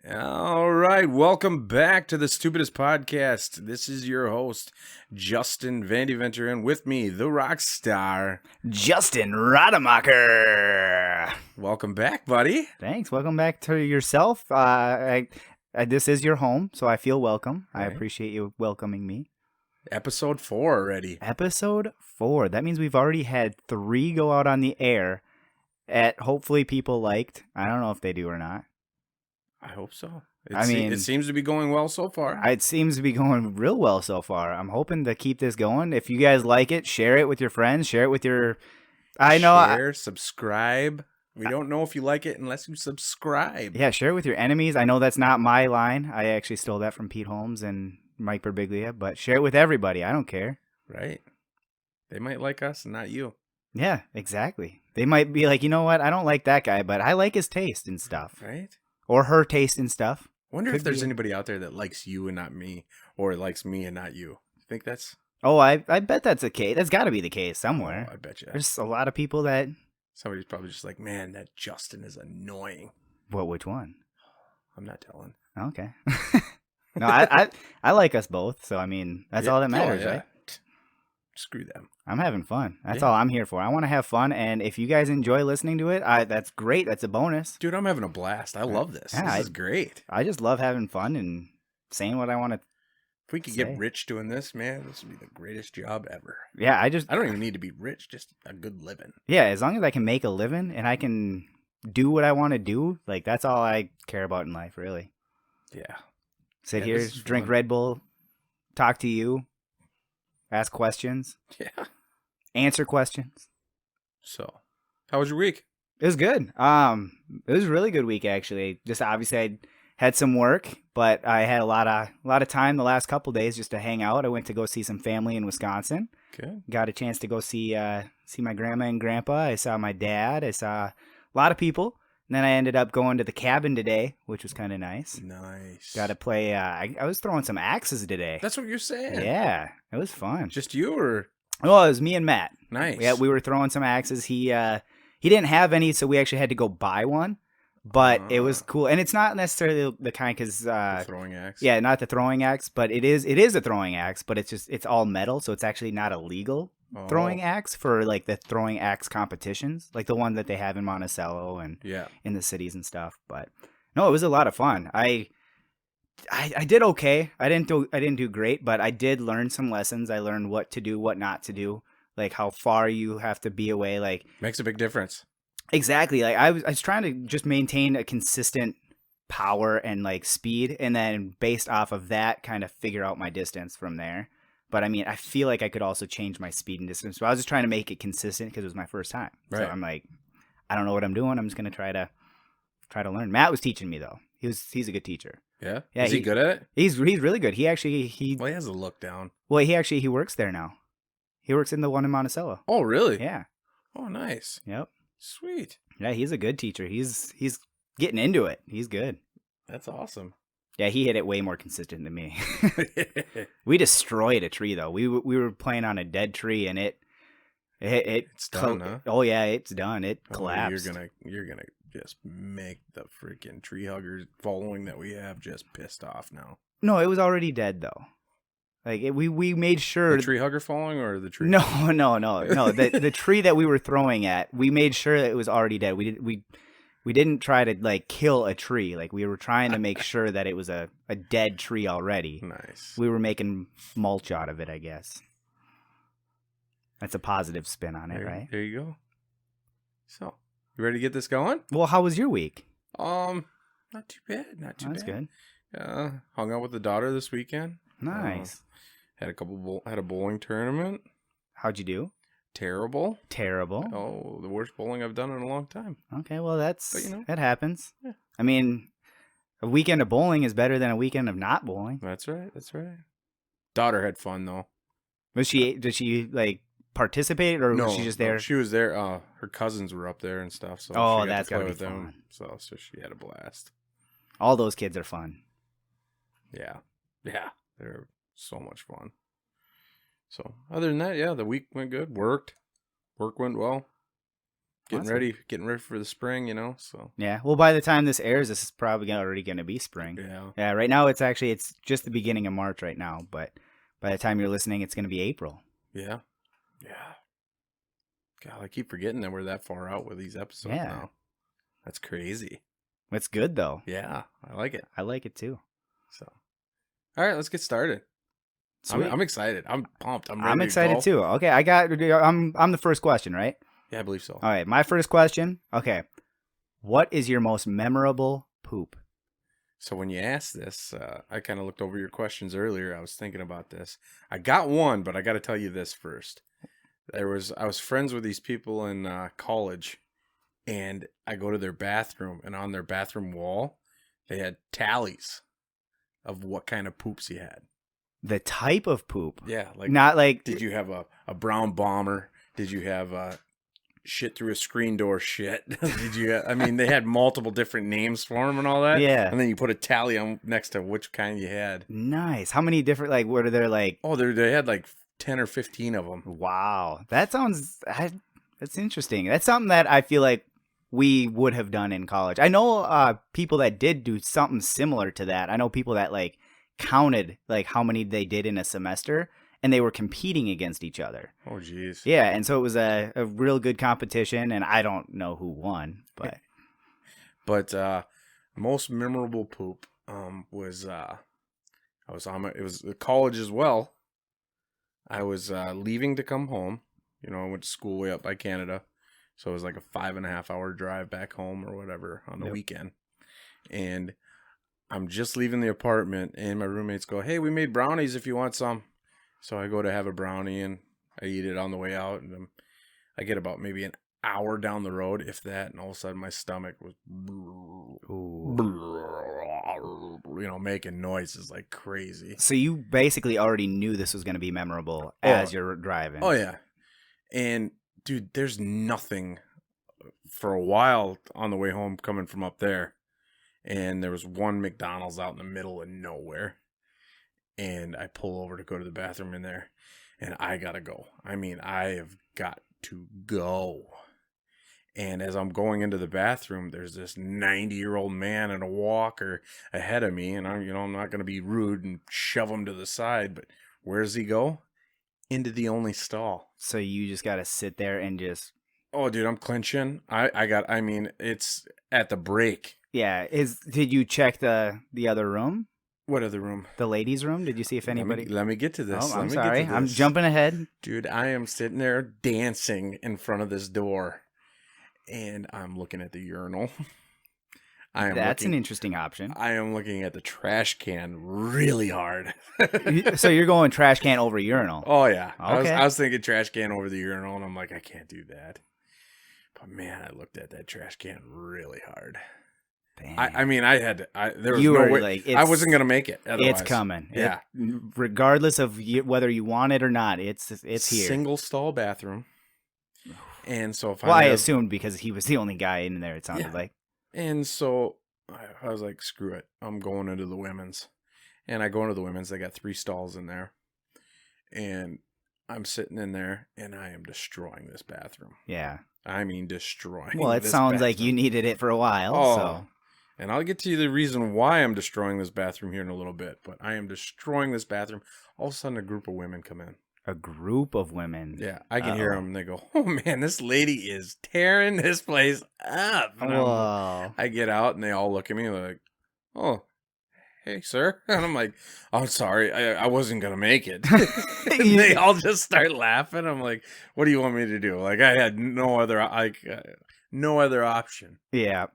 All right, welcome back to the Stupidest Podcast. This is your host, Justin Vandeventer, and with me, the rock star, Justin Rademacher. Welcome back, buddy. Thanks. Welcome back to yourself. This is your home, so I feel welcome. Right. I appreciate you welcoming me. Episode 4 already. Episode 4. That means we've already had 3 go out on the air at hopefully people liked. I don't know if they do or not. I hope so. It seems to be going well so far. It seems to be going real well so far. I'm hoping to keep this going. If you guys like it, share it with your friends. Share it with your... Subscribe. We don't know if you like it unless you subscribe. Yeah, share it with your enemies. I know that's not my line. I actually stole that from Pete Holmes and Mike Birbiglia, but share it with everybody. I don't care. Right. They might like us and not you. Yeah, exactly. They might be like, you know what? I don't like that guy, but I like his taste and stuff. Right. Or her taste and stuff. Wonder if there's anybody out there that likes you and not me, or likes me and not you. Think that's... Oh, I bet that's the case. That's got to be the case somewhere. Oh, I bet you. There's a lot of people that... Somebody's probably just like, man, that Justin is annoying. What? Which one? I'm not telling. Okay. No, I like us both, so I mean, that's all that matters, right? Screw them. I'm having fun. That's all I'm here for. I want to have fun, and if you guys enjoy listening to it, that's great. That's a bonus. Dude, I'm having a blast. I love this. Yeah, this is great. I just love having fun and saying what I want to. If we could get rich doing this, man, this would be the greatest job ever. Yeah, I don't even need to be rich, just a good living. Yeah, as long as I can make a living and I can do what I want to do, like that's all I care about in life, really. Yeah. Sit here, drink Red Bull, talk to you, ask questions. Yeah. Answer questions. So, how was your week? It was good. It was a really good week actually. Just obviously I had some work, but I had a lot of time the last couple days just to hang out. I went to go see some family in Wisconsin. Good. Got a chance to go see my grandma and grandpa. I saw my dad. I saw a lot of people. And then I ended up going to the cabin today, which was kind of nice. Nice. Got to play. I was throwing some axes today. That's what you're saying. Yeah, it was fun. Just you or? Well, it was me and Matt. Nice. Yeah, we were throwing some axes. He didn't have any, so we actually had to go buy one. But it was cool, and it's not necessarily the kind because throwing axe. Yeah, not the throwing axe, but it is a throwing axe, but it's all metal, so it's actually not a legal throwing axe for like the throwing axe competitions, like the one that they have in Monticello and in the cities and stuff. But no, it was a lot of fun. I did okay. I didn't do great, but I did learn some lessons. I learned what to do, what not to do, like how far you have to be away. Like makes a big difference. Exactly. Like I was trying to just maintain a consistent power and like speed, and then based off of that, kind of figure out my distance from there. But I mean, I feel like I could also change my speed and distance. So I was just trying to make it consistent because it was my first time. Right. So I'm like, I don't know what I'm doing. I'm just gonna try to learn. Matt was teaching me though. He's a good teacher. Yeah. Is he good at it? He's really good. He well, he has a look down. Well, he works there now. He works in the one in Monticello. Oh, really? Yeah. Oh, nice. Yep. Sweet. Yeah, he's a good teacher. He's getting into it. He's good. That's awesome. Yeah, he hit it way more consistent than me. We destroyed a tree though. We were playing on a dead tree, and it's done. Huh? Oh yeah, it's done. It collapsed. You're gonna just make the freaking tree huggers following that we have just pissed off now. No, it was already dead though. Like we made sure the tree hugger falling or the tree. No. The tree that we were throwing at, we made sure that it was already dead. We didn't try to like kill a tree. Like we were trying to make sure that it was a dead tree already. Nice. We were making mulch out of it, I guess. That's a positive spin on it, right? There you go. So, you ready to get this going? Well, how was your week? Not too bad. That's good. Hung out with the daughter this weekend. Nice. Had a bowling tournament. How'd you do? Terrible. Oh, the worst bowling I've done in a long time. Okay, well that happens. Yeah. I mean, a weekend of bowling is better than a weekend of not bowling. That's right. Daughter had fun though. Did she like participate, or was she just there? No, she was there. Her cousins were up there and stuff. So oh, she got that's to play gotta with be fun. them. So she had a blast. All those kids are fun. Yeah, they're so much fun. So other than that, the week went good. Work went well. getting ready for the spring, you know. So yeah. Well, by the time this airs, this is probably already going to be spring. Yeah. Yeah. Right now, it's just the beginning of March right now, but by the time you're listening, it's going to be April. Yeah. Yeah. God, I keep forgetting that we're that far out with these episodes now. That's crazy. It's good though. Yeah, I like it. I like it too. So, all right, let's get started. I'm excited. I'm pumped. I'm excited too. Okay, I'm the first question, right? Yeah, I believe so. All right, my first question. Okay, what is your most memorable poop? So when you asked this, I kind of looked over your questions earlier. I was thinking about this. I got one, but I got to tell you this first. I was friends with these people in college, and I go to their bathroom, and on their bathroom wall, they had tallies of what kind of poops he had. The type of poop. Yeah, like not like. Did you have a brown bomber? Did you have shit through a screen door shit? Did you? I mean, they had multiple different names for them and all that. Yeah, and then you put a tally on next to which kind you had. Nice. How many different what are there like? Oh, they had like 10 or 15 of them. Wow, that's interesting. That's something that I feel like we would have done in college. I know people that did do something similar to that. I know people that like counted like how many they did in a semester, and they were competing against each other. Oh, geez. Yeah, and so it was a real good competition, and I don't know who won, but but most memorable poop was it was college as well. I was leaving to come home. You know, I went to school way up by Canada, so it was like a 5.5 hour drive back home or whatever on the weekend, and I'm just leaving the apartment, and my roommates go, "Hey, we made brownies if you want some." So I go to have a brownie, and I eat it on the way out, and I get about maybe an hour down the road, if that, and all of a sudden my stomach was, making noises like crazy. So you basically already knew this was going to be memorable as you're driving. Oh, yeah. And, dude, there's nothing for a while on the way home coming from up there. And there was one McDonald's out in the middle of nowhere. And I pull over to go to the bathroom in there. And I gotta go. I mean, I have got to go. And as I'm going into the bathroom, there's this 90-year-old man in a walker ahead of me. And I'm not going to be rude and shove him to the side. But where does he go? Into the only stall. So you just got to sit there and just... Oh, dude, I'm clenching. It's at the break. Yeah. Did you check the other room? What other room? The ladies' room? Did you see if anybody... Let me get to this. Oh, I'm sorry. I'm jumping ahead. Dude, I am sitting there dancing in front of this door. And I'm looking at the urinal. That's an interesting option. I am looking at the trash can really hard. So you're going trash can over urinal? Oh, yeah. Okay. I was thinking trash can over the urinal, and I'm like, I can't do that. But, man, I looked at that trash can really hard. I had to. There was no way. I wasn't going to make it. Otherwise. It's coming. Yeah. Regardless of whether you want it or not, it's here. Single stall bathroom. And so I assumed because he was the only guy in there, it sounded like. And so I was like, screw it. I'm going into the women's. And I go into the women's. They got 3 stalls in there. And I'm sitting in there, and I am destroying this bathroom. Yeah. I mean, destroying. Well, it sounds like you needed it for a while. Oh. So. And I'll get to you the reason why I'm destroying this bathroom here in a little bit. But I am destroying this bathroom. All of a sudden, a group of women come in. A group of women. Yeah, I can hear them. And they go, "Oh man, this lady is tearing this place up." Whoa. I get out, and they all look at me like, "Oh, hey, sir." And I'm like, "I'm sorry, I wasn't gonna make it." And they all just start laughing. I'm like, "What do you want me to do?" Like I had no other option. Yeah.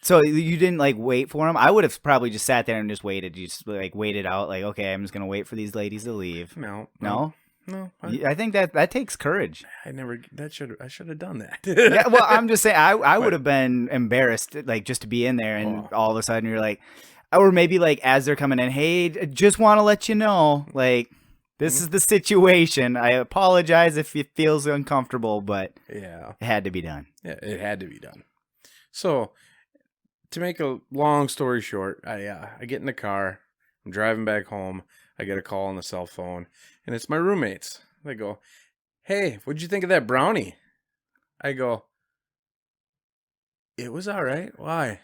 So you didn't wait for him? I would have probably just sat there and just waited. You just waited out. Like, okay, I'm just gonna wait for these ladies to leave. No. No, I think that takes courage. I should have done that. Yeah, well, I'm just saying, I would have been embarrassed, just to be in there, and all of a sudden you're like, or maybe as they're coming in, hey, just want to let you know, this is the situation. I apologize if it feels uncomfortable, but yeah, it had to be done. Yeah, it had to be done. So, to make a long story short, I get in the car, I'm driving back home. I get a call on the cell phone, and it's my roommates. They go, "Hey, what'd you think of that brownie?" I go, It was all right. Why?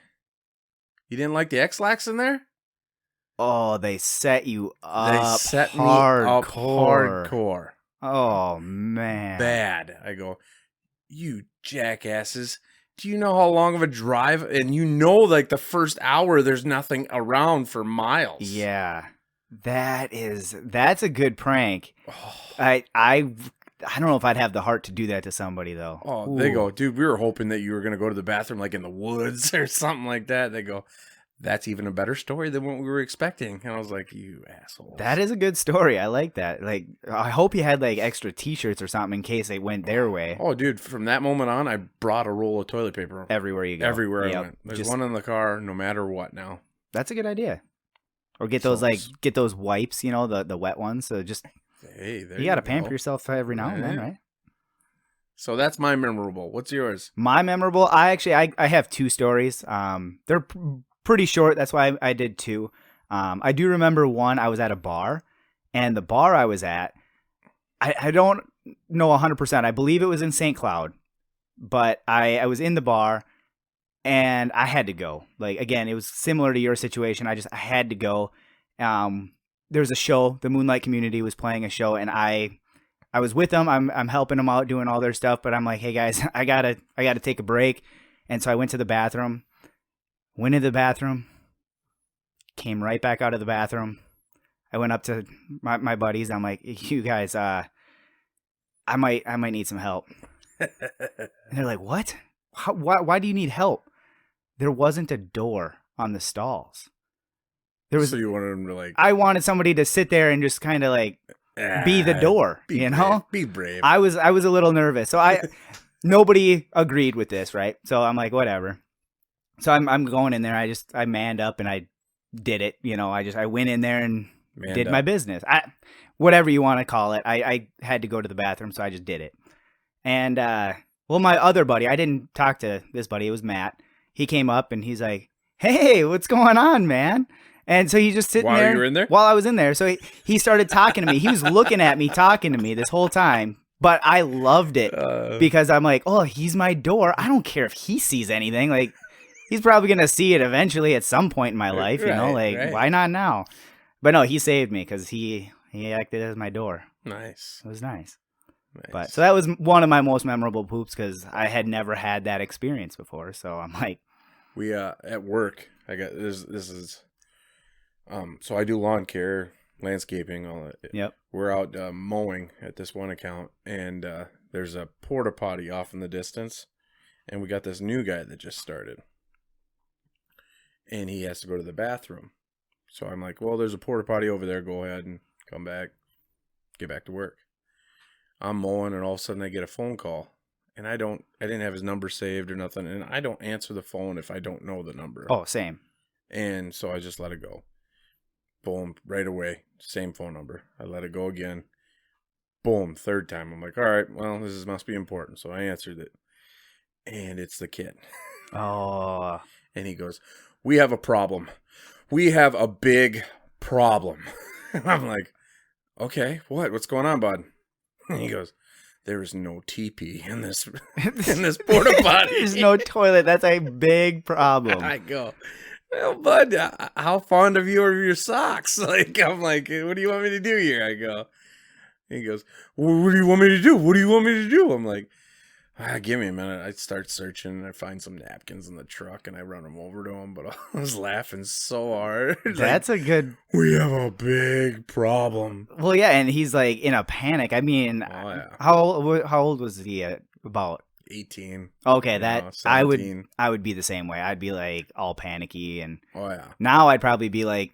You didn't like the X-Lax in there? Oh, they set you up. They set me hardcore. up hardcore. Oh, man. Bad. I go, you jackasses. Do you know how long of a drive? And you know, like the first hour, there's nothing around for miles. Yeah. That's a good prank. Oh. I don't know if I'd have the heart to do that to somebody, though. Oh, they go, dude, we were hoping that you were going to go to the bathroom like in the woods or something like that. They go, that's even a better story than what we were expecting. And I was like, you assholes. That is a good story. I like that. Like, I hope you had like extra t-shirts or something in case they went their way. Oh, dude, from that moment on, I brought a roll of toilet paper. Everywhere you go. Everywhere I went. There's one in the car no matter what now. That's a good idea. Or get those wipes, you know, the wet ones. So just... Hey, there you got to pamper yourself every now and then, right? So that's my memorable. What's yours? My memorable, I have two stories. They're pretty short. That's why I did two. I do remember one. I was at a bar, and the bar I was at, I don't know 100%. I believe it was in St. Cloud, but I was in the bar, and I had to go. Like, again, it was similar to your situation. I had to go. There was a show. The Moonlight Community was playing a show, and I was with them. I'm helping them out, doing all their stuff. But I'm like, hey guys, I gotta take a break. And so I went to the bathroom. Went into the bathroom. Came right back out of the bathroom. I went up to my buddies. I'm like, you guys, I might need some help. And they're like, what? Why do you need help? There wasn't a door on the stalls. So you wanted them to like... I wanted somebody to sit there and just kind of like be the door, you know? Be brave. I was a little nervous. So nobody agreed with this, right? So I'm like, whatever. So I'm going in there. I manned up and I did it. You know, I went in there and did my business. Whatever you want to call it. I had to go to the bathroom, so I just did it. And my other buddy, I didn't talk to this buddy. It was Matt. He came up and he's like, hey, what's going on, man? And so he's just sitting there. While you were in there? While I was in there. So he started talking to me. He was looking at me, talking to me this whole time. But I loved it because I'm like, oh, he's my door. I don't care if he sees anything. Like, he's probably going to see it eventually at some point in my life, you know? Like, why not now? But no, he saved me because he acted as my door. Nice. It was nice. But so that was one of my most memorable poops because I had never had that experience before. So I'm like... We, at work, I got this is... So I do lawn care, landscaping, all that. Yep. We're out mowing at this one account, and there's a porta potty off in the distance, and we got this new guy that just started, and he has to go to the bathroom. So I'm like, well, there's a porta potty over there. Go ahead and come back, get back to work. I'm mowing, and all of a sudden I get a phone call, and I didn't have his number saved or nothing, and I don't answer the phone if I don't know the number. Oh, same. And so I just let it go. Boom, right away, same phone number. I let it go again. Boom, third time. I'm like, all right, well, this must be important. So I answered it. And it's the kid. Oh. And he goes, we have a problem. We have a big problem. I'm like, okay, what? What's going on, bud? And he goes, there is no teepee in this porta potty. There's no toilet. That's a big problem. I go, well, bud, how fond of you are your socks? Like, I'm like, what do you want me to do here? I go, he goes, well, what do you want me to do? What do you want me to do? I'm like, give me a minute. I start searching, and I find some napkins in the truck, and I run them over to him, but I was laughing so hard. That's like, a good... We have a big problem. Well, yeah, and he's like in a panic. I mean, how old was he at? About 18. Okay, I would be the same way. I'd be like all panicky, and yeah. Now I'd probably be like,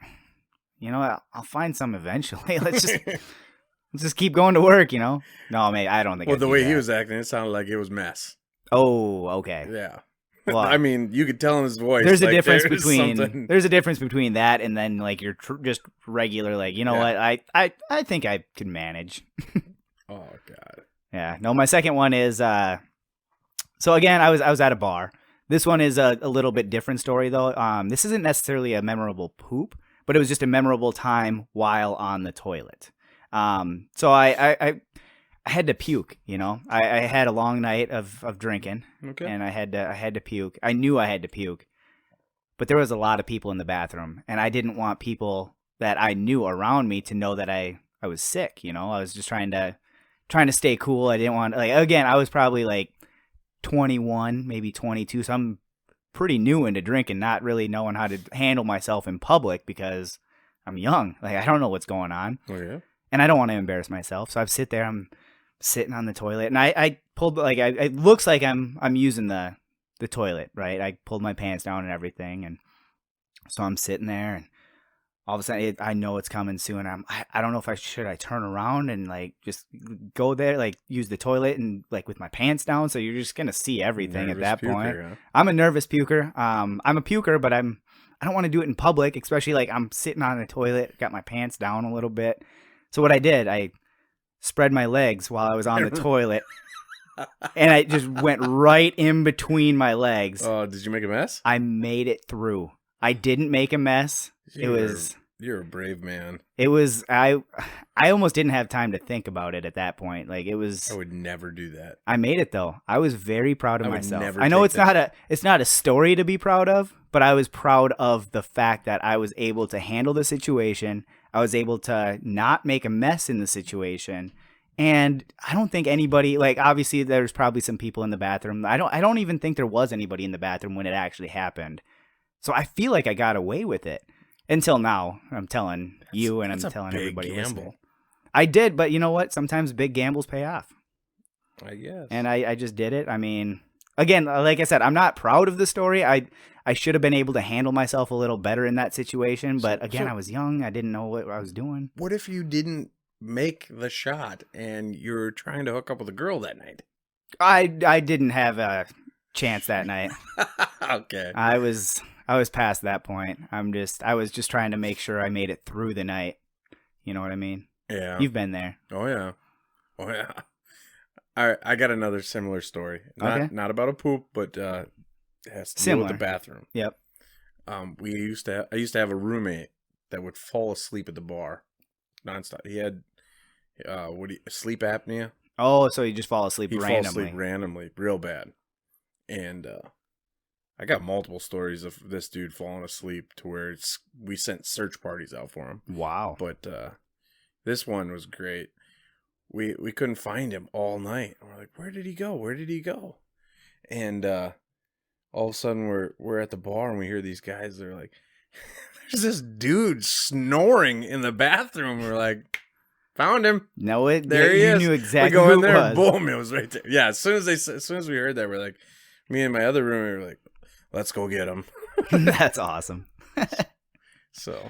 you know, I'll find some eventually. Let's just keep going to work, you know. No, mate, I don't think. Well, the way he was acting, it sounded like it was mess. Oh, okay. Yeah. Well, I mean, you could tell in his voice. There's a difference between that and then like you're just regular, like, you know what? I think I can manage. Oh God. Yeah. No, my second one is. So again, I was at a bar. This one is a little bit different story though. This isn't necessarily a memorable poop, but it was just a memorable time while on the toilet. So I I had to puke, you know. I had a long night of drinking, Okay. and I had to puke. I knew I had to puke, but there was a lot of people in the bathroom, and I didn't want people that I knew around me to know that I was sick, you know. I was just trying to stay cool. I didn't want, like, again, I was probably like 21, maybe 22, so I'm pretty new into drinking, not really knowing how to handle myself in public because I'm young. Like, I don't know what's going on. Oh, yeah? And I don't want to embarrass myself. So I sit there, I'm sitting on the toilet, and I pulled, like, it looks like I'm using the toilet, right? I pulled my pants down and everything, and so I'm sitting there, and all of a sudden, I know it's coming soon. I don't know if I turn around and, like, just go there, like, use the toilet and, like, with my pants down. So you're just gonna see everything at that point. Huh? I'm a nervous puker. I'm a puker, but I don't want to do it in public, especially, like, I'm sitting on the toilet, got my pants down a little bit. So what I did, I spread my legs while I was on the toilet, and I just went right in between my legs. Oh, did you make a mess? I made it through. I didn't make a mess. You're a brave man. It was I almost didn't have time to think about it at that point. Like, it was. I would never do that. I made it though. I was very proud of myself. I know it's not a story to be proud of, but I was proud of the fact that I was able to handle the situation. I was able to not make a mess in the situation. And I don't think anybody, like, obviously there's probably some people in the bathroom. I don't even think there was anybody in the bathroom when it actually happened. So I feel like I got away with it. Until now, I'm telling you, and I'm telling everybody listening. I did, but you know what? Sometimes big gambles pay off. I guess. And I just did it. I mean, again, like I said, I'm not proud of the story. I should have been able to handle myself a little better in that situation. But again, I was young. I didn't know what I was doing. What if you didn't make the shot and you're trying to hook up with a girl that night? I didn't have a chance that night. Okay. I was past that point. I was just trying to make sure I made it through the night. You know what I mean? Yeah. You've been there. Oh yeah. Oh yeah. I got another similar story. Not about a poop, but it has to do with the bathroom. Yep. I used to have a roommate that would fall asleep at the bar nonstop. He had sleep apnea. Oh, so you just fall asleep He'd randomly. Fall asleep randomly, real bad. And I got multiple stories of this dude falling asleep to where we sent search parties out for him. Wow. But this one was great. We couldn't find him all night. We're like, where did he go? Where did he go? And all of a sudden we're at the bar and we hear these guys. They're like, there's this dude snoring in the bathroom. We're like, found him. No, there he is. You knew exactly we go in who there, it was. boom, it was right there. Yeah, as soon as we heard that, we're like, me and my other roommate were like, let's go get him. That's awesome. So,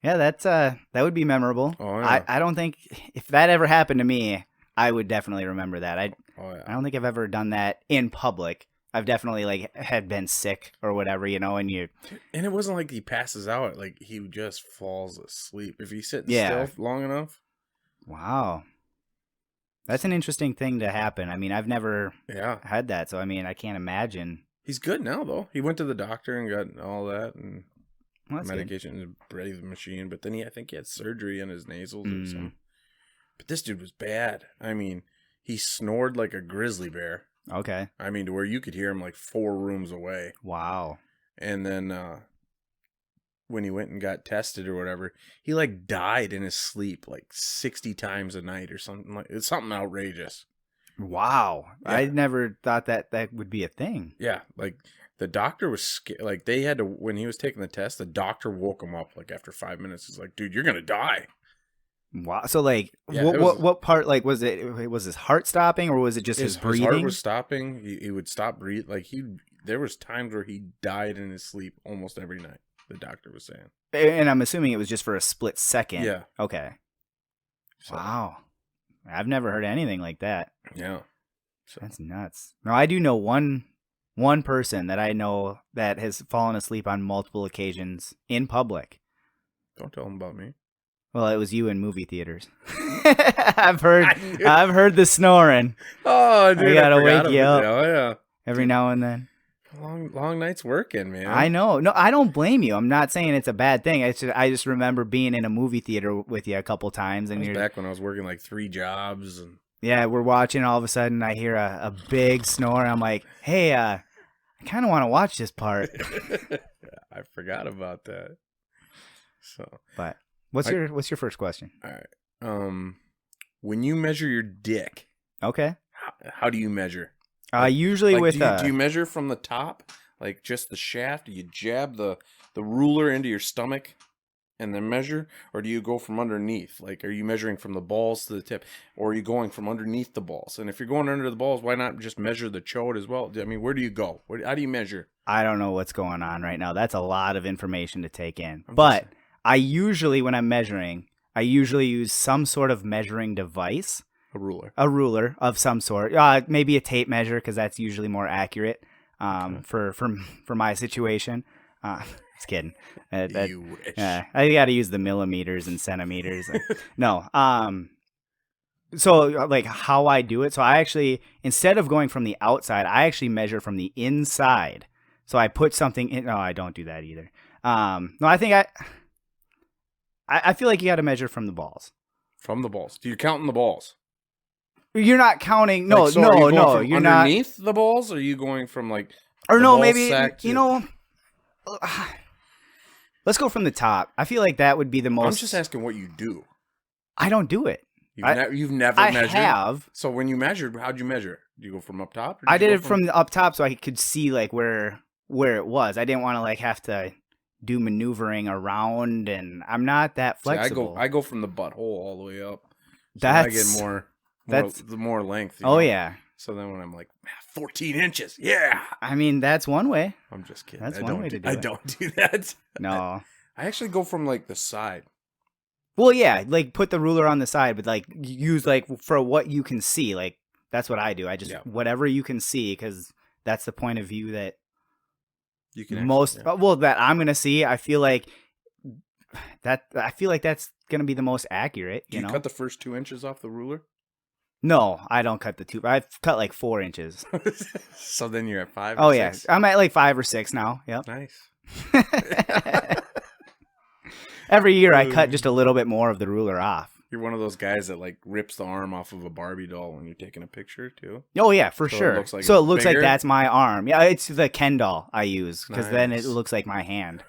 yeah, that would be memorable. Oh, yeah. I don't think if that ever happened to me, I would definitely remember that. I don't think I've ever done that in public. I've definitely, like, had been sick or whatever, you know, and it wasn't like he passes out. Like, he just falls asleep if he's sitting still long enough. Wow. That's an interesting thing to happen. I mean, I've never had that, so I mean, I can't imagine. He's good now, though. He went to the doctor and got all that and medication and breathing machine. But then I think he had surgery on his nasals or something. But this dude was bad. I mean, he snored like a grizzly bear. Okay. I mean, to where you could hear him like 4 rooms away. Wow. And then when he went and got tested or whatever, he like died in his sleep like 60 times a night or something. It's something outrageous. Wow. Yeah. I never thought that would be a thing. Yeah, like the doctor was scared. Like they had to, when he was taking the test, the doctor woke him up like after 5 minutes. He's like, dude, you're going to die. Wow. So like, what part, like, was his heart stopping or was it just his breathing? His heart was stopping. He would stop breathing. Like there was times where he died in his sleep almost every night. The doctor was saying. And I'm assuming it was just for a split second. Yeah. Okay. So, wow. I've never heard anything like that. Yeah. So. That's nuts. No, I do know one person that I know that has fallen asleep on multiple occasions in public. Don't tell him about me. Well, it was you in movie theaters. I've heard the snoring. Oh, dude, I gotta wake you up. Oh, yeah. Every now and then. Long nights working, man. I know. No, I don't blame you. I'm not saying it's a bad thing. I just remember being in a movie theater with you a couple times, and back when I was working like 3 jobs. And Yeah, we're watching. All of a sudden, I hear a big snore. I'm like, hey, I kind of want to watch this part. I forgot about that. So, but what's your first question? All right. When you measure your dick, okay, how do you measure? Usually with do you measure from the top, like just the shaft? Do you jab the ruler into your stomach and then measure, or do you go from underneath? Like, are you measuring from the balls to the tip, or are you going from underneath the balls? And if you're going under the balls, why not just measure the chode as well? I mean, where do you go? How do you measure? I don't know what's going on right now. That's a lot of information to take in. But I usually, when I'm measuring, I usually use some sort of measuring device. A ruler of some sort. Maybe a tape measure, because that's usually more accurate for my situation. Just kidding. You wish. I got to use the millimeters and centimeters. No. So like how I do it. So I actually, instead of going from the outside, I actually measure from the inside. So I put something in. No, I don't do that either. No, I think I feel like you got to measure from the balls. From the balls. Do you count in the balls? You're not counting. No, like, so no. You're not underneath the balls. Or are you going from like? Or no, maybe let's go from the top. I feel like that would be the most. I'm just asking what you do. I don't do it. You've never measured? I have. So when you measured, how'd you measure? Do you go from up top? I did it from the up top so I could see like where it was. I didn't want to like have to do maneuvering around, and I'm not that flexible. See, I go from the butthole all the way up. So I get more length. Oh, yeah. So then when I'm like, 14 inches, yeah. I mean, that's one way. I'm just kidding. That's one way to do it. I don't do that. No. I actually go from like the side. Well, yeah, like put the ruler on the side, but like use like for what you can see. Like that's what I do. I just whatever you can see, because that's the point of view that you can that I'm gonna see. I feel like that's gonna be the most accurate. Do you cut the first 2 inches off the ruler? No, I don't cut the 2. I've cut like 4 inches. So then you're at 5. Oh yeah, I'm at like 5 or 6 now. Yep. Nice. Every year I cut just a little bit more of the ruler off. You're one of those guys that like rips the arm off of a Barbie doll when you're taking a picture too. Oh yeah, for sure. It looks like that's my arm. Yeah, it's the Ken doll I use, because then it looks like my hand.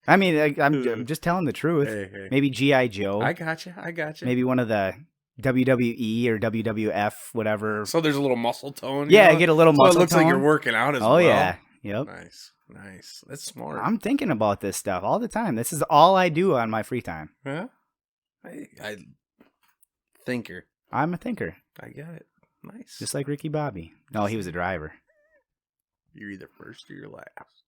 I mean, I'm just telling the truth. Hey. Maybe G.I. Joe. I gotcha. Maybe one of the WWE or WWF, whatever. So there's a little muscle tone. Yeah, get a little muscle tone. So it looks like you're working out as well. Oh yeah. Yep. Nice. That's smart. I'm thinking about this stuff all the time. This is all I do on my free time. Yeah. I thinker. I'm a thinker. I got it. Nice. Just like Ricky Bobby. No, he was a driver. You're either first or you're last.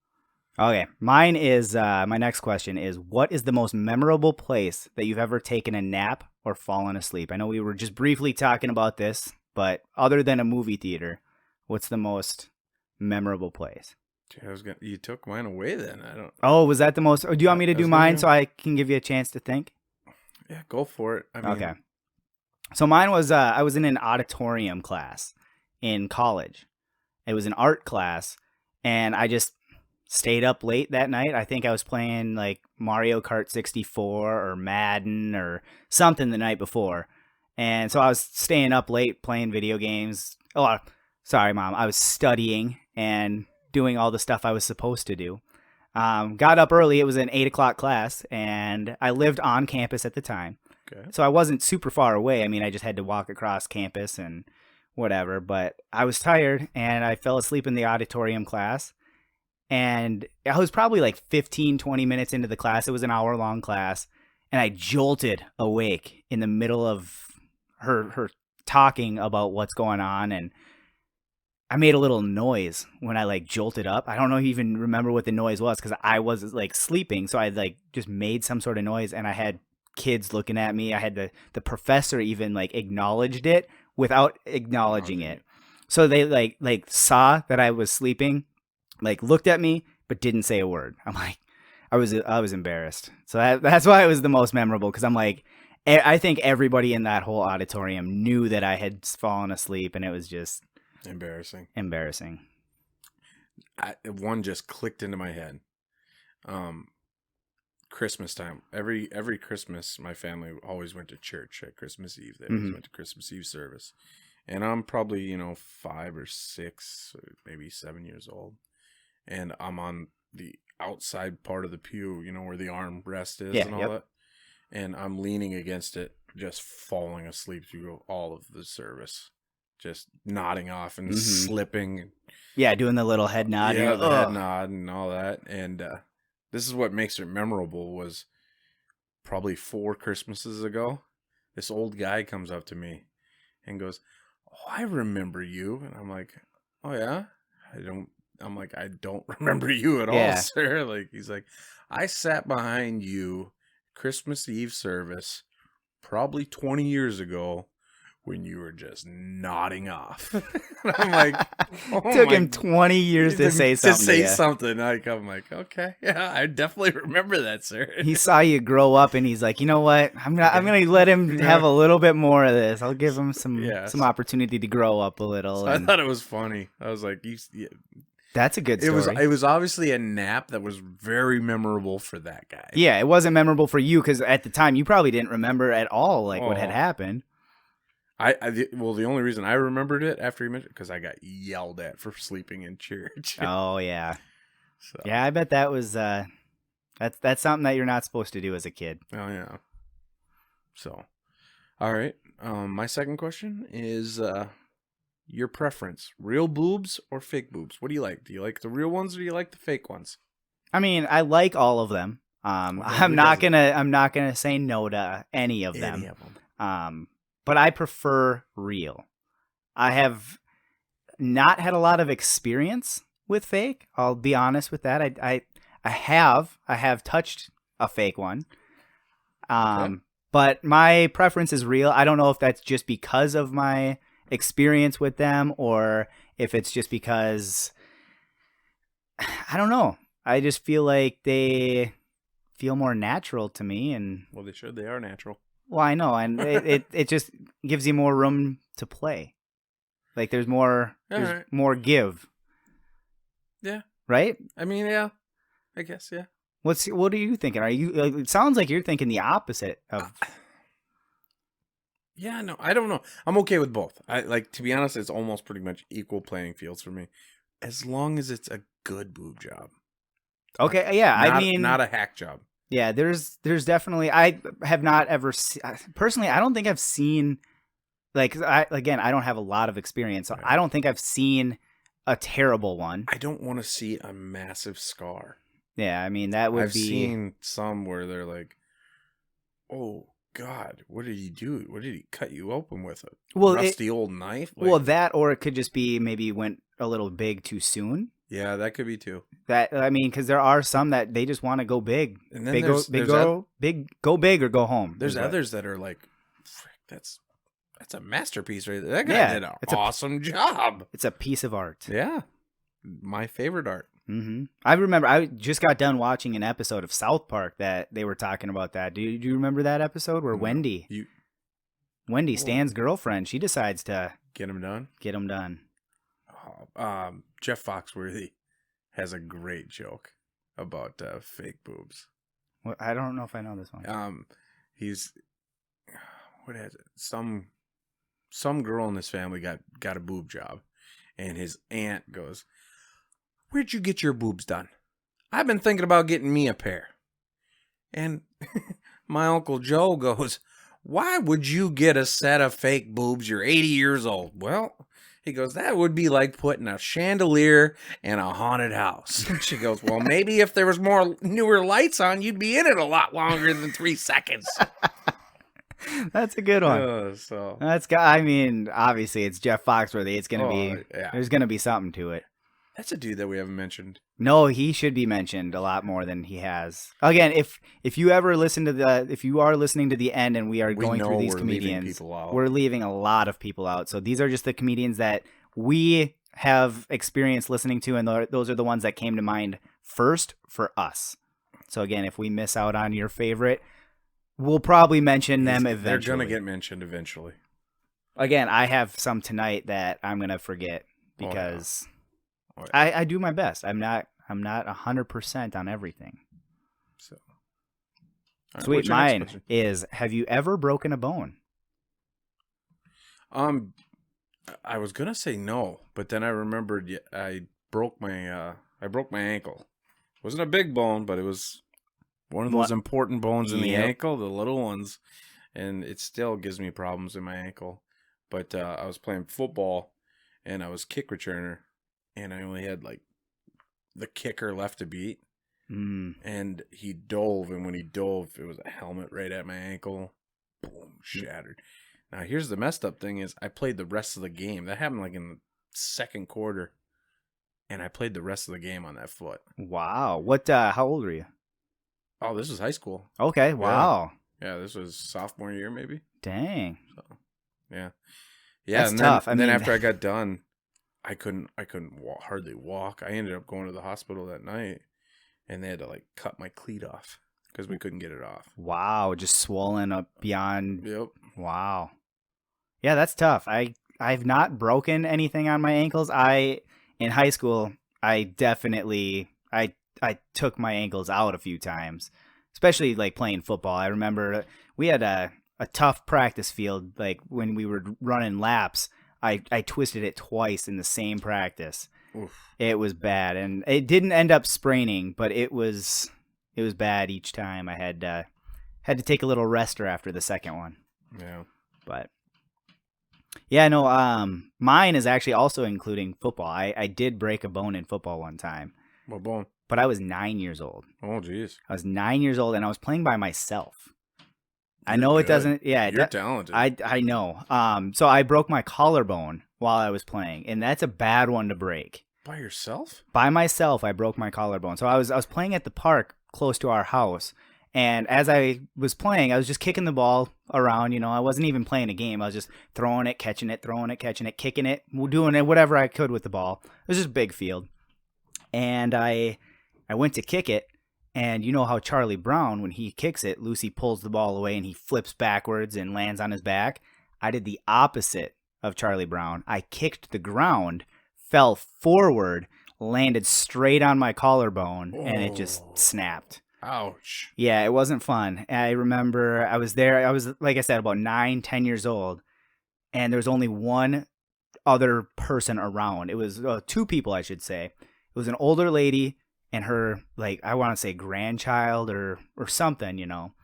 Okay. Mine is, my next question is, what is the most memorable place that you've ever taken a nap or fallen asleep? I know we were just briefly talking about this, but other than a movie theater, what's the most memorable place? You took mine away then. I don't. Oh, was that the most? Or do you want me to do mine so I can give you a chance to think? Yeah, go for it. Okay. So mine was I was in an auditorium class in college. It was an art class, and I just stayed up late that night. I think I was playing like Mario Kart 64 or Madden or something the night before. And so I was staying up late playing video games. Oh, sorry, Mom. I was studying and doing all the stuff I was supposed to do. Got up early. It was an 8 o'clock class, and I lived on campus at the time. Okay. So I wasn't super far away. I mean, I just had to walk across campus and whatever, but I was tired and I fell asleep in the auditorium class. And I was probably like 15, 20 minutes into the class. It was an hour-long class. And I jolted awake in the middle of her talking about what's going on. And I made a little noise when I like jolted up. I don't even remember what the noise was because I was like sleeping. So I like just made some sort of noise, and I had kids looking at me. I had the professor even like acknowledged it without acknowledging it. So they like saw that I was sleeping, like looked at me, but didn't say a word. I'm like, I was embarrassed. So that's why it was the most memorable, because I'm like, I think everybody in that whole auditorium knew that I had fallen asleep, and it was just embarrassing. One One just clicked into my head. Christmas time. Every Christmas, my family always went to church at Christmas Eve. They always went to Christmas Eve service. And I'm probably, 5 or 6, or maybe 7 years old. And I'm on the outside part of the pew, where the armrest is and all that. And I'm leaning against it, just falling asleep through all of the service. Just nodding off and slipping. Yeah, doing the little head nod. Yeah, the head nod and all that. And this is what makes it memorable was probably 4 Christmases ago, this old guy comes up to me and goes, "Oh, I remember you." And I'm like, "Oh, yeah? I don't remember you at all, sir." Like, he's like, "I sat behind you Christmas Eve service probably 20 years ago when you were just nodding off." And I'm like, took him 20 years to say something. I'm like, okay, yeah, I definitely remember that, sir. He saw you grow up, and he's like, you know what? I'm gonna let him have a little bit more of this. I'll give him some opportunity to grow up a little. So I thought it was funny. I was like, that's a good story. It was obviously a nap that was very memorable for that guy. Yeah, it wasn't memorable for you because at the time you probably didn't remember at all what had happened. The only reason I remembered it after he mentioned it because I got yelled at for sleeping in church. Oh yeah, yeah. I bet that was that's something that you're not supposed to do as a kid. Oh yeah. So, all right. My second question is your preference: real boobs or fake boobs? What do you like? Do you like the real ones or do you like the fake ones? I mean, I like all of them. I'm not gonna say no to any of them. But I prefer real. I have not had a lot of experience with fake. I'll be honest with that. I have touched a fake one. But my preference is real. I don't know if that's just because of my experience with them or if it's just because I don't know. I just feel like they feel more natural to me and well, they are natural. Well, I know, and it just gives you more room to play. Like there's more give. Yeah. Right? I mean, yeah. I guess, yeah. What are you thinking? Are you? It sounds like you're thinking the opposite of. Yeah, no, I don't know. I'm okay with both. To be honest, it's almost pretty much equal playing fields for me, as long as it's a good boob job. Okay, yeah. Not a hack job. Yeah, there's definitely. I have not ever personally. I don't think I've seen I don't have a lot of experience, so I don't think I've seen a terrible one. I don't want to see a massive scar. Yeah, I mean that would I've seen some where they're like, "Oh God, what did he do? What did he cut you open with? A rusty old knife?" That or it could just be maybe went a little big too soon. Yeah, that could be too. Because there are some that they just want to go big. And then go big or go home. There's others that are like, frick, that's a masterpiece right there. That guy did an awesome job. It's a piece of art. Yeah, my favorite art. Mm-hmm. I remember I just got done watching an episode of South Park that they were talking about that. Do you remember that episode where Wendy, Stan's girlfriend, she decides to get him done? Jeff Foxworthy has a great joke about fake boobs. Well, I don't know if I know this one. What is it? Some girl in his family got a boob job, and his aunt goes, "Where'd you get your boobs done? I've been thinking about getting me a pair." And my Uncle Joe goes, "Why would you get a set of fake boobs? You're 80 years old." Well, he goes, "That would be like putting a chandelier in a haunted house." She goes, "Well, maybe if there was more newer lights on, you'd be in it a lot longer than 3 seconds. That's a good one. Obviously it's Jeff Foxworthy. It's going to be, there's going to be something to it. That's a dude that we haven't mentioned. No, he should be mentioned a lot more than he has. Again, if you are listening to the end and we are going through these comedians, we're leaving a lot of people out. So these are just the comedians that we have experience listening to, and those are the ones that came to mind first for us. So again, if we miss out on your favorite, we'll probably mention them eventually. They're going to get mentioned eventually. Again, I have some tonight that I'm going to forget because... I do my best. I'm not 100% on everything. So, Right, Sweet. Mine is, have you ever broken a bone? I was gonna say no, but then I remembered I broke my ankle. It wasn't a big bone, but it was one of those important bones in the ankle, the little ones, and it still gives me problems in my ankle. But I was playing football, and I was kick returner, and I only had like the kicker left to beat. And he dove, and when he dove, it was a helmet right at my ankle. Boom, shattered. Now, here's the messed up thing is I played the rest of the game. That happened like in the second quarter, and I played the rest of the game on that foot. Wow. What? How old were you? Oh, this was high school. Okay, wow. Yeah, this was sophomore year maybe. Dang. So, yeah. Yeah, that's tough. Then after I got done, I couldn't hardly walk. I ended up going to the hospital that night. And they had to like cut my cleat off because we couldn't get it off. Wow, just swollen up beyond. Yep. Wow. Yeah, that's tough. I've not broken anything on my ankles. In high school, I definitely I took my ankles out a few times, especially like playing football. I remember we had a tough practice field. Like when we were running laps, I twisted it twice in the same practice. Oof. It was bad, and it didn't end up spraining, but it was bad each time. I had to take a little rester after the second one. Yeah, but yeah, no. Mine is actually also including football. I did break a bone in football one time. What bone? But I was 9 years old. Oh, geez. I was 9 years old, and I was playing by myself. I know it doesn't. Yeah, you're talented. I know. So I broke my collarbone while I was playing, and that's a bad one to break. By yourself? By myself, I broke my collarbone. So I was playing at the park close to our house, and as I was playing, I was just kicking the ball around. You know, I wasn't even playing a game. I was just throwing it, catching it, kicking it, doing it, whatever I could with the ball. It was just a big field, and I went to kick it. And you know how Charlie Brown, when he kicks it, Lucy pulls the ball away and he flips backwards and lands on his back. I did the opposite of Charlie Brown. I kicked the ground, fell forward, landed straight on my collarbone, and it just snapped. Ouch. Yeah, it wasn't fun. I remember I was there. I was, like I said, about 9, 10 years old, and there was only one other person around. It was 2 people, I should say. It was an older lady and her, like, I want to say grandchild or something, you know.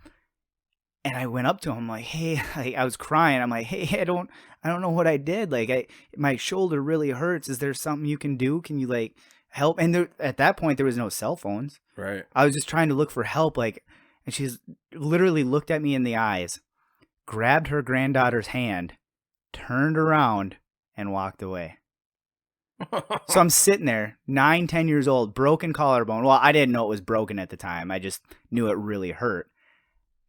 And I went up to him like, hey, I was crying. I'm like, hey, I don't know what I did. Like, my shoulder really hurts. Is there something you can do? Can you like help? And at that point, there was no cell phones. Right. I was just trying to look for help. Like, and she's literally looked at me in the eyes, grabbed her granddaughter's hand, turned around, and walked away. So I'm sitting there, 9, 10 years old, broken collarbone. Well, I didn't know it was broken at the time. I just knew it really hurt.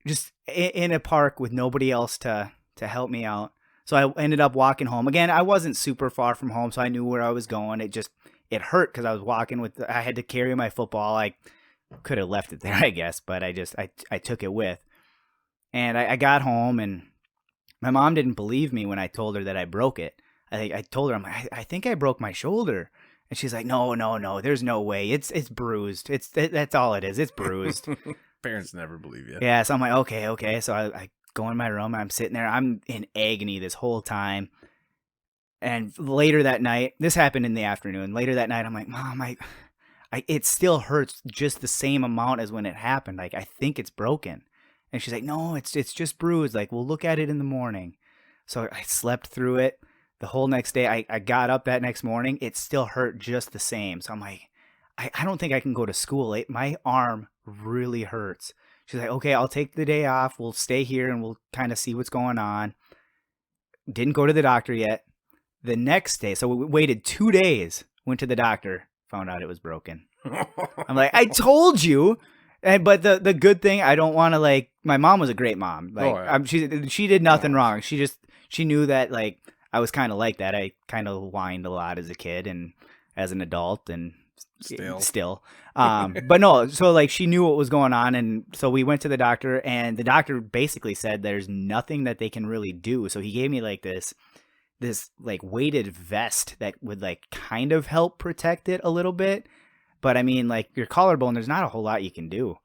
Just in a park with nobody else to help me out. So I ended up walking home. Again, I wasn't super far from home, so I knew where I was going. It hurt because I was walking I had to carry my football. I could have left it there, I guess, but I took it with. And I got home, and my mom didn't believe me when I told her that I broke it. I told her, I think I broke my shoulder. And she's like, no, there's no way. It's bruised. That's all it is. It's bruised. Parents never believe you. Yeah, so I'm like, okay. So I go in my room. I'm sitting there. I'm in agony this whole time. And later that night, this happened in the afternoon. Later that night, I'm like, Mom, it still hurts just the same amount as when it happened. Like, I think it's broken. And she's like, no, it's just bruised. Like, we'll look at it in the morning. So I slept through it. The whole next day, I got up that next morning. It still hurt just the same. So I'm like, I don't think I can go to school. My arm really hurts. She's like, okay, I'll take the day off. We'll stay here and we'll kind of see what's going on. Didn't go to the doctor yet. The next day, so we waited 2 days, went to the doctor, found out it was broken. I'm like, I told you. But the good thing, I don't want to like, my mom was a great mom. Like, she did nothing wrong. She knew that like, I was kind of like that. I kind of whined a lot as a kid and as an adult and still. But no, so like she knew what was going on. And so we went to the doctor and the doctor basically said there's nothing that they can really do. So he gave me like this like weighted vest that would like kind of help protect it a little bit. But I mean, like your collarbone, there's not a whole lot you can do.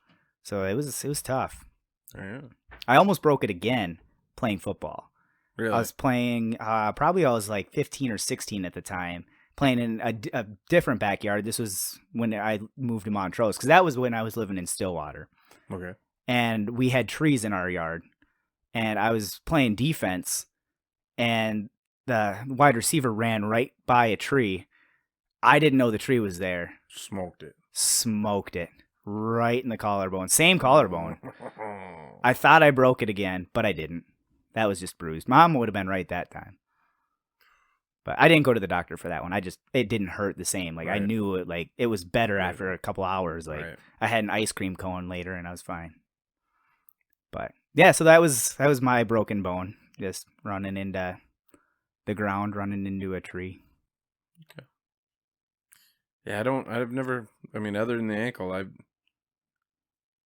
So it was tough. Yeah. I almost broke it again playing football. Really? I was playing, probably I was like 15 or 16 at the time, playing in a different backyard. This was when I moved to Montrose, because that was when I was living in Stillwater. Okay. And we had trees in our yard. And I was playing defense, and the wide receiver ran right by a tree. I didn't know the tree was there. Smoked it. Right in the collarbone. Same collarbone. I thought I broke it again, but I didn't. That was just bruised. Mom would have been right that time. But I didn't go to the doctor for that one. It didn't hurt the same. Like, right. I knew it, like, it was better right. after a couple hours. Like, right. I had an ice cream cone later and I was fine. But yeah, so that was my broken bone. Just running into the ground, running into a tree. Okay. Yeah, I've never, I mean, other than the ankle,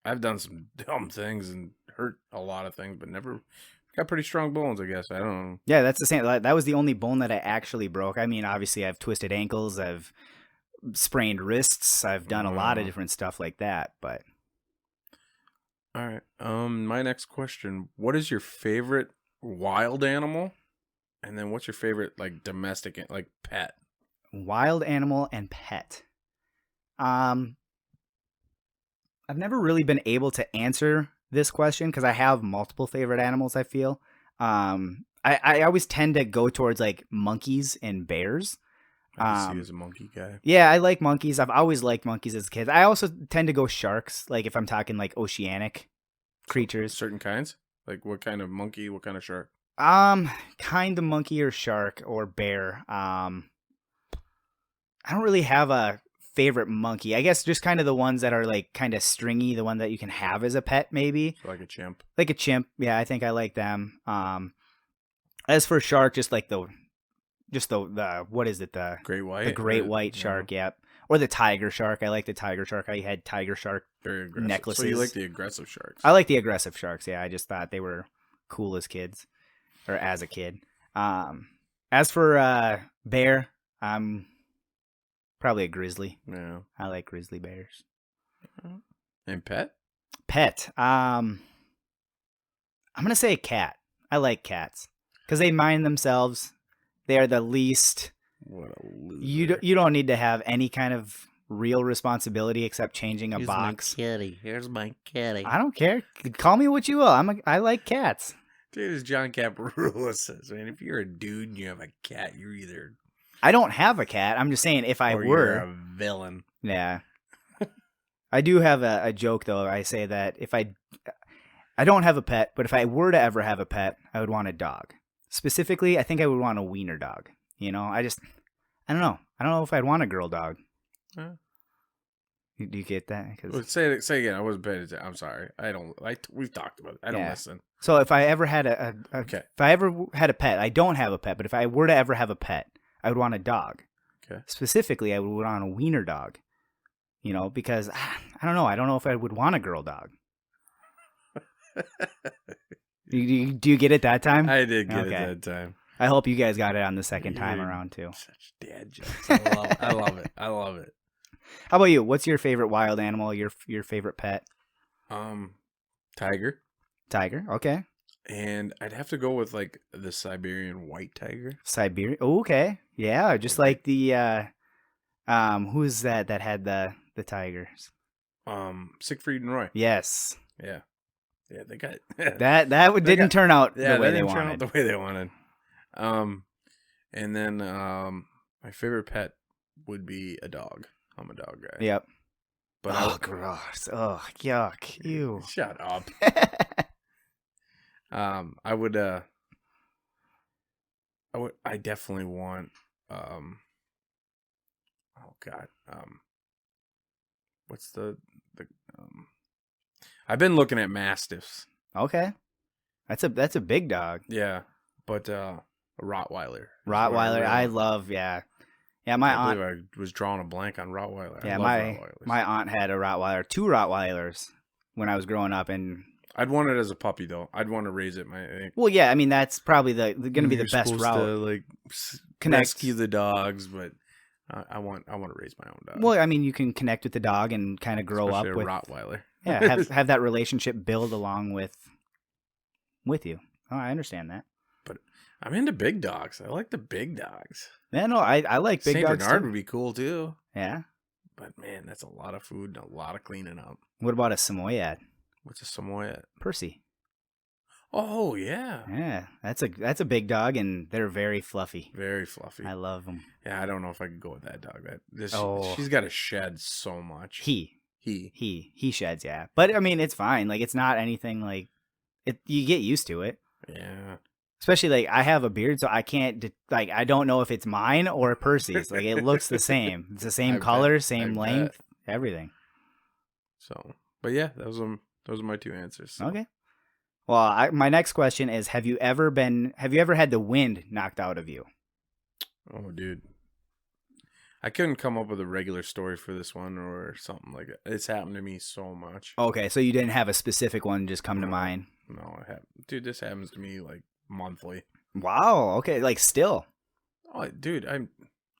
I've done some dumb things and hurt a lot of things, but never got pretty strong bones, I guess. I don't know. Yeah, that's the same. That was the only bone that I actually broke. I mean, obviously, I've twisted ankles, I've sprained wrists, I've done a lot of different stuff like that, but. All right. My next question, what is your favorite wild animal? And then what's your favorite, like, domestic, like, pet? Wild animal and pet. I've never really been able to answer this question because I have multiple favorite animals, I feel. I always tend to go towards, like, monkeys and bears. I see you as a monkey guy. Yeah, I like monkeys. I've always liked monkeys as a kid. I also tend to go sharks, like, if I'm talking, like, oceanic creatures. Certain kinds? Like, what kind of monkey, what kind of shark? Kind of monkey or shark or bear. I don't really have a favorite monkey. I guess just kind of the ones that are, like, kind of stringy, the one that you can have as a pet, maybe. So like a chimp. Like a chimp. Yeah, I think I like them. As for shark, just like the what is it? The great white. The great white shark, yeah. Or the tiger shark. I like the tiger shark. I had tiger shark very aggressive necklaces. So you like the aggressive sharks? I like the aggressive sharks, yeah. I just thought they were cool as kids. Or as a kid. As for bear, I'm probably a grizzly. Yeah. I like grizzly bears. And pet? Pet. I'm gonna say a cat. I like cats. Because they mind themselves. They are the least. What a loser. You don't need to have any kind of real responsibility except changing a box. Here's my kitty. I don't care. Call me what you will. I like cats. Dude, as John Caparulo says, man, if you're a dude and you have a cat, you're either. I don't have a cat. I'm just saying if I were. You're a villain. Yeah. I do have a joke, though. I say that if I don't have a pet, but if I were to ever have a pet, I would want a dog. Specifically, I think I would want a wiener dog. You know, I don't know. I don't know if I'd want a girl dog. Do you get that? Say it again. I wasn't paying attention. I'm sorry. We've talked about it. I don't listen. So if I ever had if I ever had a pet, I don't have a pet, but if I were to ever have a pet, I would want a dog. Okay. Specifically, I would want a wiener dog. You know, because I don't know. I don't know if I would want a girl dog. Do you get it that time? I did get it that time. I hope you guys got it on the second time around too. Such dad jokes. I love it. I love it. How about you? What's your favorite wild animal? Your favorite pet? Tiger. Tiger. Okay. And I'd have to go with like the Siberian white tiger. Siberian. Oh, okay. Yeah, just like the who's that had the tigers? Siegfried and Roy. Yes. Yeah. Yeah, they got that didn't turn out the way they wanted. Turn out the way they wanted. And then my favorite pet would be a dog. I'm a dog guy. Yep. But gross. Oh, yuck. Ew. Shut up. I definitely want what's the I've been looking at mastiffs. Okay. That's a big dog. Yeah. But a Rottweiler. Rottweiler, I love, yeah. Yeah, my aunt. I was drawing a blank on Rottweiler. Yeah, my aunt had a Rottweiler, 2 Rottweilers when I was growing up, and I'd want it as a puppy though. I'd want to raise it. Well, yeah, I mean that's probably going to be the best route. To, like, rescue the dogs, but I want to raise my own dog. Well, I mean you can connect with the dog and kind of grow up with a Rottweiler. Yeah, have that relationship build along with you. Oh, I understand that. But I'm into big dogs. I like the big dogs. Yeah, no, I like big Saint dogs Bernard too. would be cool too. Yeah. But man, that's a lot of food and a lot of cleaning up. What about a Samoyed? What's a Samoyed? Percy. Oh yeah. Yeah, that's a big dog, and they're very fluffy. Very fluffy. I love them. Yeah, I don't know if I could go with that dog. She's got to shed so much. He sheds, yeah. But I mean, it's fine. Like, it's not anything like it. You get used to it. Yeah. Especially like I have a beard, so I can't I don't know if it's mine or Percy's. Like, it looks the same. It's the same color, same length, everything. So, but yeah, those are my two answers. So. Okay. Well, my next question is: Have you ever had the wind knocked out of you? Oh, dude. I couldn't come up with a regular story for this one or something like that. It's happened to me so much. Okay, so you didn't have a specific one just come to mind? No, dude, this happens to me like monthly. Wow. Okay, like still. Oh, dude, I'm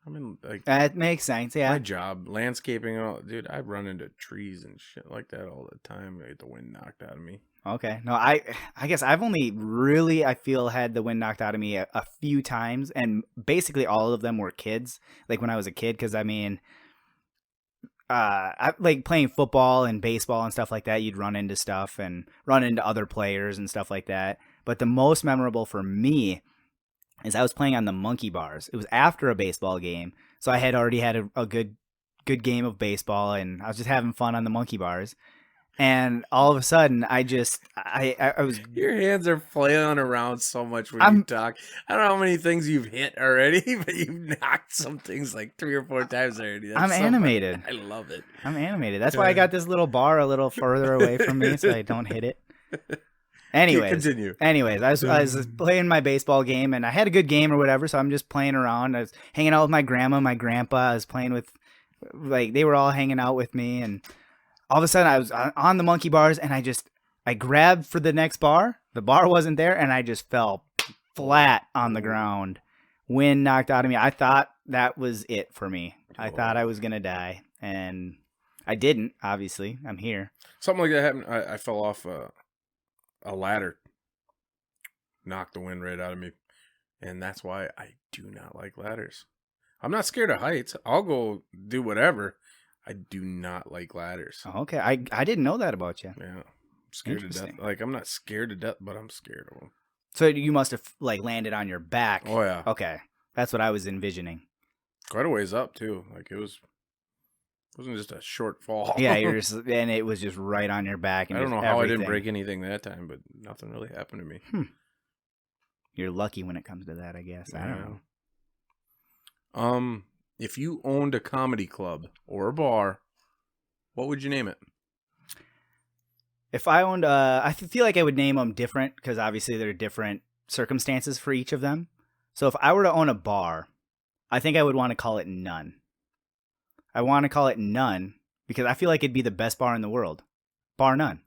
in like that makes sense. Yeah. My job, landscaping. Dude, I run into trees and shit like that all the time. I get the wind knocked out of me. Okay. No, I guess I've only really, I feel, had the wind knocked out of me a few times, and basically all of them were kids, like when I was a kid, because I mean, I like playing football and baseball and stuff like that. You'd run into stuff and run into other players and stuff like that. But the most memorable for me is I was playing on the monkey bars. It was after a baseball game, so I had already had a good game of baseball, and I was just having fun on the monkey bars. And all of a sudden, I was. Your hands are flailing around so much when you talk. I don't know how many things you've hit already, but you've knocked some things like 3 or 4 times already. I'm animated. I love it. I'm animated. That's why I got this little bar a little further away from me so I don't hit it. Continue. Anyways, I was playing my baseball game, and I had a good game or whatever, so I'm just playing around. I was hanging out with my grandma, my grandpa. I was playing with, like, they were all hanging out with me, and all of a sudden, I was on the monkey bars, and I grabbed for the next bar. The bar wasn't there, and I just fell flat on the ground. Wind knocked out of me. I thought that was it for me. I thought I was going to die, and I didn't, obviously. I'm here. Something like that happened. I fell off a ladder. Knocked the wind right out of me. And that's why I do not like ladders. I'm not scared of heights. I'll go do whatever. I do not like ladders. Okay, I didn't know that about you. Yeah, I'm scared to death. Like, I'm not scared to death, but I'm scared of them. So you must have like landed on your back. Oh yeah. Okay, that's what I was envisioning. Quite a ways up too. Like, it wasn't just a short fall. Yeah, and it was just right on your back. And I don't know how I didn't break anything that time, but nothing really happened to me. You're lucky when it comes to that, I guess. I don't know. If you owned a comedy club or a bar, what would you name it? If I owned, I feel like I would name them different because obviously there are different circumstances for each of them. So if I were to own a bar, I think I would want to call it None. I want to call it None because I feel like it'd be the best bar in the world. Bar none.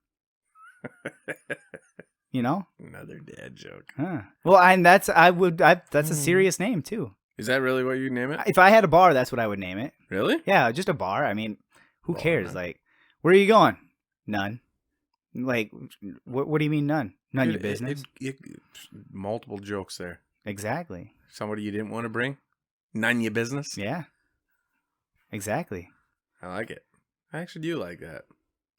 You know? Another dad joke. Huh. Well, and that's a serious name too. Is that really what you'd name it? If I had a bar, that's what I would name it. Really? Yeah, just a bar. I mean, who cares? None. Like, where are you going? None. Like, what do you mean none? None your business? Multiple jokes there. Exactly. Somebody you didn't want to bring? None your business? Yeah. Exactly. I like it. I actually do like that.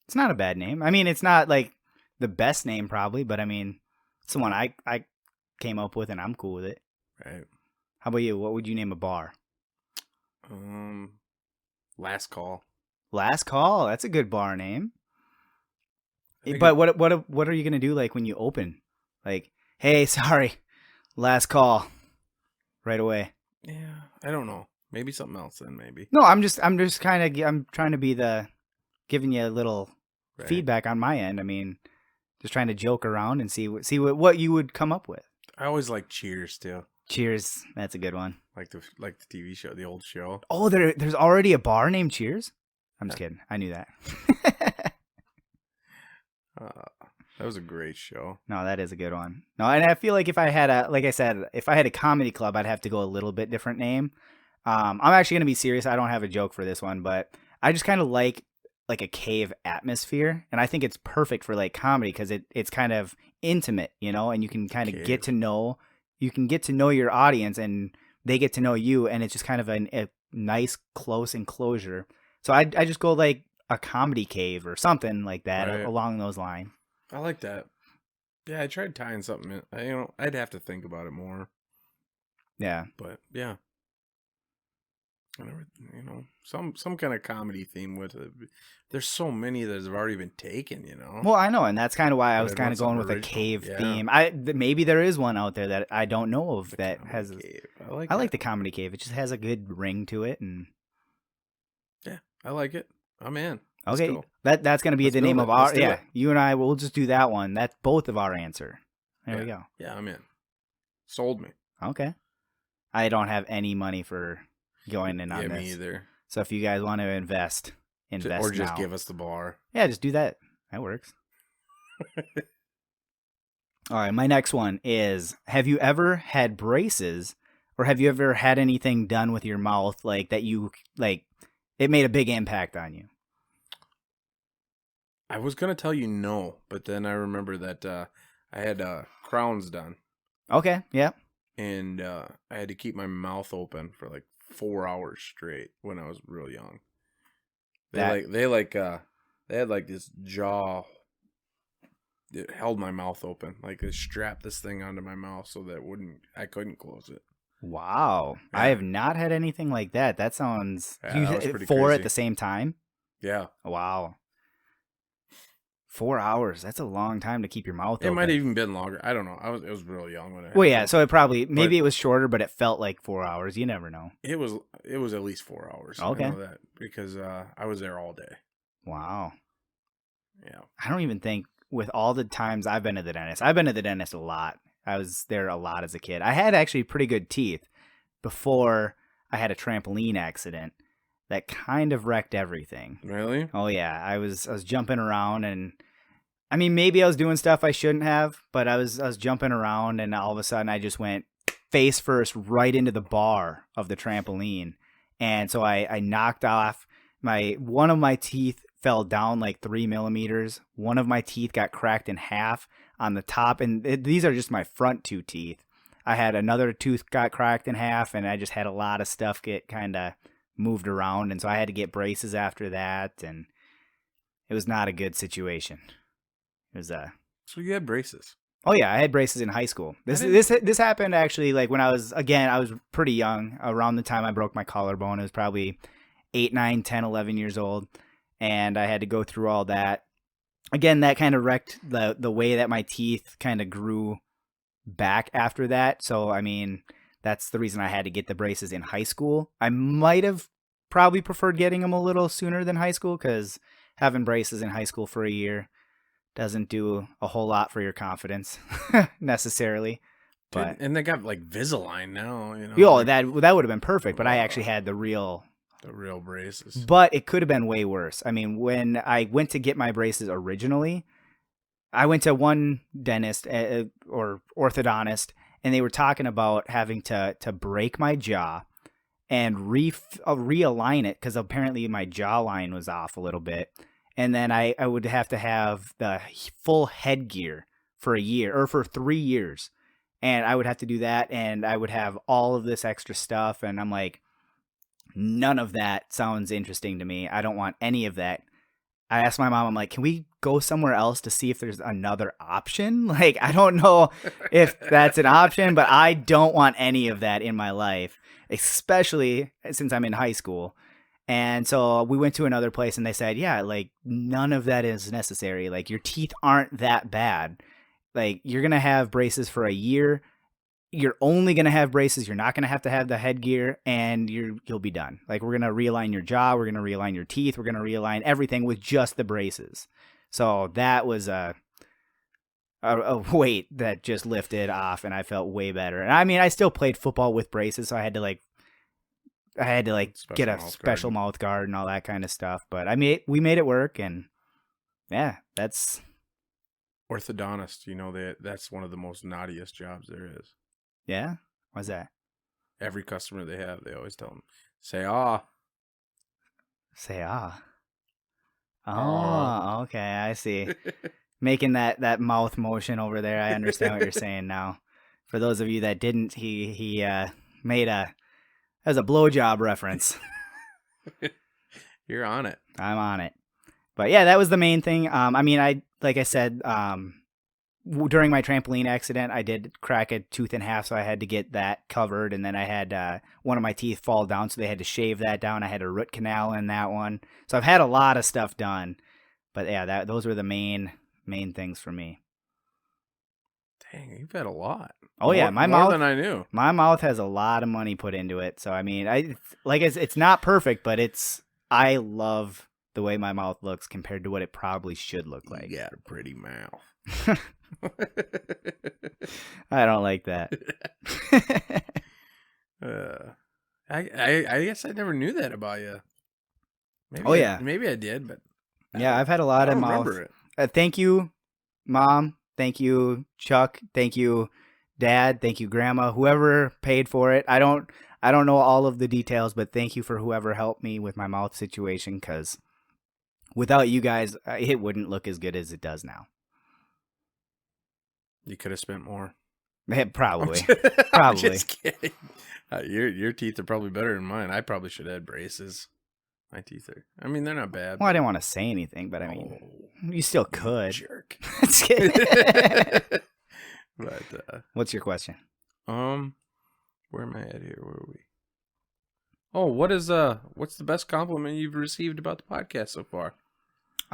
It's not a bad name. I mean, it's not like the best name probably, but I mean, it's the one I came up with and I'm cool with it. Right. How about you? What would you name a bar? Last Call. Last Call. That's a good bar name. But what are you gonna do like when you open? Like, hey, sorry, last call, right away. Yeah, I don't know. Maybe something else then. Maybe. No, I'm trying to be giving you a little feedback on my end. I mean, just trying to joke around and see what you would come up with. I always like Cheers too. Cheers, that's a good one. Like the TV show, the old show. Oh, there's already a bar named Cheers? I'm just kidding. I knew that. That was a great show. No, that is a good one. No, and I feel like if I had a comedy club, I'd have to go a little bit different name. I'm actually going to be serious. I don't have a joke for this one, but I just kind of like like a cave atmosphere, and I think it's perfect for like comedy because it's kind of intimate, you know, and you can kind of get to know your audience, and they get to know you, and it's just kind of a nice close enclosure. So I just go like a comedy cave or something like that along those lines. I like that. Yeah, I tried tying something in. I'd have to think about it more. Yeah. But yeah. Some kind of comedy theme with it. There's so many that have already been taken, you know. Well, I know, and that's kind of why I was kind of going with a cave theme. Maybe there is one out there that I don't know of that has. Cave. I like the comedy cave. It just has a good ring to it, and yeah, I like it. I'm in. Okay, that's gonna be the name of our. Yeah, you and I will just do that one. That's both of our answer. There we go. Yeah, I'm in. Sold me. Okay. I don't have any money for going in on this. Yeah, me either. So if you guys want to invest or just now. give us the bar. Yeah, just do that. That works. All right, my next one is: have you ever had braces, or have you ever had anything done with your mouth like that? It made a big impact on you. I was gonna tell you no, but then I remember that I had crowns done. Okay. Yeah. And I had to keep my mouth open for like 4 hours straight when I was real young. They had like this jaw. It held my mouth open. Like they strapped this thing onto my mouth so that I couldn't close it. Wow. Yeah. I have not had anything like that. That sounds that was pretty 4 crazy. at the same time. Yeah. Wow. 4 hours. That's a long time to keep your mouth open. It might have even been longer. I don't know. It was real young when it so maybe it was shorter, but it felt like 4 hours. You never know. It was at least 4 hours. Okay. I know that because I was there all day. Wow. Yeah. I don't even think with all the times I've been to the dentist. I've been to the dentist a lot. I was there a lot as a kid. I had actually pretty good teeth before I had a trampoline accident that kind of wrecked everything. Really? Oh yeah, I was jumping around, and I mean maybe I was doing stuff I shouldn't have, but I was jumping around, and all of a sudden I just went face first right into the bar of the trampoline, and so I knocked off one of my teeth fell down like 3 millimeters. One of my teeth got cracked in half on the top, and these are just my front 2 teeth. I had another tooth got cracked in half, and I just had a lot of stuff get kind of moved around, and so I had to get braces after that, and it was not a good situation. It was So you had braces? Oh yeah, I had braces in high school. This happened actually like when I was pretty young, around the time I broke my collarbone. It was probably 8, 9, 10, 11 years old, and I had to go through all that. Again, that kind of wrecked the way that my teeth kind of grew back after that. So I mean, that's the reason I had to get the braces in high school. I might have probably preferred getting them a little sooner than high school, because having braces in high school for a year doesn't do a whole lot for your confidence necessarily. But and they got like Invisalign now, you know. Yo, that would have been perfect, but I actually had the real braces. But it could have been way worse. I mean, when I went to get my braces originally, I went to one dentist or orthodontist, and they were talking about having to break my jaw and realign it, because apparently my jawline was off a little bit. And then I would have to have the full headgear for a year, or for 3 years. And I would have to do that, and I would have all of this extra stuff. And I'm like, none of that sounds interesting to me. I don't want any of that. I asked my mom, I'm like, can we go somewhere else to see if there's another option? Like, I don't know if that's an option, but I don't want any of that in my life, especially since I'm in high school. And so we went to another place, and they said, yeah, like, none of that is necessary. Like, your teeth aren't that bad. Like, you're going to have braces for a year. You're only going to have braces. You're not going to have the headgear, and you'll be done. Like, we're going to realign your jaw. We're going to realign your teeth. We're going to realign everything with just the braces. So that was a weight that just lifted off, and I felt way better. And I mean, I still played football with braces, so I had to get a special mouth guard and all that kind of stuff. But I mean, we made it work, and yeah, that's orthodontist. You know, that's one of the most naughtiest jobs there is. Yeah? Why's that? Every customer they have, they always tell them, say ah. Say ah. Oh, okay, I see. Making that mouth motion over there. I understand what you're saying now. For those of you that didn't, he made that was a blowjob reference. You're on it. I'm on it. But yeah, that was the main thing. I mean, like I said, during my trampoline accident, I did crack a tooth in half, so I had to get that covered, and then I had one of my teeth fall down, so they had to shave that down. I had a root canal in that one, so I've had a lot of stuff done. But yeah, those were the main things for me. Dang, you've had a lot. Oh yeah, my mouth more than I knew. My mouth has a lot of money put into it, so I mean, it's not perfect, but I love the way my mouth looks compared to what it probably should look like. You got a pretty mouth. I don't like that. I guess I never knew that about you. Maybe maybe I did, but yeah, I've had a lot of mouth. Thank you, Mom. Thank you, Chuck. Thank you, Dad. Thank you, Grandma. Whoever paid for it. I don't know all of the details, but thank you for whoever helped me with my mouth situation, because without you guys, it wouldn't look as good as it does now. You could have spent more. Probably. I'm just kidding. Your teeth are probably better than mine. I probably should have had braces. My teeth are. I mean, they're not bad. Well, I didn't want to say anything, but I mean, you still could. Jerk. But what's your question? Where am I at here? Where are we? Oh, what's the best compliment you've received about the podcast so far?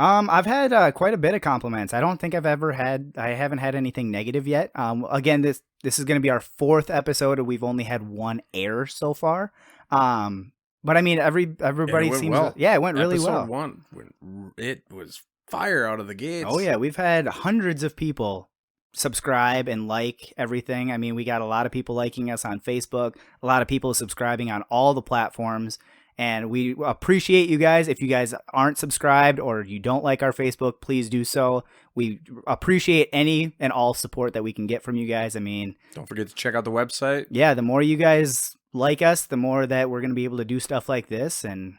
I've had quite a bit of compliments. I don't think I haven't had anything negative yet. Again, this is going to be our 4th episode, and we've only had one air so far. But I mean, everybody seems well. It went really well. Episode 1, it was fire out of the gates. Oh yeah, we've had hundreds of people subscribe and like everything. I mean, we got a lot of people liking us on Facebook, a lot of people subscribing on all the platforms. And we appreciate you guys. If you guys aren't subscribed or you don't like our Facebook, please do so. We appreciate any and all support that we can get from you guys. I mean, don't forget to check out the website. Yeah, the more you guys like us, the more that we're going to be able to do stuff like this, and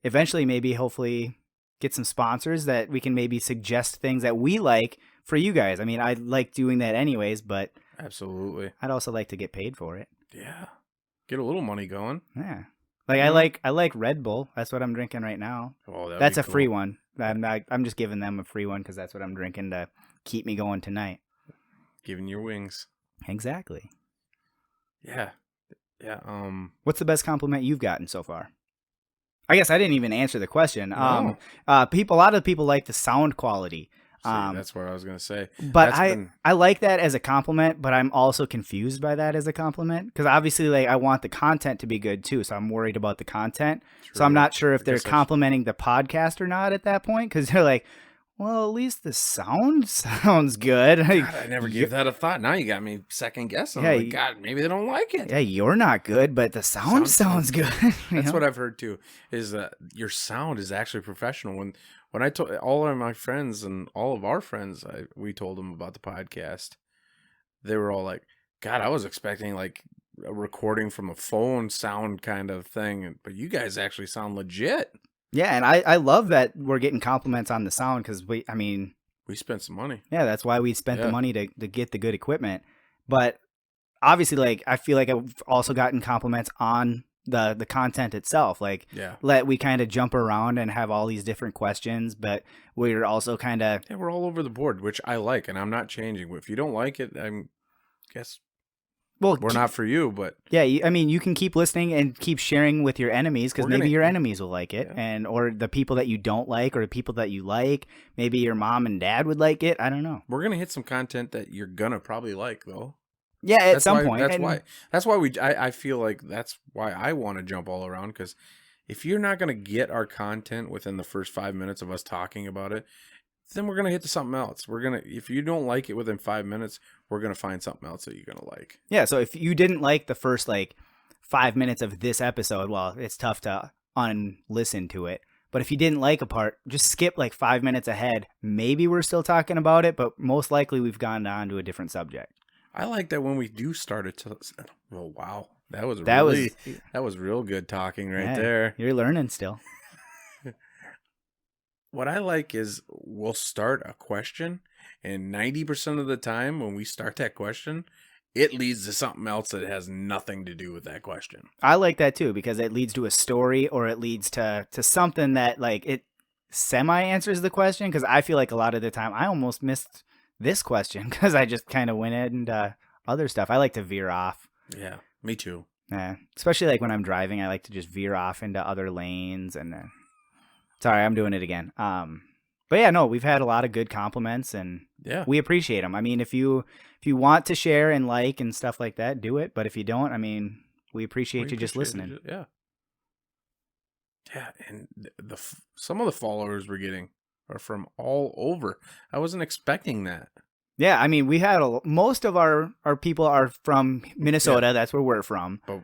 eventually maybe hopefully get some sponsors that we can maybe suggest things that we like for you guys. I mean, I like doing that anyways, but absolutely, I'd also like to get paid for it. Yeah, get a little money going. Yeah. Like I like Red Bull. That's what I'm drinking right now. Oh, that's a cool. Free one. I'm just giving them a free one because that's what I'm drinking to keep me going tonight. Giving your wings. Exactly. Yeah. What's the best compliment you've gotten so far? I guess I didn't even answer the question. No. A lot of people like the sound quality. That's what I was going to say. But I like that as a compliment, but I'm also confused by that as a compliment because obviously like I want the content to be good too. So I'm worried about the content. True. So I'm not sure if they're complimenting the podcast or not at that point because they're like, well, at least the sound sounds good. God, I never gave that a thought. Now you got me second guessing. Yeah, like, God, maybe they don't like it. Yeah, you're not good, but the sound sounds good. That's what I've heard too, is that your sound is actually professional. When I told all of my friends and all of our friends, we told them about the podcast, they were all like, God, I was expecting like a recording from a phone sound kind of thing, but you guys actually sound legit. Yeah, and I love that we're getting compliments on the sound because we spent some money. Yeah, that's why we spent the money to get the good equipment. But obviously, like I feel like I've also gotten compliments on the content itself. Like, we kind of jump around and have all these different questions, but we're also kind of we're all over the board, which I like, and I'm not changing. If you don't like it, I guess. Well, we're not for you, but yeah, I mean, you can keep listening and keep sharing with your enemies because maybe your enemies will like it, or the people that you don't like, or the people that you like. Maybe your mom and dad would like it. I don't know. We're gonna hit some content that you're gonna probably like, though. Yeah, at some point. That's why I feel like that's why I want to jump all around because if you're not gonna get our content within the first 5 minutes of us talking about it, then we're gonna hit to something else. If you don't like it within 5 minutes, we're gonna find something else that you're gonna like. Yeah. So if you didn't like the first 5 minutes of this episode, well, it's tough to unlisten to it. But if you didn't like a part, just skip 5 minutes ahead. Maybe we're still talking about it, but most likely we've gone on to a different subject. I like that when we do start it. Oh wow, that was real good talking right there. You're learning still. what I like is we'll start a question, and 90% of the time when we start that question, it leads to something else that has nothing to do with that question. I like that too, because it leads to a story, or it leads to something that like it semi answers the question. Because I feel like a lot of the time I almost missed this question because I just kind of went into other stuff. I like to veer off. Yeah, me too. Yeah, especially like when I'm driving, I like to just veer off into other lanes. And sorry, I'm doing it again. But yeah, no, we've had a lot of good compliments, and yeah, we appreciate them. I mean, if you want to share and like and stuff like that, do it. But if you don't, I mean, we appreciate you just listening. Yeah, and some of the followers we're getting are from all over. I wasn't expecting that. Yeah, I mean, we had most of our people are from Minnesota. Yeah. That's where we're from. But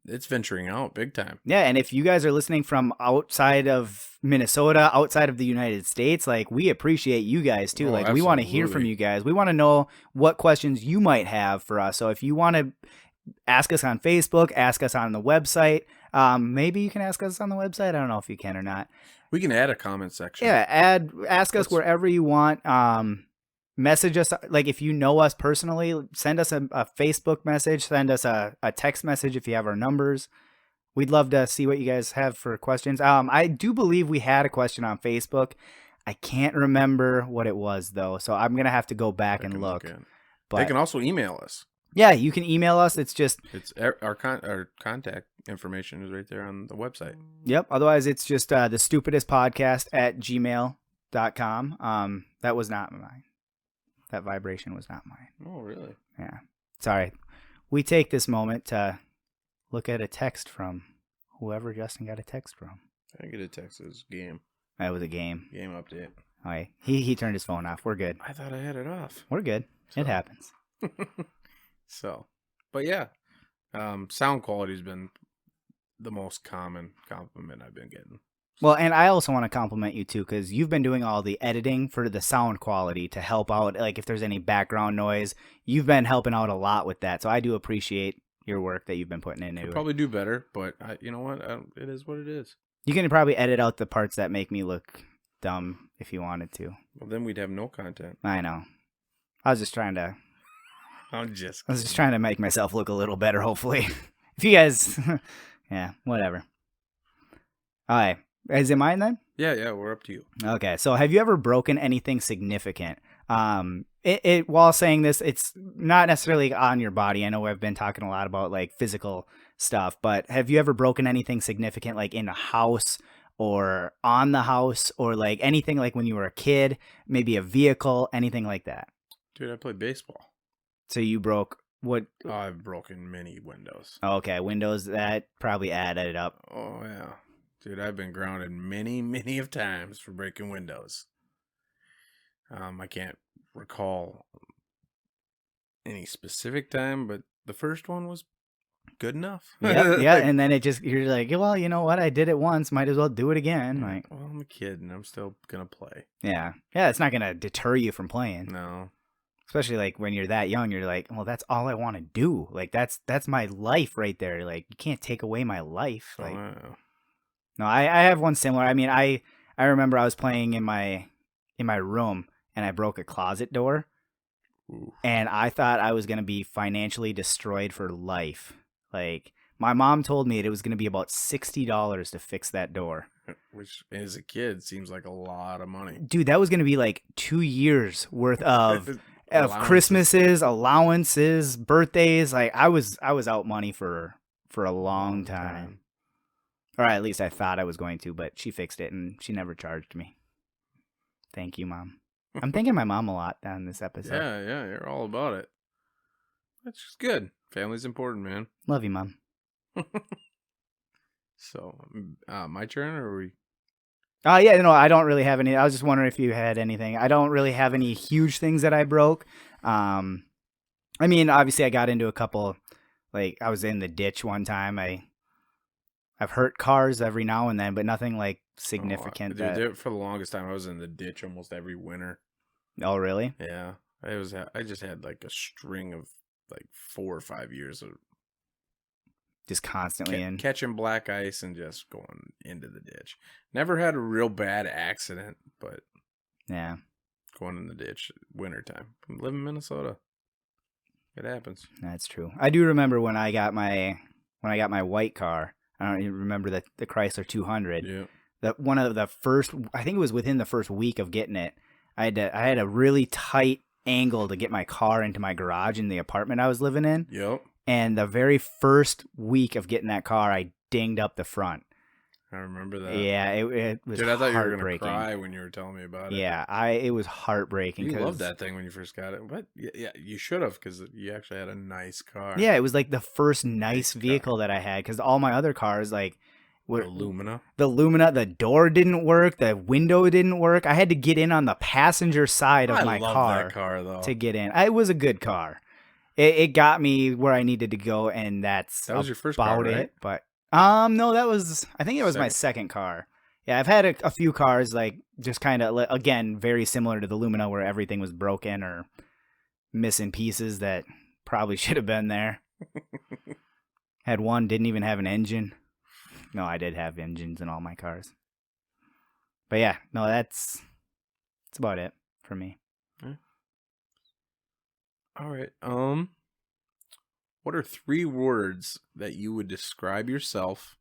it's venturing out big time. Yeah, and if you guys are listening from outside of Minnesota, outside of the United States, like, we appreciate you guys too. Like, absolutely. We want to hear from you guys. We want to know what questions you might have for us. So if you want to ask us on Facebook, ask us on the website. Maybe you can ask us on the website. I don't know if you can or not. We can add a comment section. Yeah, ask us wherever you want. Message us, like, if you know us personally, send us a Facebook message, send us a text message if you have our numbers. We'd love to see what you guys have for questions. I do believe we had a question on Facebook. I can't remember what it was, though, so I'm going to have to go back and look. But they can also email us. Yeah, you can email us. It's our contact information is right there on the website. Yep. Otherwise, it's just thestupidestpodcast@gmail.com. That was not mine. That vibration was not mine. Oh, really? Yeah. Sorry. We take this moment to look at a text from whoever Justin got a text from. I didn't get a text. It was a game. That was a game. Game update. All right. He turned his phone off. We're good. I thought I had it off. We're good. So. It happens. But yeah, sound quality has been the most common compliment I've been getting. Well, and I also want to compliment you too, because you've been doing all the editing for the sound quality to help out. Like, if there's any background noise, you've been helping out a lot with that. So I do appreciate your work that you've been putting into it. I'll probably do better, but you know what? It is what it is. You can probably edit out the parts that make me look dumb if you wanted to. Well, then we'd have no content. I know. I was just trying to make myself look a little better, hopefully. If you guys, yeah, whatever. All right. Is it mine then? Yeah, we're up to you. Okay, so have you ever broken anything significant? While saying this, it's not necessarily on your body. I know I've been talking a lot about like physical stuff, but have you ever broken anything significant, like in a house or on the house, or like anything like when you were a kid, maybe a vehicle, anything like that? Dude, I played baseball. So you broke what? Oh, I've broken many windows. Okay, windows, that probably added up. Oh, yeah. Dude, I've been grounded many, many of times for breaking windows. I can't recall any specific time, but the first one was good enough. Yeah, and then you're like, well, you know what? I did it once, might as well do it again. Like, well, I'm a kid and I'm still gonna play. Yeah, it's not gonna deter you from playing. No. Especially like when you're that young, you're like, well, that's all I want to do. Like, that's my life right there. Like, you can't take away my life. Like, wow. No, I have one similar. I mean, I remember I was playing in my room and I broke a closet door. Ooh. And I thought I was going to be financially destroyed for life. Like, my mom told me it was going to be about $60 to fix that door. Which, as a kid, seems like a lot of money. Dude, that was going to be like 2 years worth of Christmases, allowances, birthdays. Like, I was out money for a long time. Or at least I thought I was going to, but she fixed it and she never charged me. Thank you, Mom. I'm thanking my mom a lot on this episode. Yeah, you're all about it. That's just good. Family's important, man. Love you, Mom. So, my turn, or are we? Yeah, no, I don't really have any. I was just wondering if you had anything. I don't really have any huge things that I broke. I mean, obviously, I got into a couple. Like, I was in the ditch one time. I've hurt cars every now and then, but nothing like significant. Dude, for the longest time, I was in the ditch almost every winter. Oh, really? Yeah, I just had like a string of like 4 or 5 years of just constantly in. Catching black ice and just going into the ditch. Never had a real bad accident, but yeah, going in the ditch wintertime. I live in Minnesota. It happens. That's true. I do remember when I got my white car. I don't even remember the Chrysler 200. Yeah. That one of the first, I think it was within the first week of getting it. I had a really tight angle to get my car into my garage in the apartment I was living in. Yep. And the very first week of getting that car, I dinged up the front. I remember that. Yeah, it was Dude, I thought you were heartbreaking. going to cry when you were telling me about it. Yeah, it was heartbreaking. You loved that thing when you first got it. But yeah, you should have, because you actually had a nice car. Yeah, it was like the first nice vehicle that I had, because all my other cars, like, the Lumina, the door didn't work, the window didn't work. I had to get in on the passenger side of my car. I love that car, though. To get in. It was a good car. It got me where I needed to go, and that was your first car, right? it. But no, I think it was my second car. Yeah, I've had a few cars, like, just kind of, again, very similar to the Lumina, where everything was broken or missing pieces that probably should have been there. Had one, didn't even have an engine. No, I did have engines in all my cars. But yeah, no, that's about it for me. Yeah. All right. What are 3 words that you would describe yourself,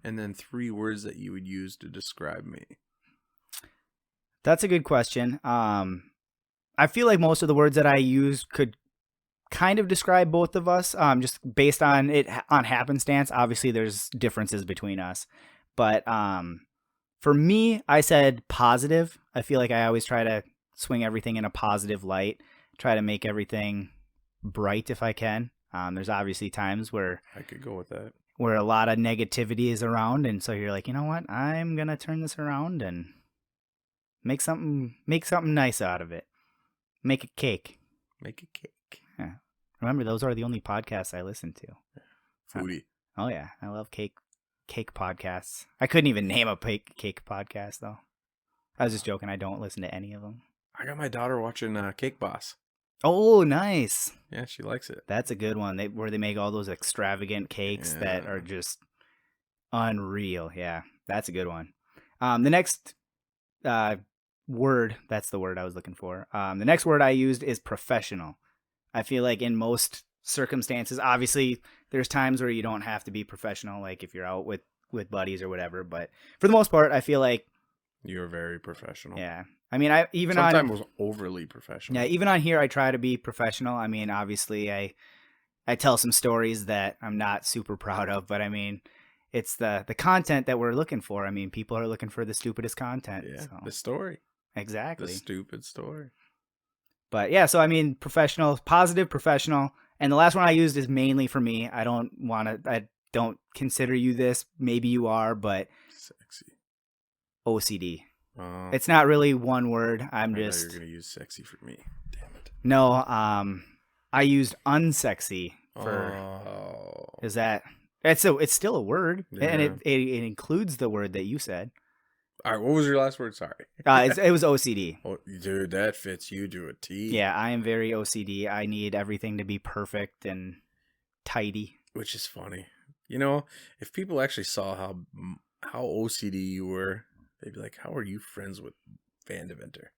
and then 3 words that you would use to describe me? That's a good question. I feel like most of the words that I use could kind of describe both of us, just based on happenstance. Obviously, there's differences between us, but for me, I said positive. I feel like I always try to swing everything in a positive light, try to make everything bright if I can. There's obviously times where I could go with that, where a lot of negativity is around, and so you're like, you know what, I'm gonna turn this around and make something nice out of it. Make a cake. Make a cake. Yeah. Remember, those are the only podcasts I listen to. Foodie. Oh yeah, I love cake podcasts. I couldn't even name a cake podcast though. I was just joking. I don't listen to any of them. I got my daughter watching Cake Boss. Oh, nice. Yeah, she likes it. That's a good one. Where they make all those extravagant cakes that are just unreal. Yeah, that's a good one. The next word, that's the word I was looking for. The next word I used is professional. I feel like in most circumstances, obviously, there's times where you don't have to be professional, like if you're out with buddies or whatever. But for the most part, I feel like you're very professional. Yeah. I mean, sometimes was overly professional. Yeah, even on here, I try to be professional. I mean, obviously, I tell some stories that I'm not super proud of, but I mean, it's the content that we're looking for. I mean, people are looking for the stupidest content. Yeah, so. The story. Exactly. The stupid story. But yeah, so I mean, professional, positive, professional, and the last one I used is mainly for me. I don't consider you this. Maybe you are, but sexy. OCD. It's not really one word. I thought you were gonna use sexy for me. Damn it. No, I used unsexy for. Is that? It's still a word, and it includes the word that you said. All right, what was your last word? Sorry. It was OCD. Oh, dude, that fits you to a T. Yeah, I am very OCD. I need everything to be perfect and tidy. Which is funny. You know, if people actually saw how OCD you were, they'd be like, how are you friends with Van Deventer?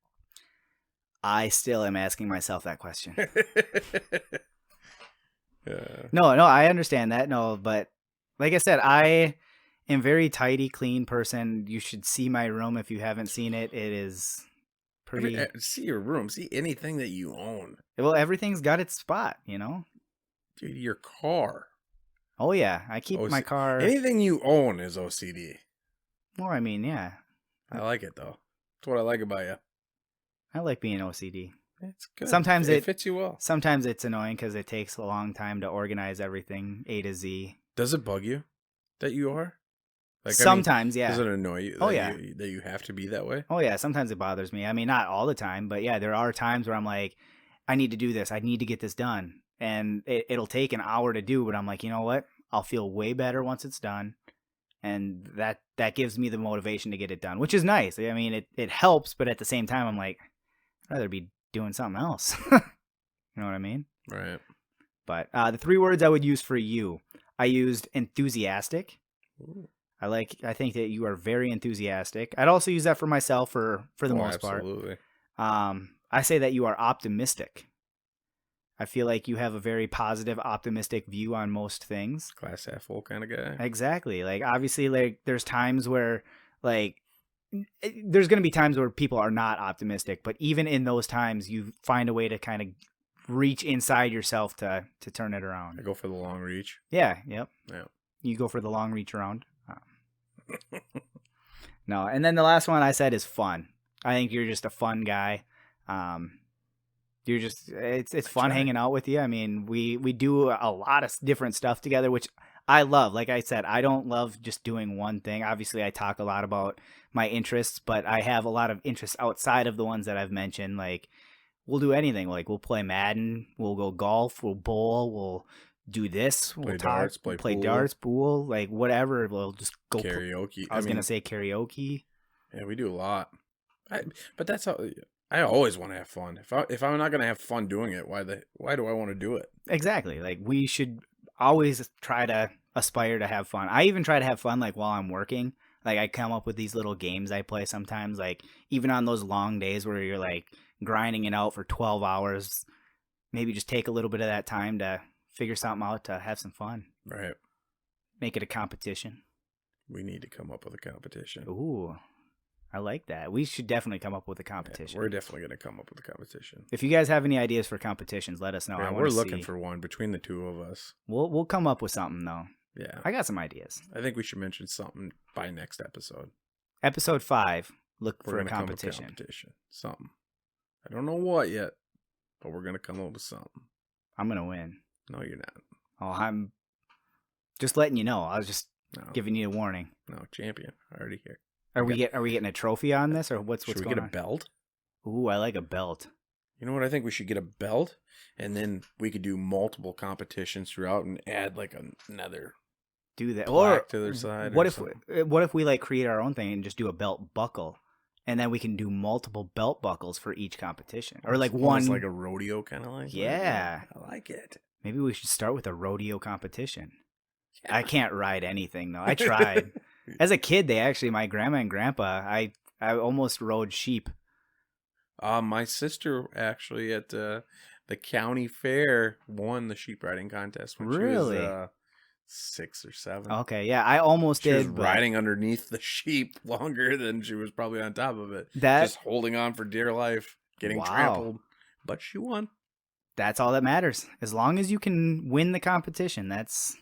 I still am asking myself that question. Yeah. No, I understand that. No, but like I said, I am very tidy, clean person. You should see my room if you haven't seen it. It is pretty. See your room. See anything that you own. Well, everything's got its spot, you know? Dude, your car. Oh, yeah. I keep my car. Anything you own is OCD. Well, I mean, yeah. I like it, though. That's what I like about you. I like being OCD. It's good. Sometimes it fits you well. Sometimes it's annoying because it takes a long time to organize everything A to Z. Does it bug you that you are? Like, sometimes, yeah. Does it annoy you? That you have to be that way? Oh, yeah. Sometimes it bothers me. I mean, not all the time, but yeah, there are times where I'm like, I need to do this. I need to get this done. And it'll take an hour to do, but I'm like, you know what? I'll feel way better once it's done. And that gives me the motivation to get it done, which is nice. I mean, it helps, but at the same time, I'm like, I'd rather be doing something else. You know what I mean? Right. But the 3 words I would use for you. I used enthusiastic. Ooh. I think that you are very enthusiastic. I'd also use that for myself for the most absolutely. part. I say that you are optimistic. I feel like you have a very positive, optimistic view on most things. Glass half full kind of guy. Exactly. Like, obviously, like, there's times where, like, there's going to be times where people are not optimistic, but even in those times, you find a way to kind of reach inside yourself to turn it around. I go for the long reach. Yeah. Yep. Yeah. You go for the long reach around. No. And then the last one I said is fun. I think you're just a fun guy. You're just, it's fun hanging out with you. I mean, we do a lot of different stuff together, which I love. Like I said, I don't love just doing one thing. Obviously, I talk a lot about my interests, but I have a lot of interests outside of the ones that I've mentioned. Like, we'll do anything. Like, we'll play Madden, we'll go golf, we'll bowl, we'll do this, we'll darts, play darts, pool, like whatever. We'll just go karaoke. I was gonna say karaoke. Yeah, we do a lot. But that's how I always want to have fun. If I'm not gonna have fun doing it, why do I want to do it? Exactly. Like, we should always try to aspire to have fun. I even try to have fun, like, while I'm working. Like, I come up with these little games I play sometimes, like, even on those long days where you're, like, grinding it out for 12 hours, maybe just take a little bit of that time to figure something out to have some fun. Right. Make it a competition. We need to come up with a competition. Ooh, I like that. We should definitely come up with a competition. Yeah, we're definitely going to come up with a competition. If you guys have any ideas for competitions, let us know. Yeah, we're looking for one between the two of us. We'll come up with something, though. Yeah. I got some ideas. I think we should mention something by next episode. Episode 5, look We're for a gonna come up with competition. Something. I don't know what yet, but we're going to come up with something. I'm going to win. No, you're not. Oh, I'm just letting you know. I was just giving you a warning. No, champion. I already hear. Are we getting a trophy on this, or what's going on? Should we get a belt? Ooh, I like a belt. You know what? I think we should get a belt, and then we could do multiple competitions throughout and add like another. Do that, or to their side. What if we like create our own thing and just do a belt buckle, and then we can do multiple belt buckles for each competition, or like one, like a rodeo kind of like. Yeah, I like it. Maybe we should start with a rodeo competition. Yeah. I can't ride anything though. I tried. As a kid, my grandma and grandpa, I almost rode sheep. My sister actually at the county fair won the sheep riding contest when she was 6 or 7. Okay, yeah, I almost did. She was riding underneath the sheep longer than she was probably on top of it. Just holding on for dear life, getting trampled. But she won. That's all that matters. As long as you can win the competition, that's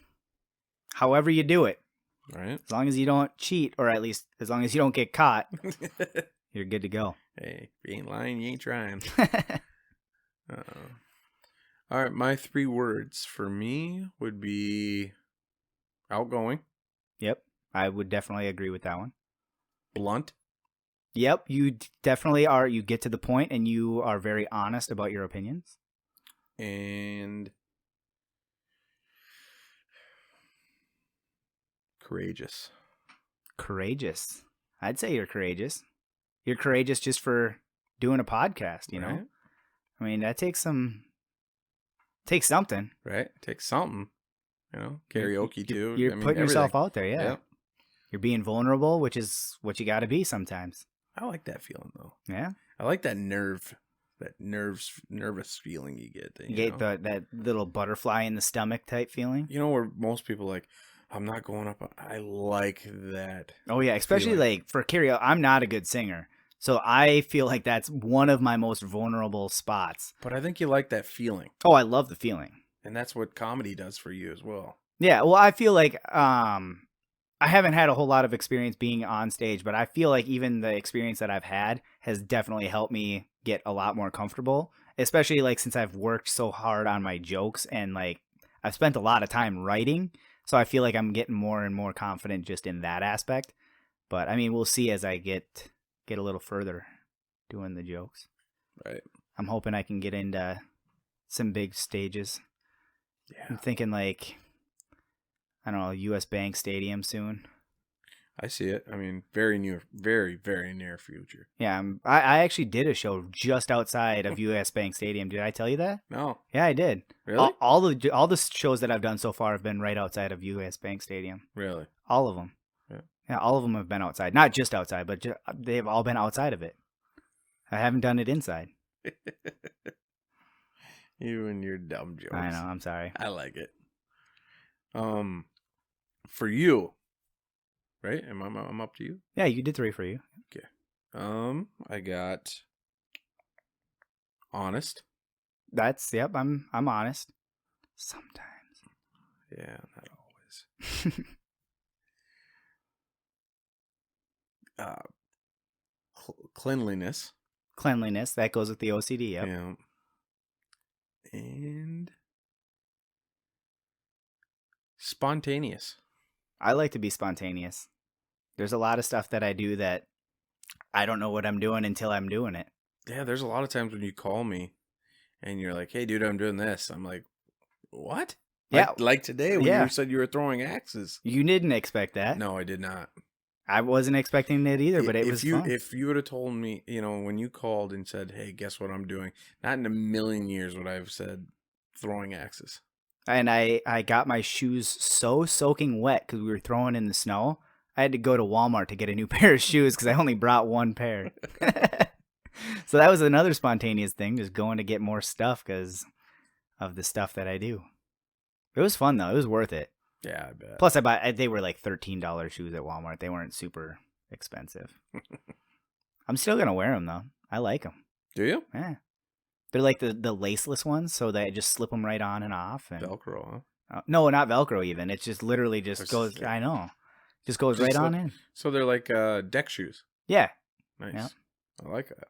however you do it. Right. As long as you don't cheat, or at least as long as you don't get caught, you're good to go. Hey, if you ain't lying, you ain't trying. All right, my 3 words for me would be outgoing. Yep, I would definitely agree with that one. Blunt. Yep, you definitely are. You get to the point, and you are very honest about your opinions. And courageous. Courageous. I'd say you're courageous. You're courageous just for doing a podcast, you know? I mean, that takes something. Right? It takes something. You know, karaoke too. You're putting yourself out there, yeah. You're being vulnerable, which is what you got to be sometimes. I like that feeling though. Yeah. I like that nervous feeling you get. You get that little butterfly in the stomach type feeling. You know, where most people like, I'm not going up. I like that. Oh yeah, especially like for karaoke. I'm not a good singer, so I feel like that's one of my most vulnerable spots. But I think you like that feeling. Oh, I love the feeling, and that's what comedy does for you as well. Yeah, well, I feel like I haven't had a whole lot of experience being on stage, but I feel like even the experience that I've had has definitely helped me get a lot more comfortable. Especially like since I've worked so hard on my jokes and like I've spent a lot of time writing. So I feel like I'm getting more and more confident just in that aspect. But I mean, we'll see as I get a little further doing the jokes. Right. I'm hoping I can get into some big stages. Yeah. I'm thinking like, I don't know, US Bank Stadium soon. I see it. I mean, very near, very, very near future. Yeah, I actually did a show just outside of US Bank Stadium. Did I tell you that? No. Yeah, I did. Really? All the shows that I've done so far have been right outside of US Bank Stadium. Really? All of them. Yeah, all of them have been outside. Not just outside, but they've all been outside of it. I haven't done it inside. You and your dumb jokes. I know. I'm sorry. I like it. For you, right? I'm up to you? Yeah, you did 3 for you. Okay. I got honest. Yep. I'm honest. Sometimes. Yeah, not always. Cleanliness. Cleanliness. That goes with the OCD. Yep. Yeah. And spontaneous. I like to be spontaneous. There's a lot of stuff that I do that I don't know what I'm doing until I'm doing it. Yeah, there's a lot of times when you call me and you're like, hey, dude, I'm doing this. I'm like, what? Yeah. Like today when you said you were throwing axes. You didn't expect that. No, I did not. I wasn't expecting it either, but it was fun. If you would have told me, when you called and said, hey, guess what I'm doing? Not in a million years would I have said throwing axes. And I got my shoes so soaking wet because we were throwing in the snow. I had to go to Walmart to get a new pair of shoes because I only brought one pair. So that was another spontaneous thing, just going to get more stuff because of the stuff that I do. It was fun, though. It was worth it. Yeah, I bet. Plus, they were like $13 shoes at Walmart. They weren't super expensive. I'm still going to wear them, though. I like them. Do you? Yeah. They're like the laceless ones, so they just slip them right on and off. And, Velcro, huh? No, not Velcro even. It just literally goes, I know. Just goes right on in. So they're like deck shoes. Yeah. Nice. Yeah. I like that.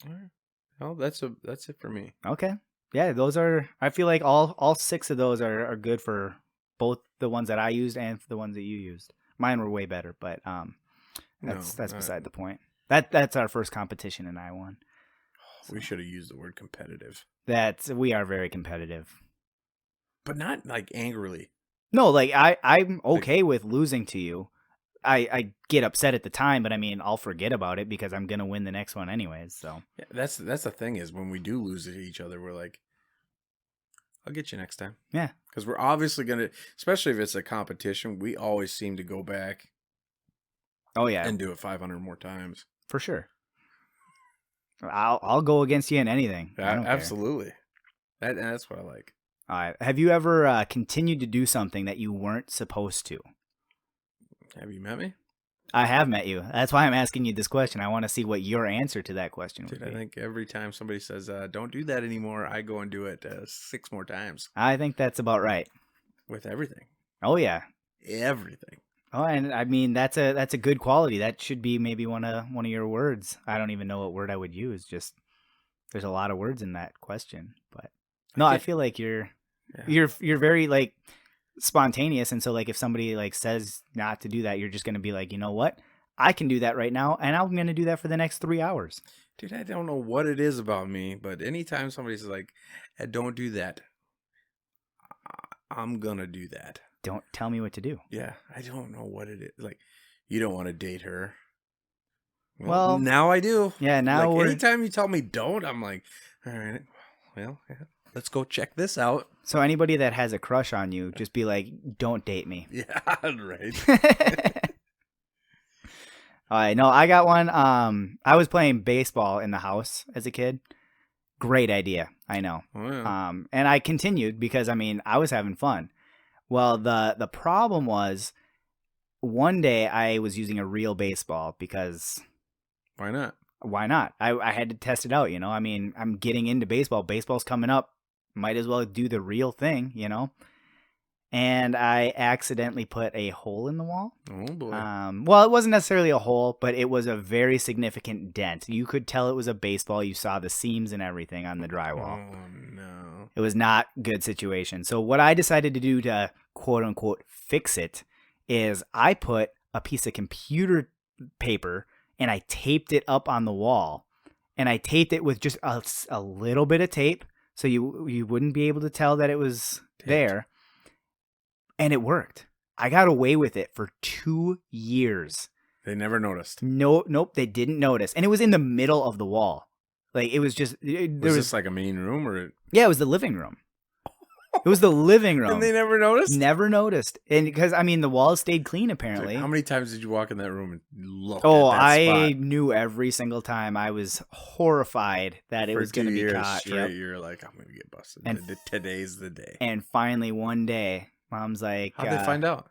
All right. Well, that's it for me. Okay. Yeah, those are. I feel like all 6 of those are good for both the ones that I used and for the ones that you used. Mine were way better, but that's beside the point. That's our first competition, and I won. We should have used the word competitive. We are very competitive, but not like angrily. No, like I'm okay with losing to you. I get upset at the time, but I mean, I'll forget about it because I'm going to win the next one anyways. So yeah, that's the thing is when we do lose to each other, we're like, I'll get you next time. Yeah. Because we're obviously going to, especially if it's a competition, we always seem to go back. Oh, yeah. And do it 500 more times. For sure. I'll go against you in anything. Absolutely. That's what I like. All right. Have you ever continued to do something that you weren't supposed to? Have you met me? I have met you. That's why I'm asking you this question. I want to see what your answer to that question would be. I think every time somebody says, don't do that anymore, I go and do it 6 more times. I think that's about right. With everything. Oh, yeah. Everything. Oh, and I mean, that's a good quality. That should be maybe one of your words. I don't even know what word I would use. Just there's a lot of words in that question. But no, I feel like you're very like spontaneous, and so like if somebody like says not to do that, you're just gonna be like, you know what, I can do that right now, and I'm gonna do that for the next 3 hours. Dude, I don't know what it is about me, but anytime somebody's like, hey, don't do that, I'm gonna do that. Don't tell me what to do. Yeah, I don't know what it is. Like, you don't want to date her. Well, now I do. Yeah, now like, anytime you tell me don't, I'm like, all right, well, let's go check this out. So anybody that has a crush on you, just be like, don't date me. Yeah, right. All right, no, I got one. I was playing baseball in the house as a kid. Great idea, I know. Oh, yeah. And I continued because, I mean, I was having fun. Well, the problem was one day I was using a real baseball because... Why not? Why not? I had to test it out, you know? I mean, I'm getting into baseball. Baseball's coming up. Might as well do the real thing, you know? And I accidentally put a hole in the wall. Oh, boy. Well, it wasn't necessarily a hole, but it was a very significant dent. You could tell it was a baseball. You saw the seams and everything on the drywall. Oh, no. It was not a good situation. So what I decided to do to quote-unquote fix it is I put a piece of computer paper and I taped it up on the wall. And I taped it with just a little bit of tape so you wouldn't be able to tell that it was there. And it worked. I got away with it for 2 years. They never noticed. Nope, they didn't notice. And it was in the middle of the wall. Like, it was just... Was this like a main room or... Yeah, it was the living room. It was the living room. And they never noticed? Never noticed. And because, I mean, the walls stayed clean, apparently. How many times did you walk in that room and look at that spot? I knew every single time. I was horrified that it was going to be caught. Straight, you're like, I'm going to get busted. And today's the day. And finally, one day, Mom's like... How'd they find out?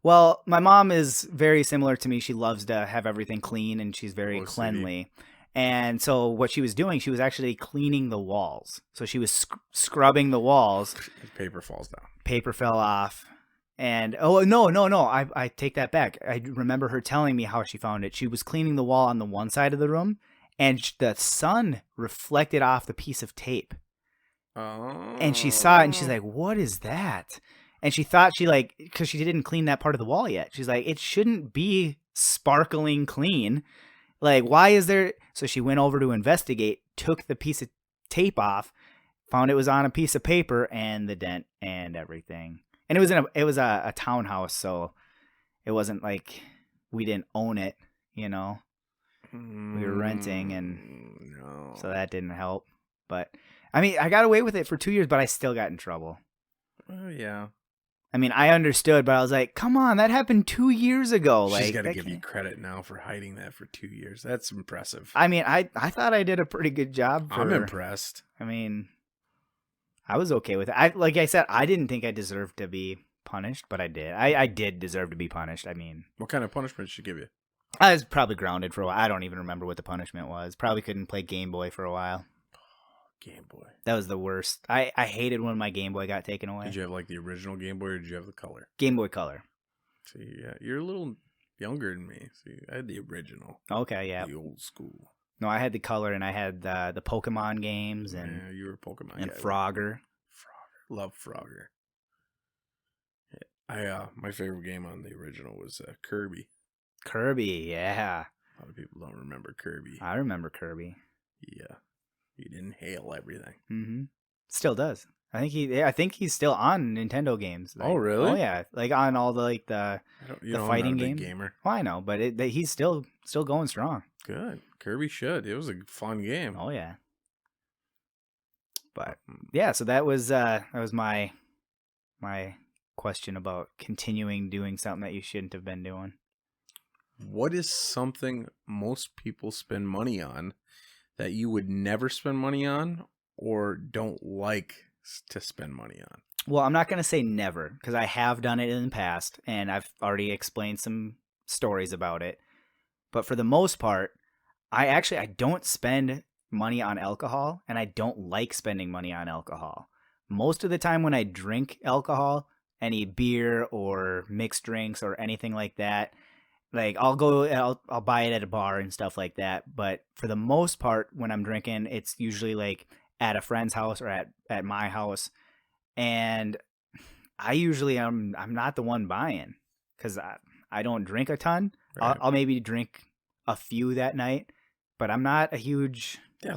Well, my mom is very similar to me. She loves to have everything clean, and she's very cleanly. And so what she was doing, she was actually cleaning the walls. So she was scrubbing the walls. Paper falls down. Paper fell off. And, oh, no. I take that back. I remember her telling me how she found it. She was cleaning the wall on the one side of the room, and the sun reflected off the piece of tape. Oh. And she saw it, and she's like, what is that? And she thought because she didn't clean that part of the wall yet. She's like, it shouldn't be sparkling clean. Like, why is there? So she went over to investigate, took the piece of tape off, found it was on a piece of paper and the dent and everything. And it was a townhouse, so it wasn't like we didn't own it, you know. We were renting, and so that didn't help. But I mean, I got away with it for 2 years, but I still got in trouble. Oh yeah. I mean, I understood, but I was like, come on, that happened 2 years ago. She's like, got to give you credit now for hiding that for 2 years. That's impressive. I mean, I thought I did a pretty good job. I'm impressed. I mean, I was okay with it. Like I said, I didn't think I deserved to be punished, but I did. I did deserve to be punished. I mean. What kind of punishment did she give you? I was probably grounded for a while. I don't even remember what the punishment was. Probably couldn't play Game Boy for a while. Game Boy. That was the worst. I hated when my Game Boy got taken away. Did you have like the original Game Boy or did you have the color? Game Boy Color. See, yeah, you're a little younger than me. See, I had the original. Okay, yeah. The old school. No, I had the color, and I had the Pokemon games, and yeah, you were Pokemon and guy. Frogger. Love Frogger. Yeah, my favorite game on the original was Kirby. Kirby, yeah. A lot of people don't remember Kirby. I remember Kirby. Yeah. He didn't inhale everything. Mm-hmm. Still does. I think he's still on Nintendo games. Oh, really? Oh, yeah. Like on all the the fighting games. Gamer. Oh, I know, but he's still going strong. Good. Kirby should. It was a fun game. Oh yeah. But yeah, so that was my question about continuing doing something that you shouldn't have been doing. What is something most people spend money on that you would never spend money on or don't like to spend money on? Well, I'm not going to say never because I have done it in the past and I've already explained some stories about it. But for the most part, I don't spend money on alcohol and I don't like spending money on alcohol. Most of the time when I drink alcohol, any beer or mixed drinks or anything like that, like I'll buy it at a bar and stuff like that. But for the most part, when I'm drinking, it's usually like at a friend's house or at my house. And I usually I'm not the one buying because I don't drink a ton. Right. I'll maybe drink a few that night, but I'm not a huge. Yeah,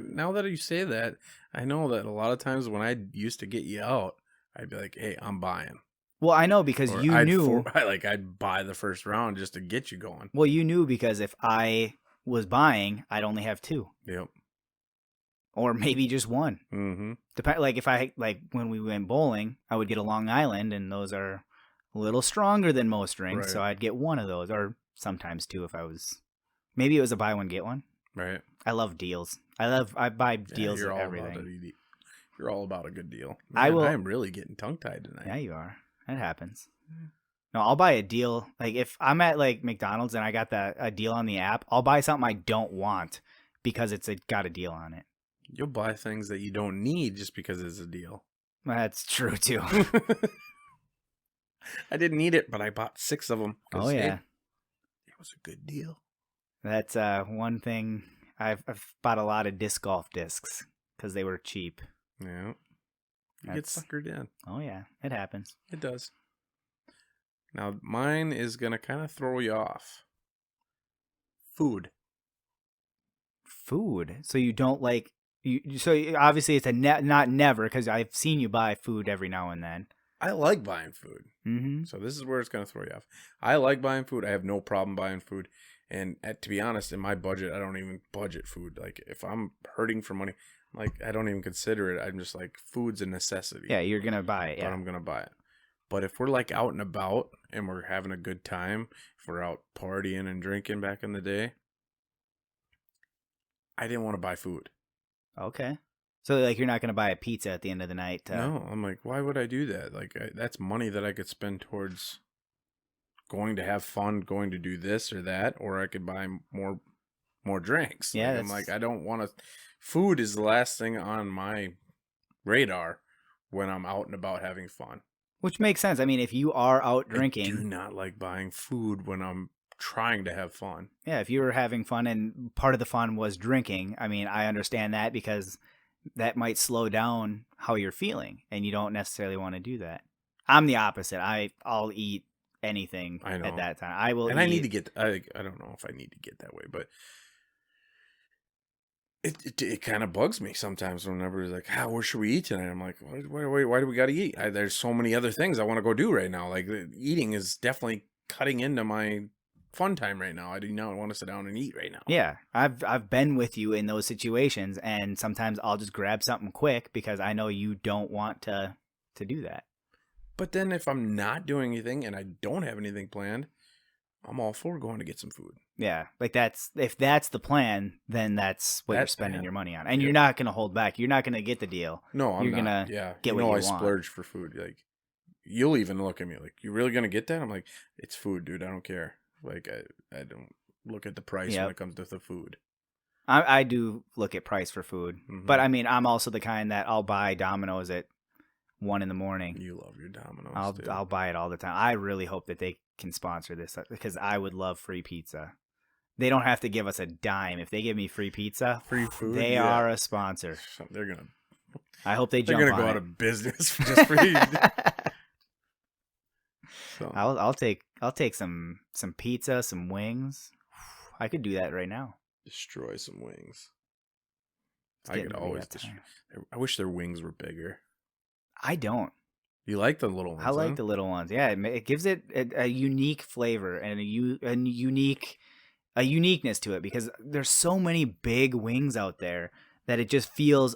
now that you say that, I know that a lot of times when I used to get you out, I'd be like, "Hey, I'm buying." Well, I know because you knew. I'd buy the first round just to get you going. Well, you knew because if I was buying, I'd only have two. Yep. Or maybe just one. Mm-hmm. Like if when we went bowling, I would get a Long Island, and those are a little stronger than most drinks, right. So I'd get one of those, or sometimes two if I was. Maybe it was a buy one get one. Right. I love deals. I buy deals of everything. You're all about a good deal. Man, I am really getting tongue-tied tonight. Yeah, you are. It happens. No, I'll buy a deal. Like if I'm at like McDonald's and I got a deal on the app, I'll buy something I don't want because it's got a deal on it. You'll buy things that you don't need just because it's a deal. That's true too. I didn't need it, but I bought 6 of them. Oh yeah, it was a good deal. That's one thing. I've bought a lot of disc golf discs because they were cheap. Yeah. You get suckered in. Oh, yeah. It happens. It does. Now, mine is going to kind of throw you off. Food. So you don't like... So obviously it's not never, because I've seen you buy food every now and then. I like buying food. Mm-hmm. So this is where it's going to throw you off. I like buying food. I have no problem buying food. And to be honest, in my budget, I don't even budget food. Like, if I'm hurting for money, like, I don't even consider it. I'm just like, food's a necessity. Yeah, you're going to buy it. Yeah. But I'm going to buy it. But if we're like out and about and we're having a good time, if we're out partying and drinking back in the day, I didn't want to buy food. Okay. So, like, you're not going to buy a pizza at the end of the night? No, I'm like, why would I do that? Like, that's money that I could spend towards going to have fun, going to do this or that, or I could buy more drinks. Yeah, like, I'm like, I don't want to. Food is the last thing on my radar when I'm out and about having fun. Which makes sense. I mean, if you are out drinking, I do not like buying food when I'm trying to have fun. Yeah, if you were having fun and part of the fun was drinking, I mean, I understand that because that might slow down how you're feeling, and you don't necessarily want to do that. I'm the opposite. I'll eat anything at that time. I will, and I need to get. I don't know if I need to get that way, but it kind of bugs me sometimes whenever it's like, where should we eat tonight? I'm like, why do we got to eat? There's so many other things I want to go do right now. Like, eating is definitely cutting into my fun time right now. I do not want to sit down and eat right now. Yeah, I've been with you in those situations, and sometimes I'll just grab something quick because I know you don't want to do that. But then if I'm not doing anything and I don't have anything planned, I'm all for going to get some food. Yeah, like if that's the plan, then that's what you're spending your money on, and you're not gonna hold back. You're not gonna get the deal. No, I'm you're not. Gonna get what you want. I splurge for food. Like, you'll even look at me like, "You really gonna get that?" I'm like, "It's food, dude. I don't care." Like, I don't look at the price when it comes to the food. I do look at price for food, but I mean, I'm also the kind that I'll buy Domino's at 1 a.m. You love your Domino's. I'll buy it all the time. I really hope that they can sponsor this because I would love free pizza. They don't have to give us a dime. If they give me free pizza, free food, they are a sponsor. They're gonna. I hope they're gonna go out of business just for you. So. I'll take some pizza, some wings. I could do that right now. Destroy some wings. I could always destroy. I wish their wings were bigger. I don't. You like the little ones? I like the little ones. Yeah, it gives it a unique flavor and a uniqueness to it because there's so many big wings out there that it just feels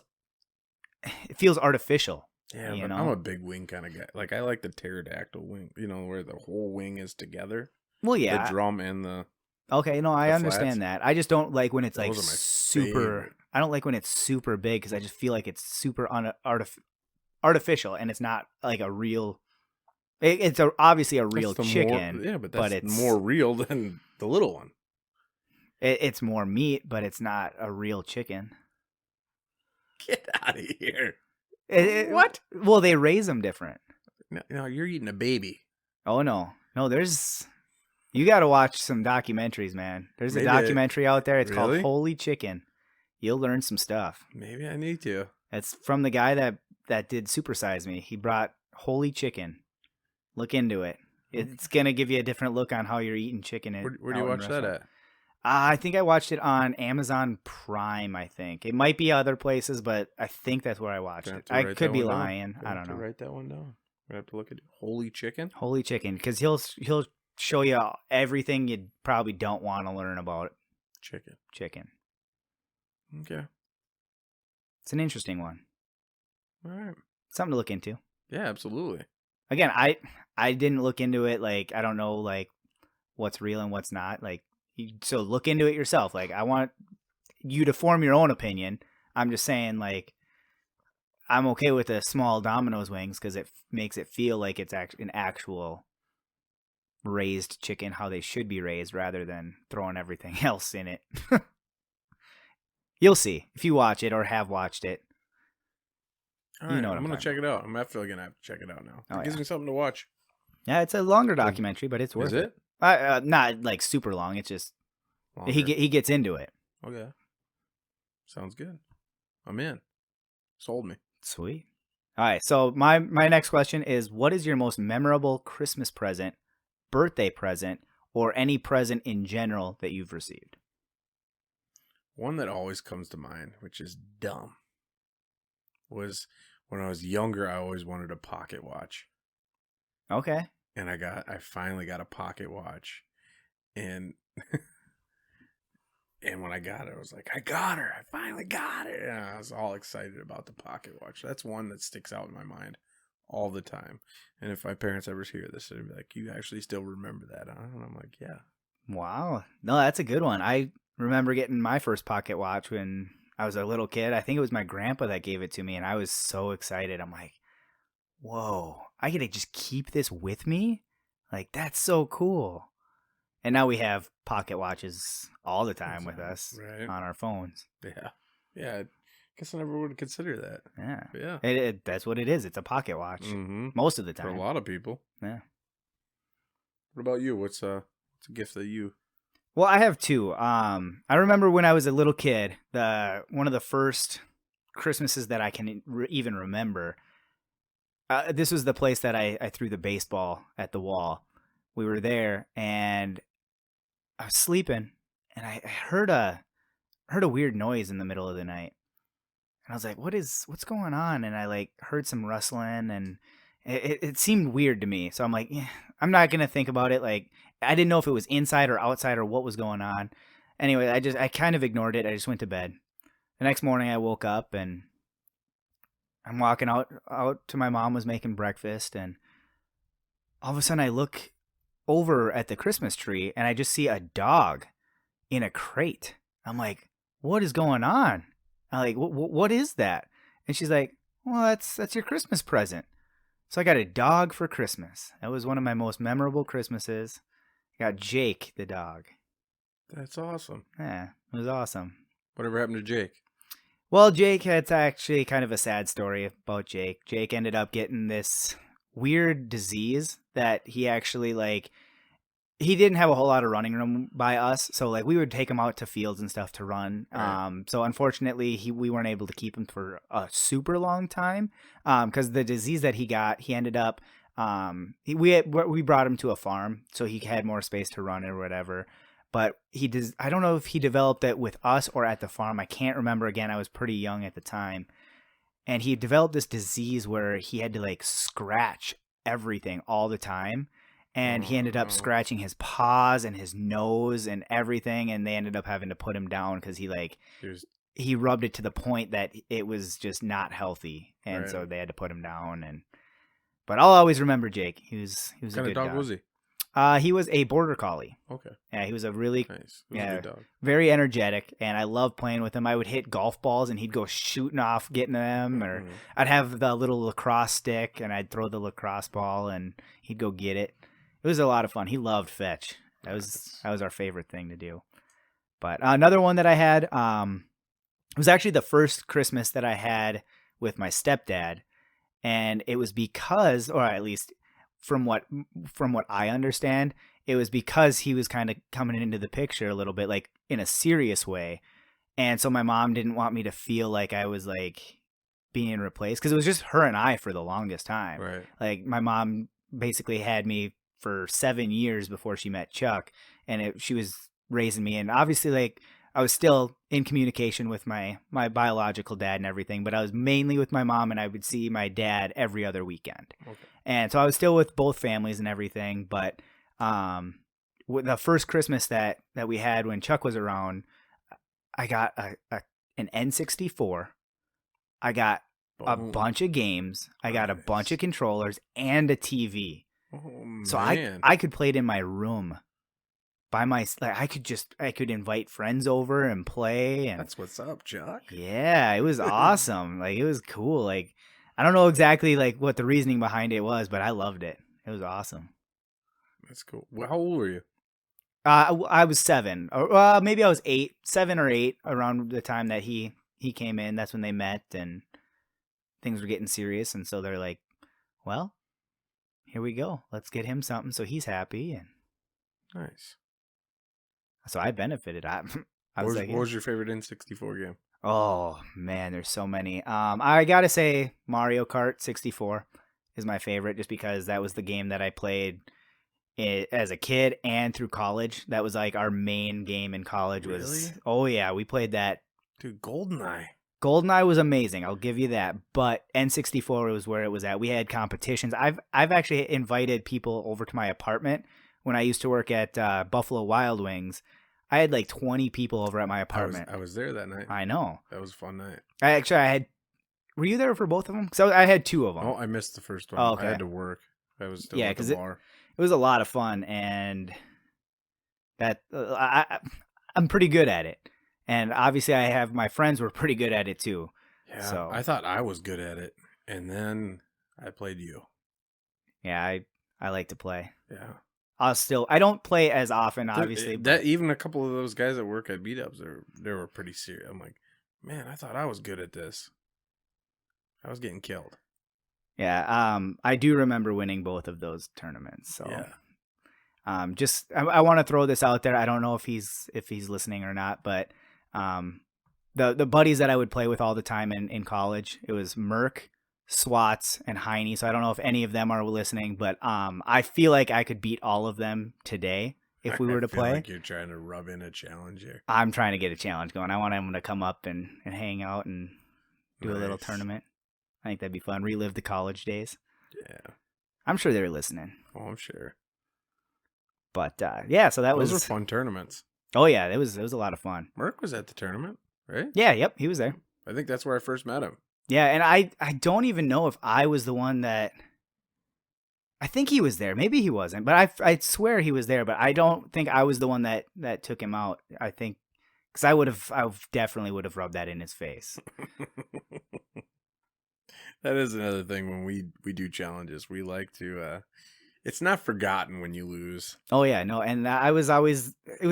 artificial. Yeah, but I'm a big wing kind of guy. Like, I like the pterodactyl wing, where the whole wing is together. Well, yeah. The drum and the... Okay, no, I understand that. I just don't like when it's like super... favorite. I don't like when it's super big because I just feel like it's super artificial and it's not like a real... It's obviously a real chicken. But it's more real than the little one. It's more meat, but it's not a real chicken. Get out of here. What? Well, they raise them different. No, you're eating a baby. Oh, no. No, you got to watch some documentaries, man. There's a documentary out there. It's called Holy Chicken. You'll learn some stuff. Maybe I need to. It's from the guy that did Super Size Me. He brought Holy Chicken. Look into it. It's going to give you a different look on how you're eating chicken. Where do you watch that at? I think I watched it on Amazon Prime, I think. It might be other places, but I think that's where I watched it. I could be lying. I don't know. Write that one down. We have to look at Holy Chicken. Holy Chicken, because he'll show you everything you probably don't want to learn about chicken. Okay. It's an interesting one. All right. Something to look into. Yeah, absolutely. Again, I didn't look into it. Like, I don't know, like, what's real and what's not. Like, so look into it yourself. Like, I want you to form your own opinion. I'm just saying, like, I'm okay with the small Domino's wings because it makes it feel like it's an actual raised chicken, how they should be raised, rather than throwing everything else in it. You'll see if you watch it or have watched it. All right, I'm going to check it out. I'm definitely going to have to check it out now. It gives me something to watch. Yeah, it's a longer documentary, but it's worth it. Is it? Not like super long. It's just he gets into it. Okay, sounds good. I'm in. Sold me. Sweet. All right. So my next question is: what is your most memorable Christmas present, birthday present, or any present in general that you've received? One that always comes to mind, which is dumb, was when I was younger. I always wanted a pocket watch. Okay. And I finally got a pocket watch. And and when I got it, I was like, I got her. I finally got it. And I was all excited about the pocket watch. That's one that sticks out in my mind all the time. And if my parents ever hear this, they'd be like, you actually still remember that, huh? And I'm like, yeah. Wow. No, that's a good one. I remember getting my first pocket watch when I was a little kid. I think it was my grandpa that gave it to me, and I was so excited. I'm like, whoa, I get to just keep this with me? Like, that's so cool. And now we have pocket watches all the time with us on our phones. Yeah. Yeah. I guess I never would consider that. Yeah. But yeah. That's what it is. It's a pocket watch. Most of the time. For a lot of people. Yeah. What about you? What's a gift that you... Well, I have two. I remember when I was a little kid, one of the first Christmases that I can even remember, this was the place that I threw the baseball at the wall. We were there, and I was sleeping, and I heard a weird noise in the middle of the night. And I was like, what's going on? And I like heard some rustling, and it seemed weird to me. So I'm like, yeah, I'm not going to think about it. Like, I didn't know if it was inside or outside or what was going on. Anyway, I kind of ignored it. I just went to bed. The next morning I woke up, and I'm walking out to my mom was making breakfast, and all of a sudden I look over at the Christmas tree, and I just see a dog in a crate. I'm like, what is going on? I'm like, what is that? And she's like, well, that's your Christmas present. So I got a dog for Christmas. That was one of my most memorable Christmases. I got Jake, the dog. That's awesome. Yeah, it was awesome. Whatever happened to Jake? Well, Jake, it's actually kind of a sad story about Jake. Jake ended up getting this weird disease that he actually, like, he didn't have a whole lot of running room by us, so like we would take him out to fields and stuff to run. Right. So unfortunately, we weren't able to keep him for a super long time because the disease that he got, he ended up we brought him to a farm so he had more space to run or whatever. But I don't know if he developed it with us or at the farm. I can't remember. Again, I was pretty young at the time, and he developed this disease where he had to like scratch everything all the time. And he ended up scratching his paws and his nose and everything, and they ended up having to put him down because he rubbed it to the point that it was just not healthy, and so they had to put him down. But I'll always remember Jake. He was a good dog. What kind of dog was he? He was a border collie. Okay. Yeah, he was a really nice. A good dog. Very energetic, and I loved playing with him. I would hit golf balls, and he'd go shooting off, getting them, or I'd have the little lacrosse stick, and I'd throw the lacrosse ball, and he'd go get it. It was a lot of fun. He loved fetch. That was our favorite thing to do. But another one that I had was actually the first Christmas that I had with my stepdad, and it was because, or at least from what I understand, it was because he was kind of coming into the picture a little bit, like in a serious way, and so my mom didn't want me to feel like I was like being replaced because it was just her and I for the longest time. Right. Like my mom basically had me for 7 years before she met Chuck, and she was raising me, and obviously like I was still in communication with my biological dad and everything, but I was mainly with my mom, and I would see my dad every other weekend. Okay. And so I was still with both families and everything, but the first Christmas that we had when Chuck was around, I got an N64. I got a bunch of games. I got a bunch of controllers and a TV. Oh, so I could play it in my room by I could invite friends over and play, and that's what's up, Chuck. Yeah, it was awesome. Like it was cool. Like I don't know exactly like what the reasoning behind it was, but I loved it. It was awesome. That's cool. Well, how old were you? I was 7, or maybe I was 8, 7 or 8 around the time that he came in. That's when they met and things were getting serious, and so they're like, well, here we go. Let's get him something so he's happy. And nice. So I benefited. What was your favorite N64 game? Oh, man, there's so many. I got to say Mario Kart 64 is my favorite just because that was the game that I played as a kid and through college. That was like our main game in college. Really? Oh, yeah. We played that. Dude, GoldenEye. GoldenEye was amazing. I'll give you that. But N64 was where it was at. We had competitions. I've actually invited people over to my apartment when I used to work at Buffalo Wild Wings. I had like 20 people over at my apartment. I was there that night. I know. That was a fun night. I had. Were you there for both of them? So I had 2 of them. Oh, I missed the first one. Oh, okay. I had to work. I was still at the bar. It was a lot of fun, and that I'm pretty good at it. And obviously, I have my friends were pretty good at it too. Yeah, so. I thought I was good at it, and then I played you. Yeah, I like to play. Yeah. I don't play as often, obviously. That even a couple of those guys that work at beat ups, they were pretty serious. I'm like, man, I thought I was good at this. I was getting killed. Yeah, I do remember winning both of those tournaments. So, yeah. I want to throw this out there. I don't know if he's listening or not, but the buddies that I would play with all the time in college, it was Merck, Swats, and Heine. So I don't know if any of them are listening, but I feel like I could beat all of them today if we were to play. Like you're trying to rub in a challenge here. I'm trying to get a challenge going. I want them to come up and hang out and do a little tournament. I think that'd be fun. Relive the college days. Yeah. I'm sure they're listening. Oh, I'm sure. But yeah, so those were fun tournaments. Oh yeah, it was a lot of fun. Merck was at the tournament, right? Yeah, yep, he was there. I think that's where I first met him. Yeah, and I don't even know if I was the one that. I think he was there. Maybe he wasn't, but I swear he was there. But I don't think I was the one that took him out. I think because I definitely would have rubbed that in his face. That is another thing when we do challenges. We like to. It's not forgotten when you lose. Oh yeah, no, and it was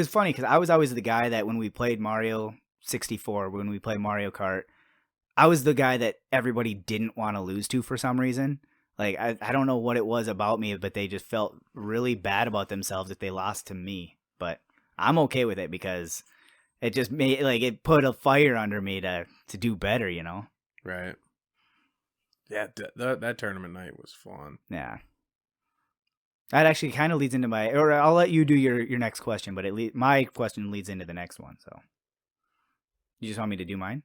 funny because I was always the guy that when we played Mario 64, when we played Mario Kart, I was the guy that everybody didn't want to lose to for some reason. Like I don't know what it was about me, but they just felt really bad about themselves if they lost to me. But I'm okay with it because it just made it put a fire under me to do better, you know. Right. Yeah, that tournament night was fun. Yeah. That actually kind of leads into or I'll let you do your next question, but my question leads into the next one. So, you just want me to do mine?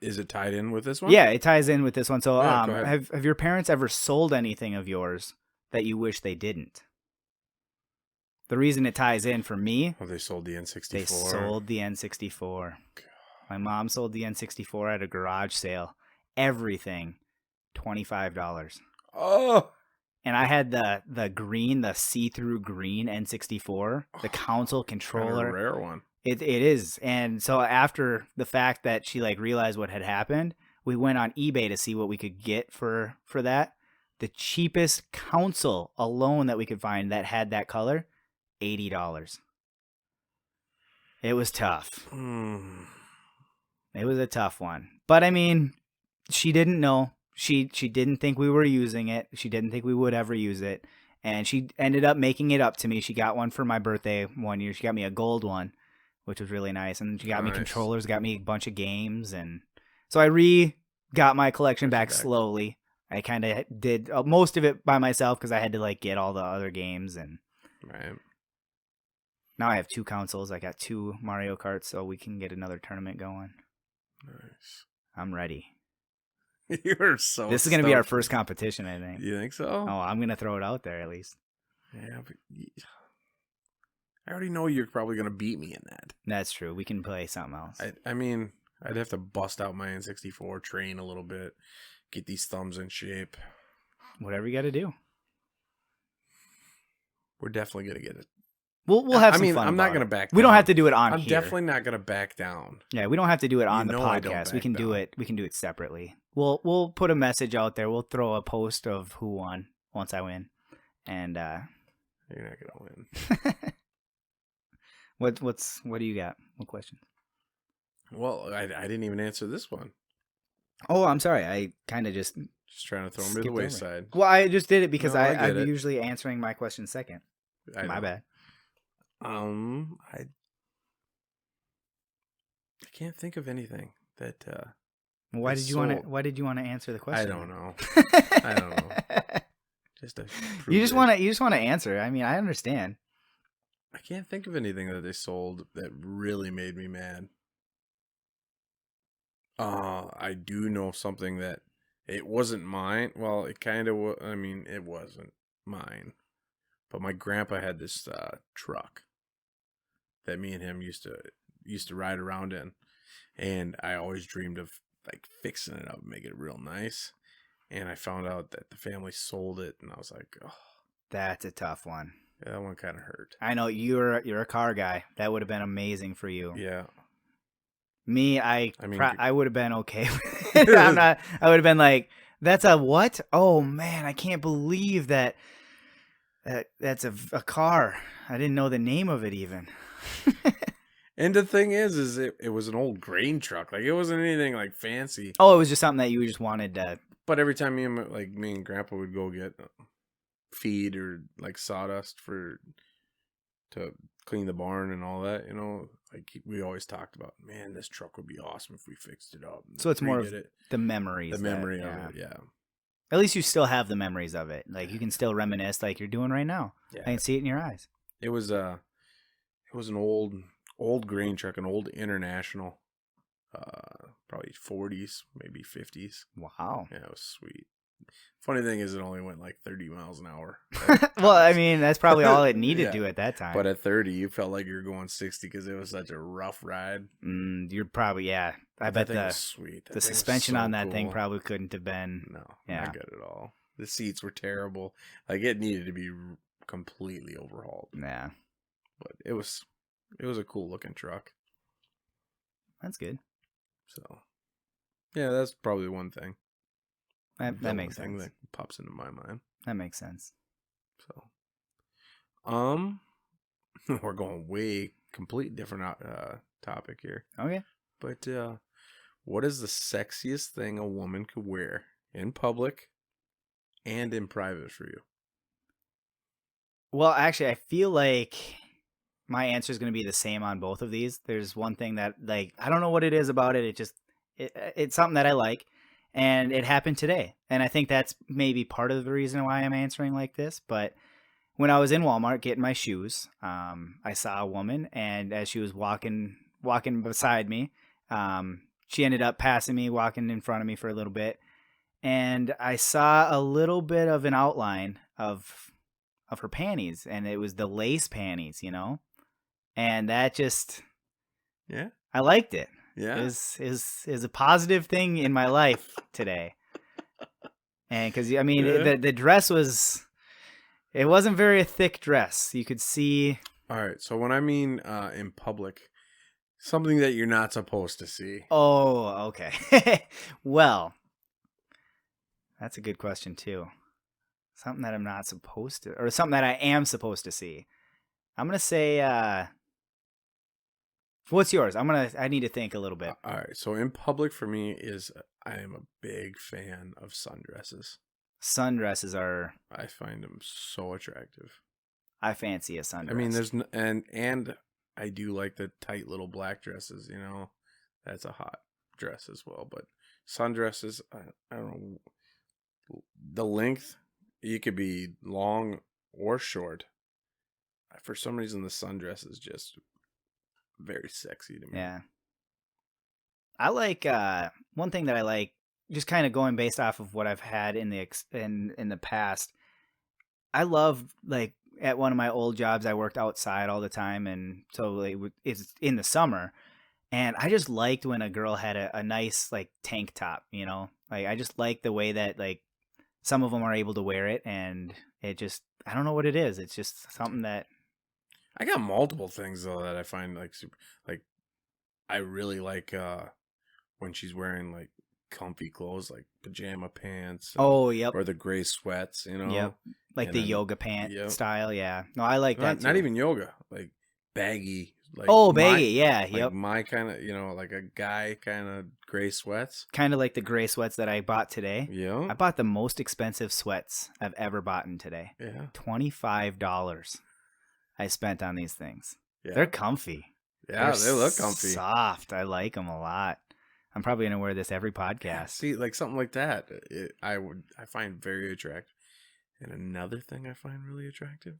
Is it tied in with this one? Yeah, it ties in with this one. So, yeah, have your parents ever sold anything of yours that you wish they didn't? The reason it ties in for me. Oh, they sold the N64. They sold the N64. God. My mom sold the N64 at a garage sale. Everything, $25. Oh. And I had the see-through green N64, the console controller. Kind of a rare one. It is. And so after the fact that she realized what had happened, we went on eBay to see what we could get for that. The cheapest console alone that we could find that had that color, $80. It was tough. It was a tough one. But I mean, she didn't know. She didn't think we were using it. She didn't think we would ever use it. And she ended up making it up to me. She got one for my birthday one year. She got me a gold one, which was really nice. And she got me controllers, got me a bunch of games. And so I got my collection back slowly. I kind of did most of it by myself because I had to get all the other games. And right. Now I have 2 consoles. I got 2 Mario Karts, so we can get another tournament going. Nice. I'm ready. You're so. This is going to be our first competition, I think. You think so? Oh, I'm going to throw it out there at least. Yeah, but I already know you're probably going to beat me in that. That's true. We can play something else. I mean, I'd have to bust out my N64, train a little bit, get these thumbs in shape. Whatever you got to do. We're definitely going to get it. We'll have some fun. I'm not going to back down. We don't have to do it on here. I'm definitely not going to back down. Yeah, we don't have to do it on the podcast. We can do it separately. We'll put a message out there. We'll throw a post of who won once I win. And you're not going to win. What do you got? What question? Well, I didn't even answer this one. Oh, I'm sorry. I kind of just trying to throw them to the wayside. Well, I just did it because I'm usually answering my question second. My bad. I can't think of anything that. Why did you want to answer the question? I don't know. I don't know. You just want to answer. I mean, I understand. I can't think of anything that they sold that really made me mad. I do know something that it wasn't mine. Well, it kind of was. I mean, it wasn't mine. But my grandpa had this truck that me and him used to ride around in, and I always dreamed of like fixing it up, making it real nice. And I found out that the family sold it, and I was like, oh, That's a tough one. yeah, that one kind of hurt. I know you're a car guy. That would have been amazing for you. Yeah. Me, I mean, I would have been okay. I'm not. I would have been like, "That's a what? Oh man, I can't believe that. That's a car. I didn't know the name of it even." And the thing is it was an old grain truck. Like it wasn't anything like fancy. Oh, it was just something that you just wanted to. But every time me and Grandpa would go get feed or like sawdust to clean the barn and all that, like we always talked about, man, this truck would be awesome if we fixed it up. So it's more of the memories. The memory of it, yeah. At least you still have the memories of it. Like you can still reminisce like you're doing right now. Yeah. I can see it in your eyes. It was an old grain truck, an old International, probably 40s, maybe 50s. Wow. Yeah, it was sweet. Funny thing is, it only went like 30 miles an hour. Well, I mean, that's probably all it needed to at that time. But at 30, you felt like you were going 60 because it was such a rough ride. You're probably, yeah. I bet that thing was sweet. The suspension on that thing probably couldn't have been. No, not good at all. The seats were terrible. Like it needed to be completely overhauled. Yeah. But it was a cool looking truck. That's good. So, yeah, that's probably one thing. That makes sense. That pops into my mind. That makes sense. So, we're going way complete different topic here. Okay. But what is the sexiest thing a woman could wear in public and in private for you? Well, actually, I feel like my answer is going to be the same on both of these. There's one thing that, like, I don't know what it is about it. It's something that I like. And it happened today. And I think that's maybe part of the reason why I'm answering like this. But when I was in Walmart getting my shoes, I saw a woman, and as she was walking beside me, she ended up passing me, walking in front of me for a little bit. And I saw a little bit of an outline of her panties, and it was the lace panties, And that just, yeah, I liked it. Yeah, is a positive thing in my life today, and because I mean the dress it wasn't very a thick dress. You could see. All right, so when I mean in public, something that you're not supposed to see. Oh, okay. Well, that's a good question too. Something that I'm not supposed to, or something that I am supposed to see. I'm gonna say. What's yours? I need to think a little bit. All right. So in public for me I am a big fan of sundresses. Sundresses are. I find them so attractive. I fancy a sundress. I mean, and I do like the tight little black dresses. That's a hot dress as well. But sundresses, I don't know, the length. You could be long or short. For some reason, the sundress is just very sexy to me. Yeah. I like one thing that I like, just kind of going based off of what I've had in the past. I love, like, at one of my old jobs, I worked outside all the time, and so it's in the summer, and I just liked when a girl had a nice like tank top, Like I just like the way that like some of them are able to wear it, and it just, I don't know what it is. It's just something that. I got multiple things though that I find like super, like I really like when she's wearing like comfy clothes like pajama pants. Yep. Or the gray sweats, Yep. Like and the yoga pant style, yeah. No, I like that too. Not even yoga, like baggy. Like baggy, yeah. Like yep. My kind of, like a guy kind of gray sweats. Kind of like the gray sweats that I bought today. Yeah. I bought the most expensive sweats I've ever bought today. Yeah. $25. I spent on these things. Yeah. They're comfy. Yeah, they look comfy. Soft. I like them a lot. I'm probably going to wear this every podcast. See, like something like that, I find very attractive. And another thing I find really attractive,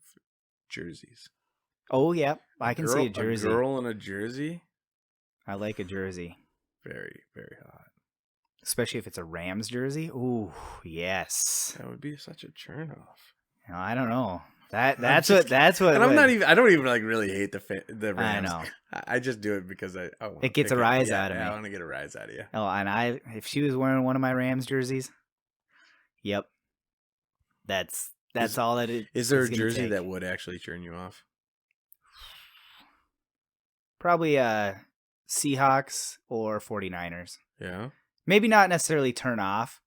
jerseys. Oh, yeah. I can see a jersey. A girl in a jersey. I like a jersey. very, very hot. Especially if it's a Rams jersey. Ooh, yes. That would be such a turn off. I don't know. That's what. And I'm not even. I don't even like really hate the Rams. I know. I just do it because I want. It gets a rise out of me. I want to get a rise out of you. Oh, and if she was wearing one of my Rams jerseys, yep. That's all that it is. There a jersey that would actually turn you off? Probably Seahawks or 49ers. Yeah. Maybe not necessarily turn off,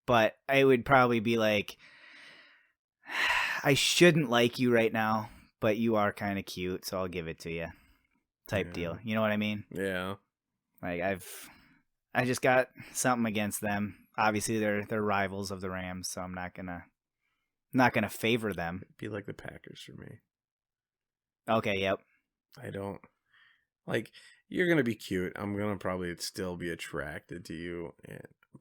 but I would probably be like, I shouldn't like you right now, but you are kind of cute, so I'll give it to you. Type deal. You know what I mean? Yeah. Like I just got something against them. Obviously they're rivals of the Rams, so I'm not gonna favor them. It'd be like the Packers for me. Okay, yep. I don't like you're gonna be cute. I'm gonna probably still be attracted to you,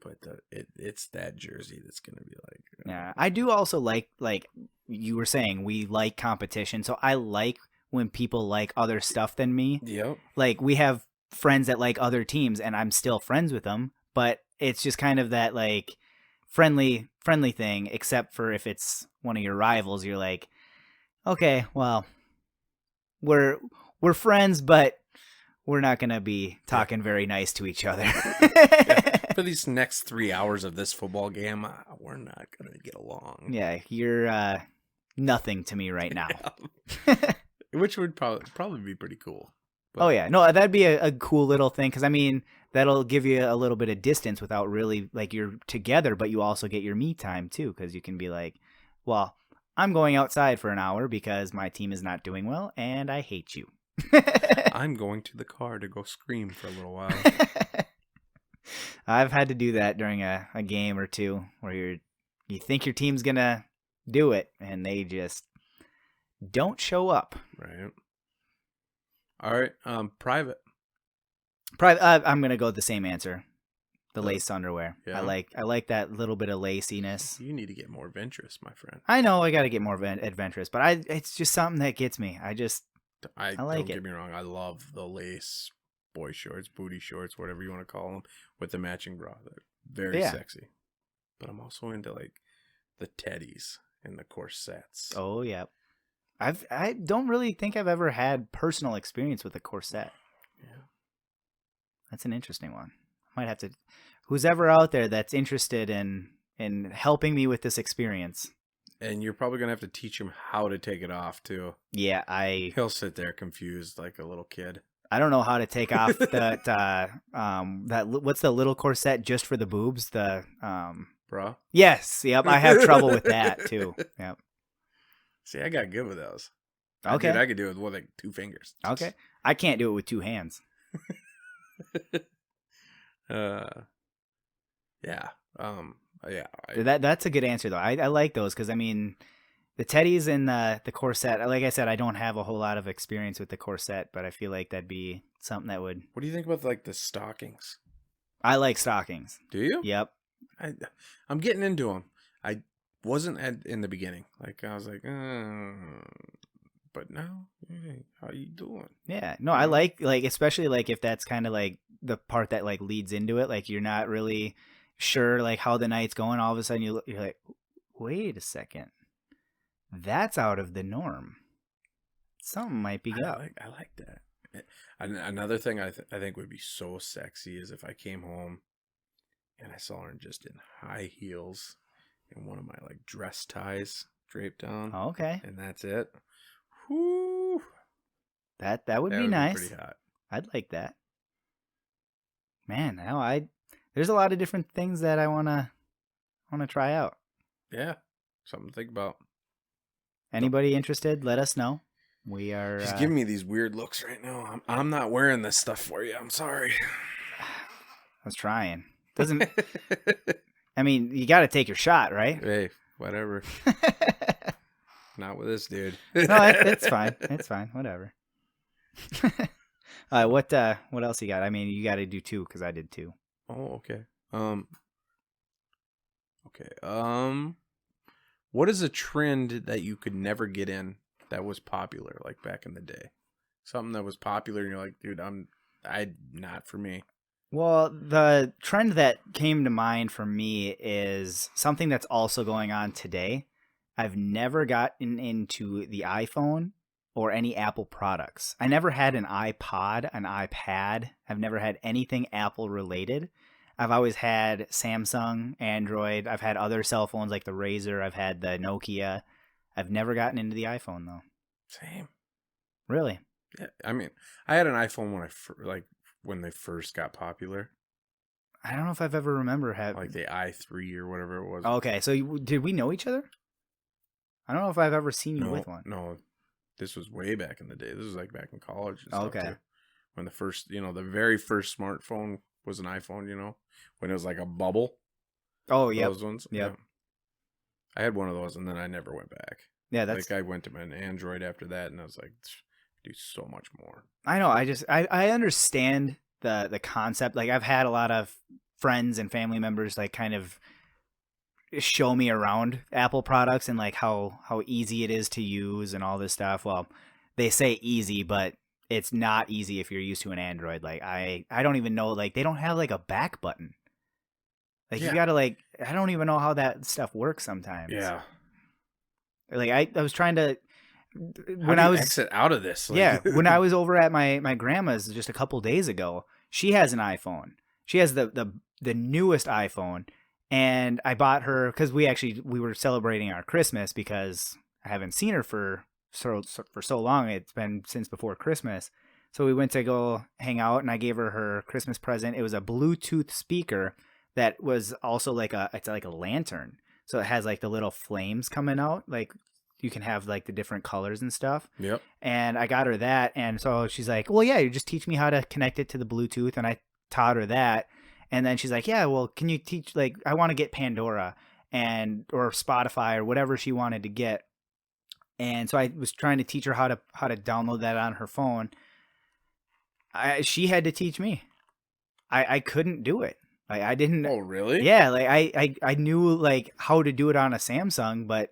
but it's that jersey that's gonna be like. Yeah, I do also like you were saying, we like competition, so I like when people like other stuff than me. Yep. Like we have friends that like other teams, and I'm still friends with them, but it's just kind of that like friendly thing. Except for if it's one of your rivals, you're like, okay, well, we're friends, but we're not going to be talking very nice to each other. For these next 3 hours of this football game, we're not going to get along. Yeah, you're nothing to me right now. Yeah. Which would probably be pretty cool. But... Oh, yeah. No, that'd be a cool little thing, because, I mean, that'll give you a little bit of distance without really, like, you're together, but you also get your me time, too, because you can be like, well, I'm going outside for an hour because my team is not doing well, and I hate you. I'm going to the car to go scream for a little while. I've had to do that during a game or two where you think your team's gonna do it and they just don't show up. Right. All right. Private. I'm gonna go with the same answer. The lace underwear. Yeah. I like that little bit of laciness. You need to get more adventurous, my friend. I know I got to get more adventurous, but it's just something that gets me. I like don't it. Get me wrong. I love the lace boy shorts, booty shorts, whatever you want to call them, with the matching bra. They're very sexy. But I'm also into like the teddies and the corsets. Oh yeah, I don't really think I've ever had personal experience with a corset. Yeah, that's an interesting one. I might have to. Who's ever out there that's interested in helping me with this experience. And you're probably going to have to teach him how to take it off, too. Yeah, He'll sit there confused like a little kid. I don't know how to take off that what's the little corset just for the boobs? The bra? Yes, yep, I have trouble with that, too. Yep. See, I got good with those. Okay. I could do it with like 2 fingers. Okay. I can't do it with 2 hands. Yeah. Yeah. That's a good answer, though. I like those because, I mean, the teddies and the corset, like I said, I don't have a whole lot of experience with the corset, but I feel like that'd be something that would... What do you think about, like, the stockings? I like stockings. Do you? Yep. I'm getting into them. I wasn't in the beginning. Like, I was like, but now, hey, how you doing? Yeah. No, I like, especially, like, if that's kind of, like, the part that, like, leads into it. Like, you're not really... sure, like how the night's going, all of a sudden you're like, wait a second, that's out of the norm. Something might be up. I like that. Another thing I think would be so sexy is if I came home and I saw her just in high heels and one of my like dress ties draped down. Oh, okay. And that's it. Whoo! That would be nice. Be pretty hot. I'd like that. Man, now there's a lot of different things that I wanna try out. Yeah, something to think about. Anybody interested? Let us know. We are. She's giving me these weird looks right now. I'm not wearing this stuff for you. I'm sorry. I was trying. Doesn't. I mean, you got to take your shot, right? Hey, whatever. Not with this dude. No, it's fine. It's fine. Whatever. What else you got? I mean, you got to do 2 because I did 2. Oh, okay. What is a trend that you could never get in that was popular, like back in the day? Something that was popular, and you're like, dude, not for me. Well, the trend that came to mind for me is something that's also going on today. I've never gotten into the iPhone or any Apple products. I never had an iPod, an iPad. I've never had anything Apple related. I've always had Samsung, Android. I've had other cell phones like the Razr. I've had the Nokia. I've never gotten into the iPhone though. Same. Really? Yeah. I mean, I had an iPhone when they first got popular. I don't know if I've ever remember having like the i3 or whatever it was. Okay, so did we know each other? I don't know if I've ever seen you with one. No, this was way back in the day. This was like back in college and stuff too. When the first, the very first smartphone was an iPhone, when it was like a bubble. Oh, yeah. Those ones. Yep. Yeah. I had one of those and then I never went back. Yeah, that's... Like I went to an Android after that and I was like, do so much more. I know. I understand the concept. Like I've had a lot of friends and family members like kind of show me around Apple products and like how easy it is to use and all this stuff. Well, they say easy, but it's not easy if you're used to an Android. Like I don't even know, like they don't have like a back button. Like you gotta like, I don't even know how that stuff works sometimes. Yeah. Like I was trying to, when I was exit out of this. Like... Yeah. When I was over at my grandma's just a couple days ago, she has an iPhone. She has the newest iPhone. And I bought her because we were celebrating our Christmas because I haven't seen her for so long. It's been since before Christmas. So we went to go hang out and I gave her Christmas present. It was a Bluetooth speaker that was also it's like a lantern. So it has like the little flames coming out. Like you can have like the different colors and stuff. Yep. And I got her that. And so she's like, well, yeah, you just teach me how to connect it to the Bluetooth. And I taught her that. And then she's like, yeah, well, can you teach, like, I want to get Pandora or Spotify or whatever she wanted to get. And so I was trying to teach her how to download that on her phone. She had to teach me. I couldn't do it. I didn't. Oh, really? Yeah. Like I knew like how to do it on a Samsung, but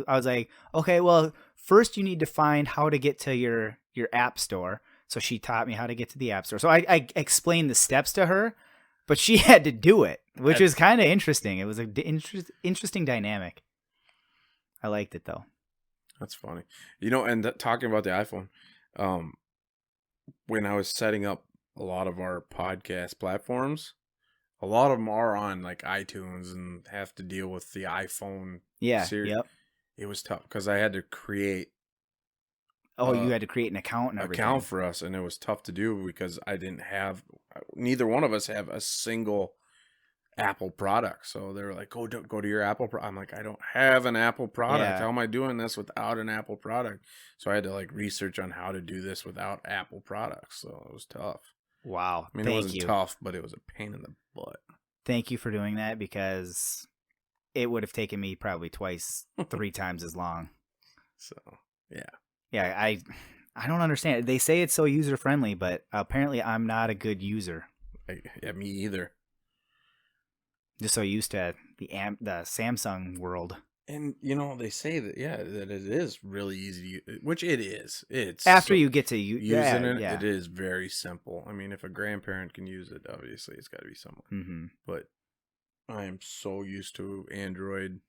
I was like, okay, well, first you need to find how to get to your app store. So she taught me how to get to the app store. So I explained the steps to her. But she had to do it, which is kind of interesting. It was an interesting dynamic. I liked it, though. That's funny. And talking about the iPhone, when I was setting up a lot of our podcast platforms, a lot of them are on like iTunes and have to deal with the iPhone series. Yep. It was tough because I had to create. Oh, you had to create an account and everything. Account for us, and it was tough to do because neither one of us have a single Apple product. So they were like, go to your Apple product. I'm like, I don't have an Apple product. Yeah. How am I doing this without an Apple product? So I had to like research on how to do this without Apple products. So it was tough. Wow. I mean, it wasn't tough, but it was a pain in the butt. Thank you for doing that because it would have taken me probably 3 times as long. So, yeah. Yeah, I don't understand. They say it's so user friendly, but apparently I'm not a good user. Yeah, me either. Just so used to the Samsung world. And they say that that it is really easy to use, which it is. It's after you get to using it. Yeah. It is very simple. I mean, if a grandparent can use it, obviously it's got to be someone. Mm-hmm. But I am so used to Android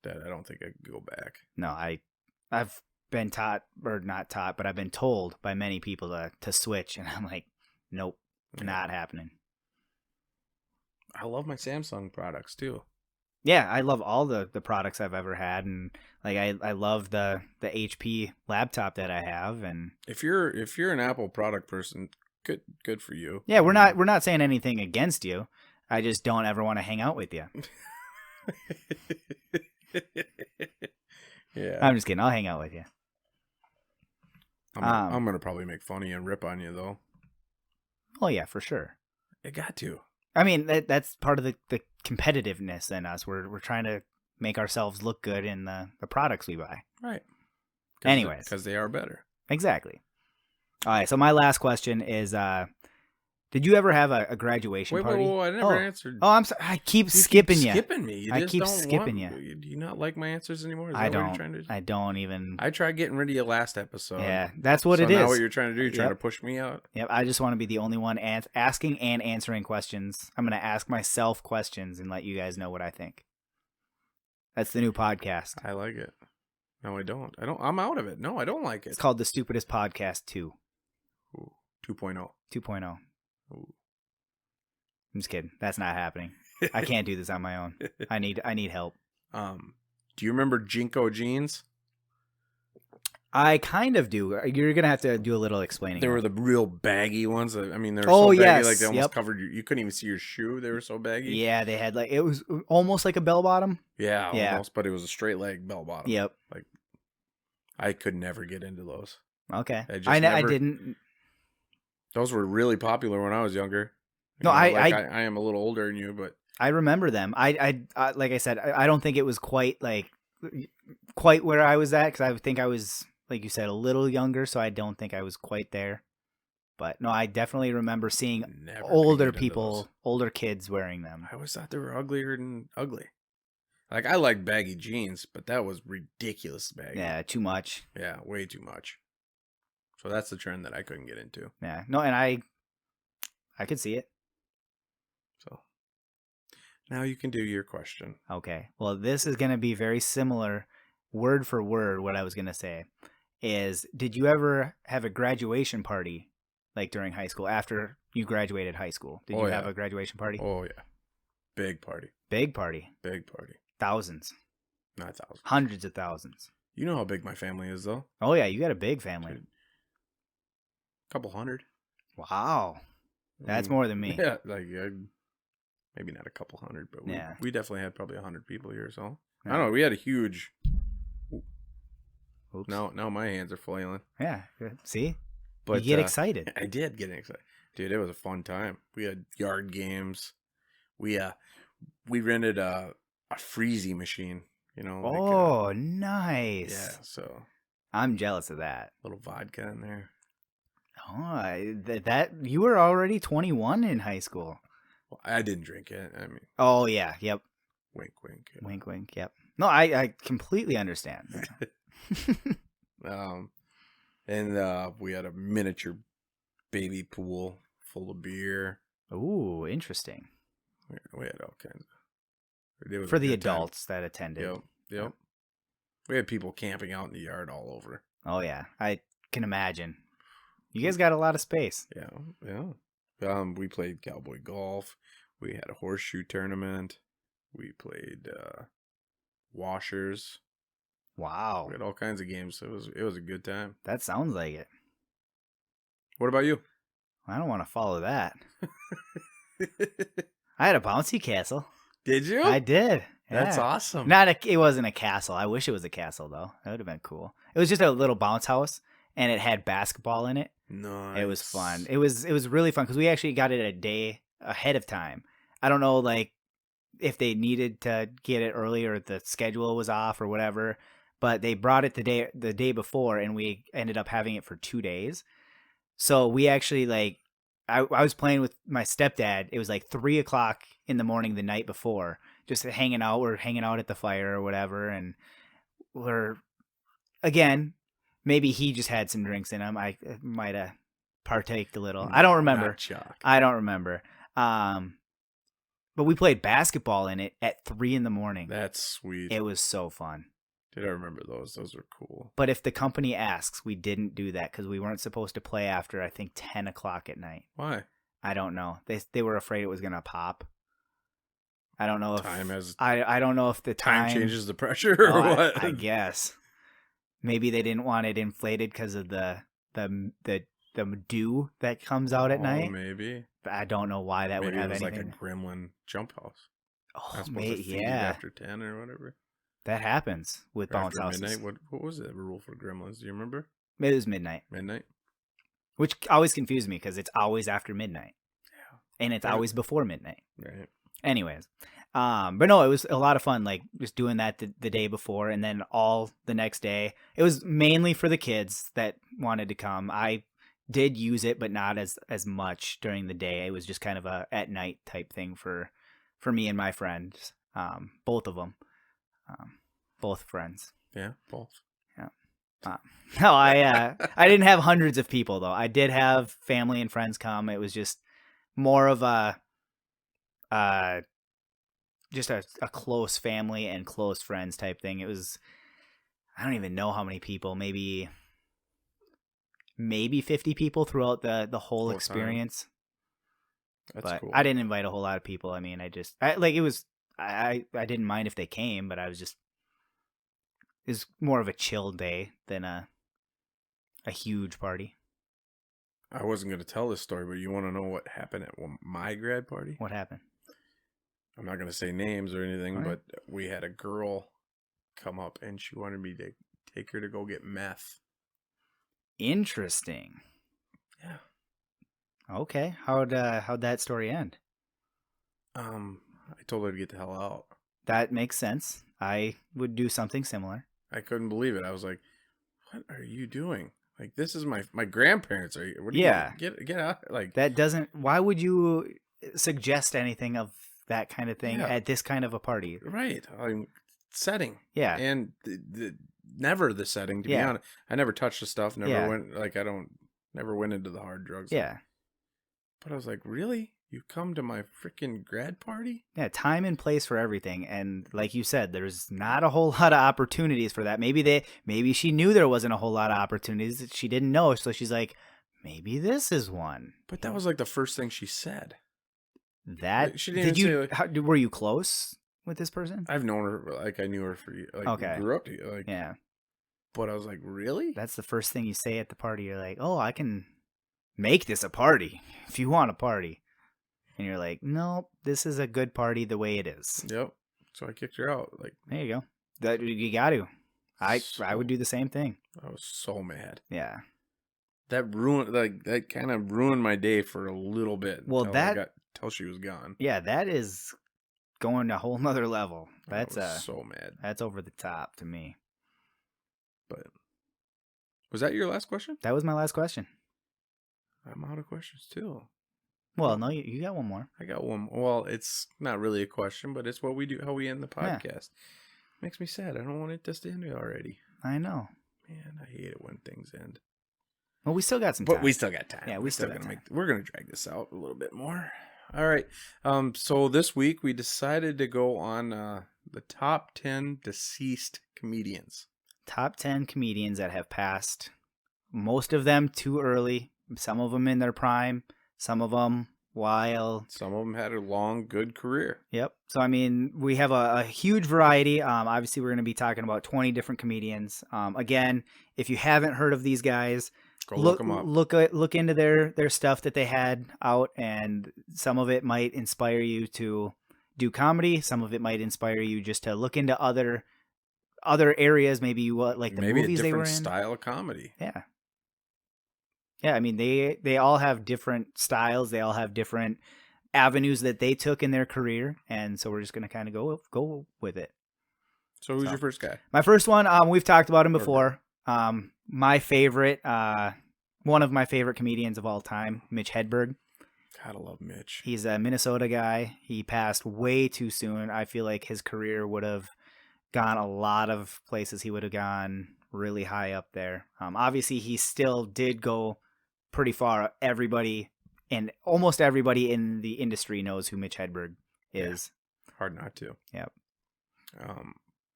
that I don't think I could go back. No, I've been taught, or not taught, but I've been told by many people to switch, and I'm like, nope, not happening. I love my Samsung products too. Yeah, I love all the products I've ever had, and like I love the HP laptop that I have. And if you're an Apple product person, good for you. Yeah, we're not saying anything against you. I just don't ever want to hang out with you. Yeah, I'm just kidding. I'll hang out with you. I'm gonna probably make fun of you and rip on you though. Oh yeah, for sure. I got to. I mean, that's part of the competitiveness in us. We're trying to make ourselves look good in the products we buy. Right. Anyways, because they are better. Exactly. All right. So my last question is: Did you ever have a graduation party? Whoa, I never answered. Oh, I'm sorry. I keep skipping you. Skipping me. You I just keep don't skipping want, you. Do you not like my answers anymore? Is I that don't. What you're trying to do? I don't even. I tried getting rid of you last episode. Yeah, that's what it is. So now what you're trying to do? You're trying to push me out. Yep. I just want to be the only one asking and answering questions. I'm gonna ask myself questions and let you guys know what I think. That's the new podcast. I like it. No, I don't. I'm out of it. No, I don't like it. It's called The Stupidest Podcast 2. Ooh, 2.0. 2.0. Ooh. I'm just kidding. That's not happening. I can't do this on my own. I need help. Do you remember Jinko jeans? I kind of do. You're gonna have to do a little explaining. They were the real baggy ones. I mean, they were so baggy, like they almost covered you. You couldn't even see your shoe. They were so baggy. Yeah, they had it was almost like a bell bottom. Yeah, almost, but it was a straight leg bell bottom. Yep. Like, I could never get into those. Okay. I didn't. Those were really popular when I was younger. I am a little older than you, but I remember them. I like I said, I don't think it was quite where I was at, because I think I was, like you said, a little younger, so I don't think I was quite there. But no, I definitely remember seeing older people, older kids wearing them. I always thought they were uglier than ugly. Like, I like baggy jeans, but that was ridiculous baggy. Yeah, too much. Yeah, way too much. So that's the trend that I couldn't get into. Yeah, no, and I could see it. So now you can do your question. Okay. Well, this is going to be very similar, word for word. What I was going to say is, did you ever have a graduation party, like during high school, after you graduated high school? Did you have a graduation party? Oh, yeah. Big party. Big party. Big party. Thousands. Not thousands. Hundreds of thousands. You know how big my family is, though. Oh, yeah. You got a big family. A couple hundred. Wow. That's more than me. Yeah, like maybe not a couple hundred, but we definitely had probably 100 people here. So I don't know. We had a huge. Oops. Now my hands are flailing. Yeah. See, but you get excited. I did get excited, dude. It was a fun time. We had yard games. We rented a freezy machine. Oh, nice. Yeah. So I'm jealous of that. Little vodka in there. Oh, that you were already 21 in high school. Well, I didn't drink it. I mean. Oh yeah. Yep. Wink, wink. Wink, wink. Yep. No, I completely understand. And we had a miniature baby pool full of beer. Ooh, interesting. We had all kinds of. For the adults that attended. Yep. We had people camping out in the yard all over. Oh yeah, I can imagine. You guys got a lot of space. Yeah. We played cowboy golf. We had a horseshoe tournament. We played washers. Wow. We had all kinds of games. It was a good time. That sounds like it. What about you? I don't want to follow that. I had a bouncy castle. Did you? I did. That's awesome. It wasn't a castle. I wish it was a castle though. That would have been cool. It was just a little bounce house, and it had basketball in it. Nice. It was fun. It was really fun because we actually got it a day ahead of time. I don't know, like, if they needed to get it early or the schedule was off or whatever, but they brought it the day before, and we ended up having it for 2 days. So we actually, I was playing with my stepdad. It was like 3:00 in the morning the night before, just hanging out. We're hanging out at the fire or whatever, and again, maybe he just had some drinks in him. I might have partaked a little. I don't remember. I don't remember. But we played basketball in it at 3 a.m. That's sweet. It was so fun. Did I remember those? Those were cool. But if the company asks, we didn't do that because we weren't supposed to play after, I think, 10:00 at night. Why? I don't know. They were afraid it was gonna pop. I don't know if I don't know if the time changes the pressure or what. I guess maybe they didn't want it inflated because of the dew that comes out at night. Maybe. But I don't know why that would have anything. Maybe it was like a gremlin jump house. Oh, yeah. After 10 or whatever. That happens with bounce houses. Midnight. What was the rule for gremlins? Do you remember? It was midnight. Midnight? Which always confused me because it's always after midnight. Yeah. And it's always before midnight. Right. Anyways. But no, it was a lot of fun, like just doing that the day before and then all the next day. It was mainly for the kids that wanted to come. I did use it, but not as much during the day. It was just kind of a at night type thing for me and my friends. Both of them, both friends. Yeah, both. Yeah. No, I didn't have hundreds of people though. I did have family and friends come. It was just more of a just a close family and close friends type thing. It was, I don't even know how many people, maybe 50 people throughout the whole experience. That's but cool. I didn't invite a whole lot of people. I mean, I didn't mind if they came, but it was more of a chill day than a huge party. I wasn't going to tell this story, but you want to know what happened at my grad party? What happened? I'm not going to say names or anything, but we had a girl come up and she wanted me to take her to go get meth. Interesting. Yeah. Okay. How'd that story end? I told her to get the hell out. That makes sense. I would do something similar. I couldn't believe it. I was like, "What are you doing? Like, this is my grandparents. Are you? What are you get out? Like that doesn't. Why would you suggest anything of that kind of thing at this kind of a party? Right. Setting. Yeah. And never the setting. To be honest, I never touched the stuff. Never went. Like never went into the hard drugs. Yeah. But I was like, really? You come to my freaking grad party? Yeah, time and place for everything. And like you said, there's not a whole lot of opportunities for that. Maybe she knew there wasn't a whole lot of opportunities that she didn't know. So she's like, maybe this is one. But that was like the first thing she said. That she didn't say, like, were you close with this person? I've known her, like I knew her for like okay. Grew up to you, like yeah. But I was like, really? That's the first thing you say at the party. You're like, oh, I can make this a party if you want a party. And you're like, nope, this is a good party the way it is. Yep. So I kicked her out. Like, there you go. That you got to. I would do the same thing. I was so mad. Yeah. That kind of ruined my day for a little bit. Well, till she was gone. Yeah, that is going a whole nother level. I was so mad. That's over the top to me. But was that your last question? That was my last question. I'm out of questions too. Well, no, you got one more. I got one. Well, it's not really a question, but it's what we do, how we end the podcast. Yeah. Makes me sad. I don't want this to end already. I know. Man, I hate it when things end. Well, we still got some time. But we still got time. Yeah, we're gonna drag this out a little bit more. All right. So this week we decided to go on the top 10 deceased comedians. Top 10 comedians that have passed. Most of them too early. Some of them in their prime. Some of them while. Some of them had a long, good career. Yep. So, I mean, we have a huge variety. Obviously, we're going to be talking about 20 different comedians. Again, if you haven't heard of these guys, go look them up. Look into their stuff that they had out, and some of it might inspire you to do comedy. Some of it might inspire you just to look into other areas. Maybe you like the movies they were in. Maybe a different style of comedy. Yeah. Yeah, I mean, they all have different styles. They all have different avenues that they took in their career, and so we're just going to kind of go with it. So who's your first guy? My first one, we've talked about him before. My favorite, one of my favorite comedians of all time, Mitch Hedberg. Gotta love Mitch. He's a Minnesota guy. He passed way too soon. I feel like his career would have gone a lot of places. He would have gone really high up there. Obviously, he still did go pretty far. Almost everybody in the industry knows who Mitch Hedberg is. Yeah. Hard not to. Yep.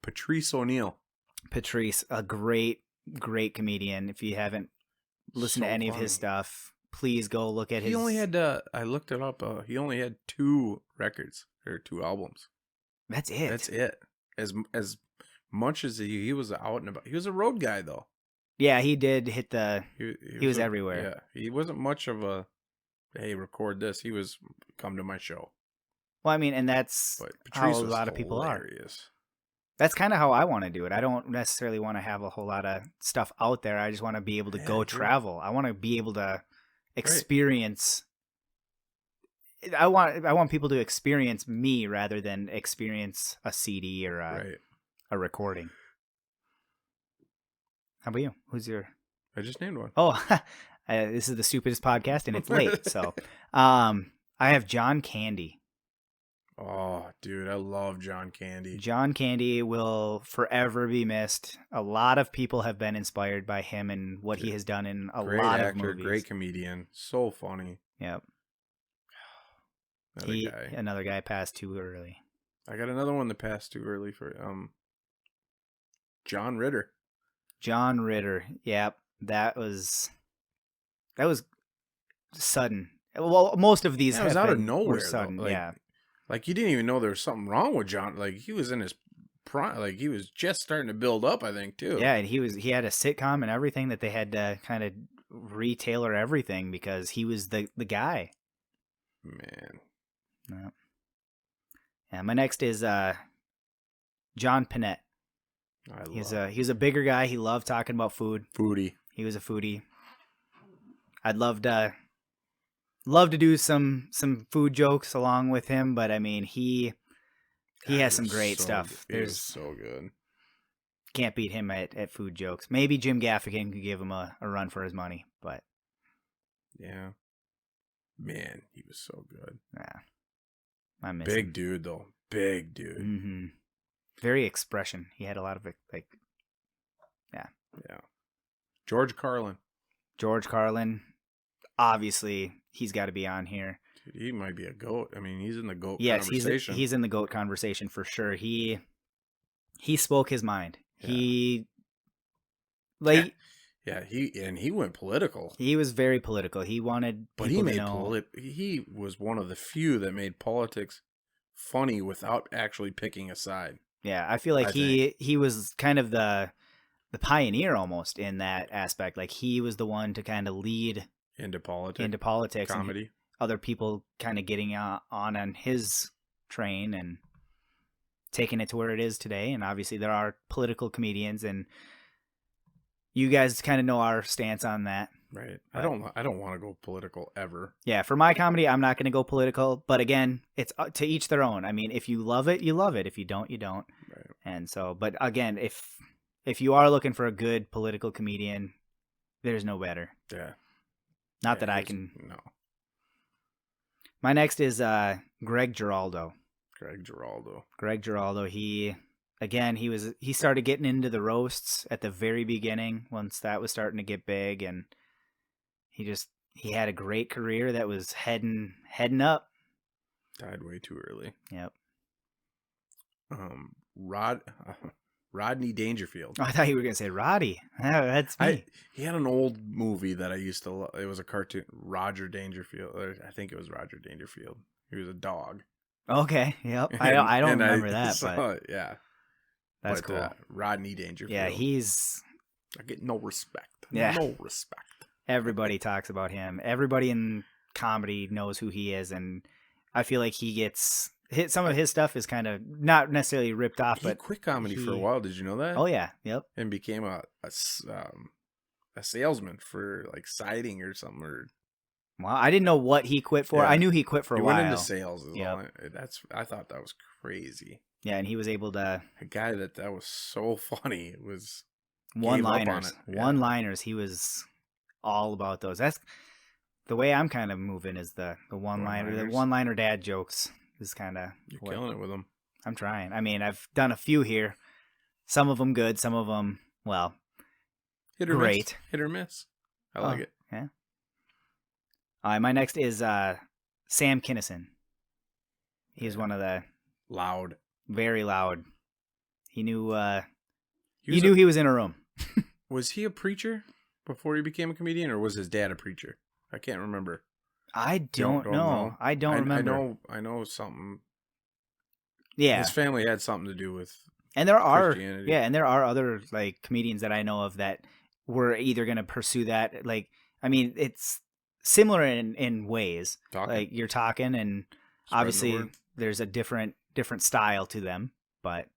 Patrice O'Neal. Patrice, a great comedian. If you haven't listened to any of his stuff, please go look at his. He only had, I looked it up, he only had 2 records, or 2 albums. That's it. As much as he was out and about. He was a road guy, though. Yeah, he did hit the. He was everywhere. Yeah, he wasn't much of a, hey, record this. He was, come to my show. Well, I mean, and that's how a lot of people are. That's kind of how I want to do it. I don't necessarily want to have a whole lot of stuff out there. I just want to be able to go travel. I want to be able to experience. Right. I want people to experience me rather than experience a CD or a recording. How about you? Who's your? I just named one. Oh, This is the stupidest podcast, and it's late. So, I have John Candy. Oh, dude, I love John Candy. John Candy will forever be missed. A lot of people have been inspired by him and what he has done in a lot of movies. Great comedian, so funny. Yep. Guy. Another guy passed too early. I got another one that passed too early for John Ritter. John Ritter. Yep. That was sudden. Well, most of these was out of nowhere. Sudden. Like, like you didn't even know there was something wrong with John. Like he was in his prime. Like he was just starting to build up, I think, too. Yeah, and he had a sitcom and everything that they had to kind of retailer everything because he was the guy. Man. Yeah. Yeah. My next is John Panette. He's a bigger guy. He loved talking about food. Foodie. He was a foodie. I'd love to do some food jokes along with him, but I mean he has some great stuff. He was so good. Can't beat him at food jokes. Maybe Jim Gaffigan could give him a run for his money, but yeah, man, he was so good. Yeah, I miss big him. Dude though, big dude. Mm-hmm. Very expression. He had a lot of yeah. George Carlin. Obviously, he's got to be on here. Dude, he might be a goat. I mean, he's in the goat conversation. He's in the goat conversation for sure. He spoke his mind. Yeah. He went political. He was very political. He wanted people to know. He was one of the few that made politics funny without actually picking a side. Yeah, I feel like he was kind of the pioneer almost in that aspect. Like he was the one to kind of lead into politics, comedy. And other people kind of getting on his train and taking it to where it is today. And obviously there are political comedians, and you guys kind of know our stance on that. Right. But I don't want to go political ever. Yeah, for my comedy, I'm not going to go political. But again, it's to each their own. I mean, if you love it, you love it. If you don't, you don't. Right. And so, but again, if you are looking for a good political comedian, there's no better. Yeah. Not that I can. No. My next is Greg Giraldo. Greg Giraldo. He started getting into the roasts at the very beginning once that was starting to get big, and he had a great career that was heading up. Died way too early. Yep. Rodney Dangerfield. Oh, I thought you were going to say Roddy. That's me. He had an old movie that I used to love. It was a cartoon, Roger Dangerfield. I think it was Roger Dangerfield. He was a dog. Okay, yep. I don't remember that, but yeah. That's cool. Rodney Dangerfield. Yeah, I get no respect. Yeah. No respect. Everybody talks about him. Everybody in comedy knows who he is, and I feel like he gets... Some of his stuff is kind of not necessarily ripped off, but he quit comedy for a while. Did you know that? Oh yeah, yep. And became a salesman for like siding or something. Well, I didn't know what he quit for. Yeah. I knew he quit for a while. He went into sales. I thought that was crazy. Yeah, and he was able to. A guy that was so funny. It was one-liners. One-liners. He was all about those. That's the way I'm kind of moving. Is the one-liner, the one-liner dad jokes. Is kind of killing it with them. I'm trying. I mean, I've done a few here. Some of them good. Some of them, well, great. Hit or miss. I like it. Yeah. All right, my next is Sam Kinison. He's one of the loud, very loud. He knew. He knew he was in a room. Was he a preacher before he became a comedian, or was his dad a preacher? I can't remember. I don't know. I don't remember. I know something. Yeah, his family had something to do with. And there are other like comedians that I know of that were either going to pursue that. Like, I mean, it's similar in ways. Like you're talking, and obviously there's a different style to them. But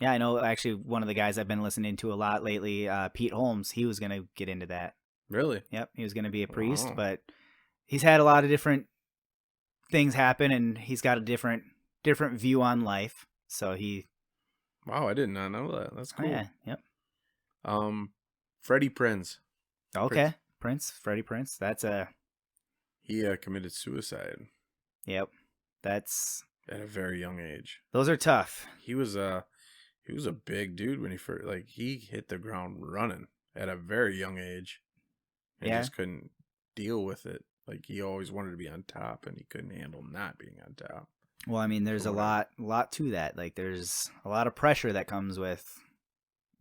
yeah, I know actually one of the guys I've been listening to a lot lately, Pete Holmes. He was going to get into that. Really? Yep, he was going to be a priest, but. He's had a lot of different things happen, and he's got a different view on life. So he. Wow, I did not know that. That's cool. Oh, yeah. Yep. Freddie Prinze. Okay. Freddie Prinze. He committed suicide. Yep. That's at a very young age. Those are tough. He was a big dude when he first he hit the ground running at a very young age. And just couldn't deal with it. Like he always wanted to be on top and he couldn't handle not being on top. Well, I mean, there's a lot to that. Like there's a lot of pressure that comes with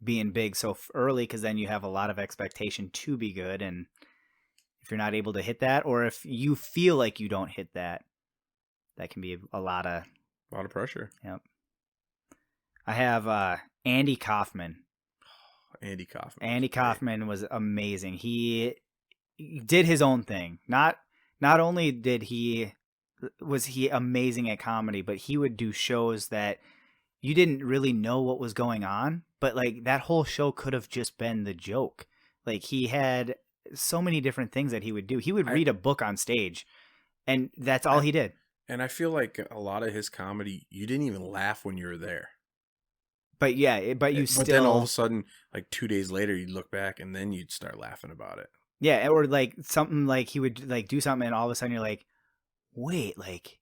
being big so early, because then you have a lot of expectation to be good, and if you're not able to hit that, or if you feel like you don't hit that, that can be a lot of pressure. Yep. I have Andy Kaufman. Andy Kaufman was amazing. He did his own thing. Not only was he amazing at comedy, but he would do shows that you didn't really know what was going on, but like that whole show could have just been the joke. Like he had so many different things that he would do. He would read a book on stage, and that's all he did. And I feel like a lot of his comedy, you didn't even laugh when you were there. But then all of a sudden, like 2 days later, you'd look back and then you'd start laughing about it. Yeah, or like something like he would like do something and all of a sudden you're like, wait, like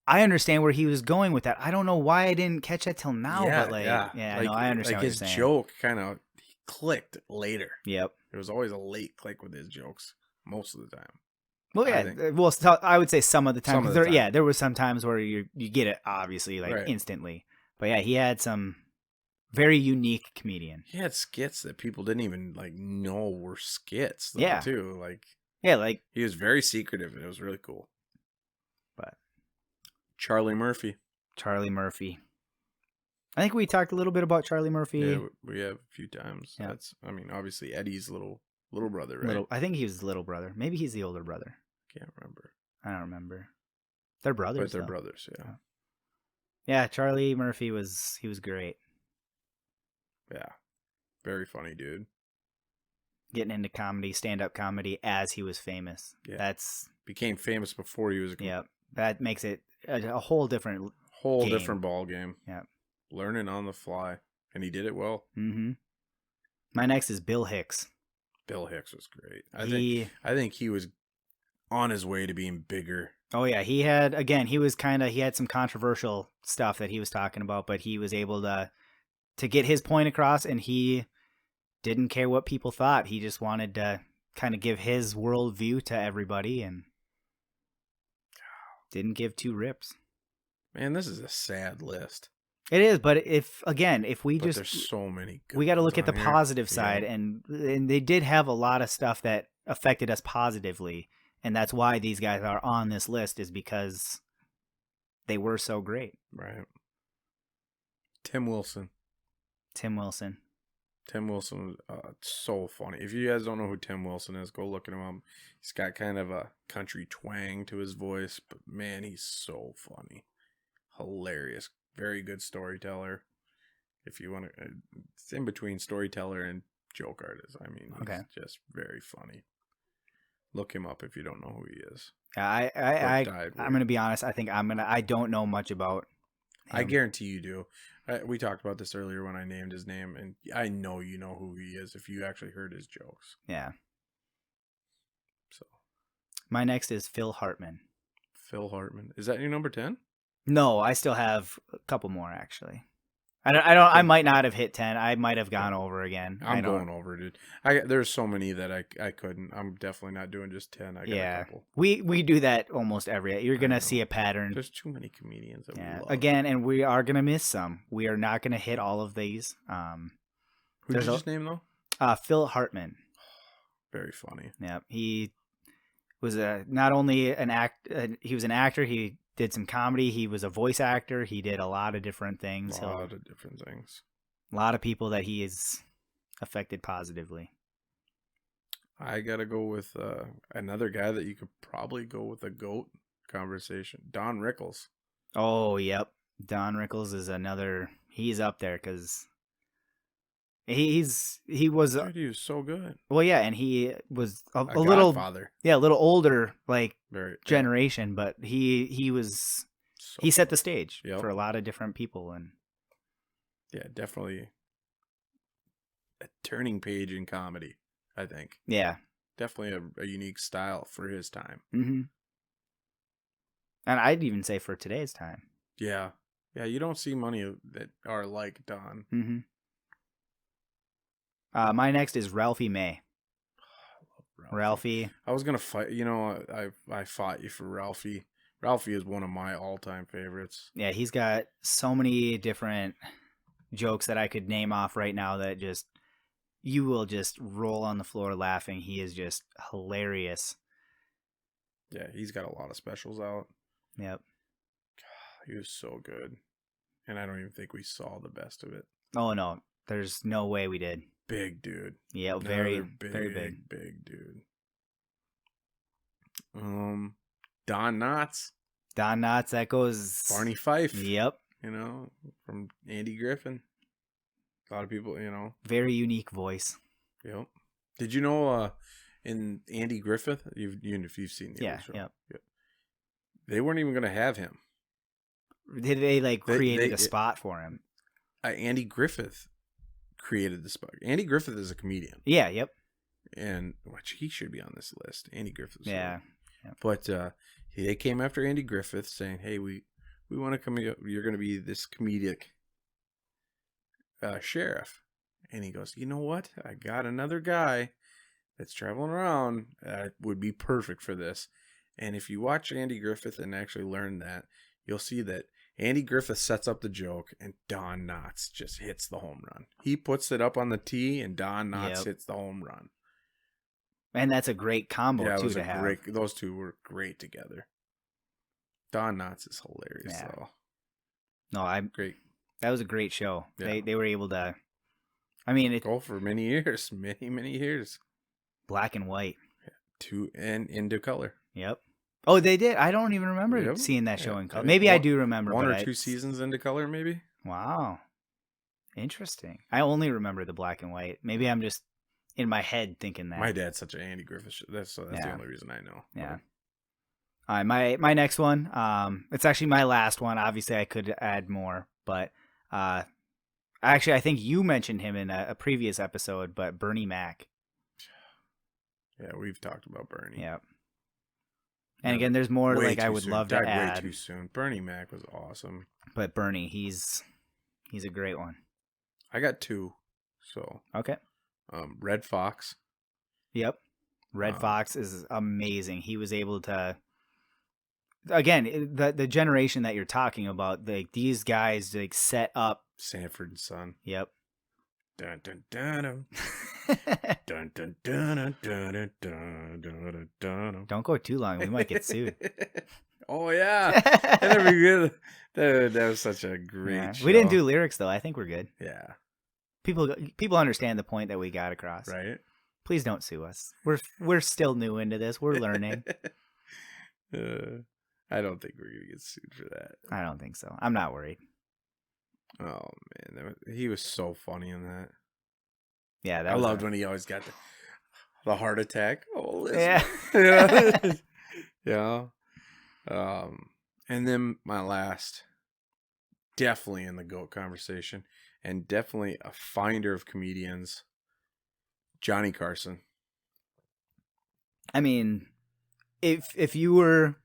I understand where he was going with that. I don't know why I didn't catch that till now, but like, no, I understand what you're saying. His joke kind of clicked later. Yep. There was always a late click with his jokes most of the time. Well, yeah. Well, I would say some of the time. There was some times where you get it obviously like instantly. But yeah, he had some very unique comedian. He had skits that people didn't even like know were skits. Too. Like he was very secretive, and it was really cool. But Charlie Murphy. I think we talked a little bit about Charlie Murphy. Yeah, we have a few times. Yeah. That's, I mean, obviously Eddie's little brother, right? I think he was the little brother. Maybe he's the older brother. Can't remember. I don't remember. They're brothers. But they're brothers, yeah. Yeah, Charlie Murphy he was great. Yeah. Very funny dude. Getting into comedy, stand-up comedy as he was famous. Yeah. Became famous before he was a Yeah. That makes it a whole different different ball game. Yeah. Learning on the fly. And he did it well. Mm-hmm. My next is Bill Hicks. Bill Hicks was great. I think he was on his way to being bigger. Oh yeah, he had some controversial stuff that he was talking about, but he was able to get his point across, and he didn't care what people thought. He just wanted to kind of give his worldview to everybody, and didn't give two rips. Man, this is a sad list. It is, but if we there's so many good we got to look at the here. positive side, and they did have a lot of stuff that affected us positively, and that's why these guys are on this list, is because they were so great. Right. Tim Wilson was so funny. If you guys don't know who Tim Wilson is, go look at him up. He's got kind of a country twang to his voice, but man, he's so funny. Hilarious. Very good storyteller. If you want to, it's in between storyteller and joke artist. I mean, he's just very funny. Look him up if you don't know who he is. I'm going to be honest. I don't know much about him. I guarantee you do. We talked about this earlier when I named his name, and I know you know who he is if you actually heard his jokes. Yeah. So, my next is Phil Hartman. Is that your number 10? No, I still have a couple more actually. I might not have hit 10. I might have gone over again. I'm going over, dude. There's so many that I couldn't. I'm definitely not doing just 10. I got a couple. We do that almost every. You're gonna see a pattern. There's too many comedians that we love. Again, and we are gonna miss some. We are not gonna hit all of these. Who did you just name though? Phil Hartman. Very funny. Yeah, he was not only an he was an actor. He did some comedy. He was a voice actor. He did a lot of different things. A lot of people that he has affected positively. I gotta go with another guy that you could probably go with a GOAT conversation. Don Rickles. Oh, yep. Don Rickles is another. He's up there because he was so good. Well, yeah, and he was a little godfather. Yeah, a little older, like Very, generation, but he was he set the stage for a lot of different people, and yeah, definitely a turning page in comedy, I think. Yeah, definitely a unique style for his time. Mm-hmm. And I'd even say for today's time. Yeah. Yeah, you don't see many that are like Don. Mm-hmm. My next is Ralphie May. Ralphie. I was gonna fight. I fought you for Ralphie. Ralphie is one of my all-time favorites. Yeah, he's got so many different jokes that I could name off right now that just you will just roll on the floor laughing. He is just hilarious. Yeah, he's got a lot of specials out. Yep. He was so good. And I don't even think we saw the best of it. Oh, no. There's no way we did. Big dude. Yeah, very big. Big dude. Don Knotts. Don Knotts, that goes... Barney Fife. Yep. From Andy Griffin. A lot of people, Very unique voice. Yep. Did you know in Andy Griffith, if you've seen the other show, yep. They weren't even going to have him. Did they created a spot for him? Andy Griffith created the spot. Andy Griffith is a comedian. Yeah, yep. And which he should be on this list. Andy Griffith. Yeah. Yep. But they came after Andy Griffith saying, hey, we want to come, you're going to be this comedic sheriff. And he goes, you know what? I got another guy that's traveling around that would be perfect for this. And if you watch Andy Griffith and actually learn that, you'll see that Andy Griffith sets up the joke and Don Knotts just hits the home run. He puts it up on the tee and Don Knotts hits the home run. And that's a great combo too to have. Those two were great together. Don Knotts is hilarious though. No, great. That was a great show. Yeah. They were able to. I mean, go for many years, many years. Black and white. And into color. Yep. Oh, they did. I don't even remember seeing that show in color. Maybe I do remember. One or two seasons into color, maybe. Wow. Interesting. I only remember the black and white. Maybe I'm just in my head thinking that. My dad's such an Andy Griffith show. That's the only reason I know. Yeah. All right, my next one. It's actually my last one. Obviously, I could add more, but actually, I think you mentioned him in a previous episode. But Bernie Mac. Yeah, we've talked about Bernie. Yeah. And again, there's more I would love to add. Way too soon. Bernie Mac was awesome. But Bernie, he's a great one. I got two. So okay. Red Fox. Yep. Red Fox is amazing. He was able to. Again, the generation that you're talking about, these guys set up Sanford and Son. Yep. Dun dun dun dun dun dun dun dun dun dun. Don't go too long. We might get sued. Oh yeah, that'd be good. That was such a great show. We didn't do lyrics though. I think we're good. Yeah. People understand the point that we got across. Right. Please don't sue us. We're still new into this. We're learning. I don't think we're gonna get sued for that. I don't think so. I'm not worried. Oh man, he was so funny in that. Yeah, I loved when he always got the heart attack. Oh, yeah, yeah. And then my last, definitely in the GOAT conversation, and definitely a finder of comedians, Johnny Carson. I mean, if you were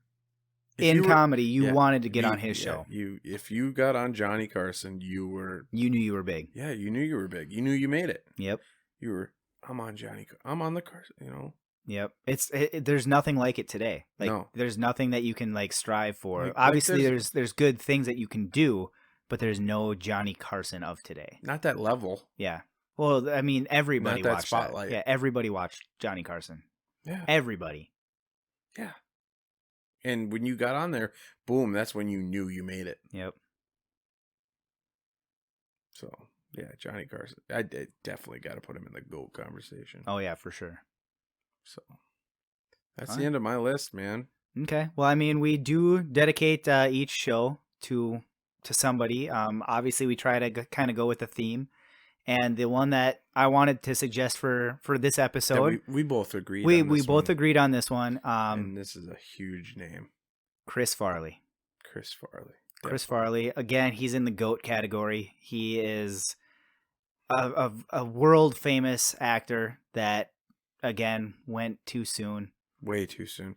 in comedy, you wanted to get on his show. If you got on Johnny Carson, you knew you were big. Yeah, you knew you were big. You knew you made it. Yep. I'm on the Carson, Yep. There's nothing like it today. No. There's nothing that you can strive for. Obviously there's good things that you can do, but there's no Johnny Carson of today. Not that level. Yeah. Well, I mean, everybody watched spotlight. Yeah, everybody watched Johnny Carson. Yeah. Everybody. Yeah. And when you got on there, boom, that's when you knew you made it. Yep. So, yeah, Johnny Carson. I definitely got to put him in the GOAT conversation. Oh, yeah, for sure. So, that's the end of my list, man. Okay. Well, I mean, we do dedicate each show to somebody. Obviously, we try to kind of go with the theme. And the one that I wanted to suggest for this episode, we both agreed. We both agreed on this one. And this is a huge name, Chris Farley. Definitely. Chris Farley. Again, he's in the GOAT category. He is a world famous actor that again, went too soon. Way too soon.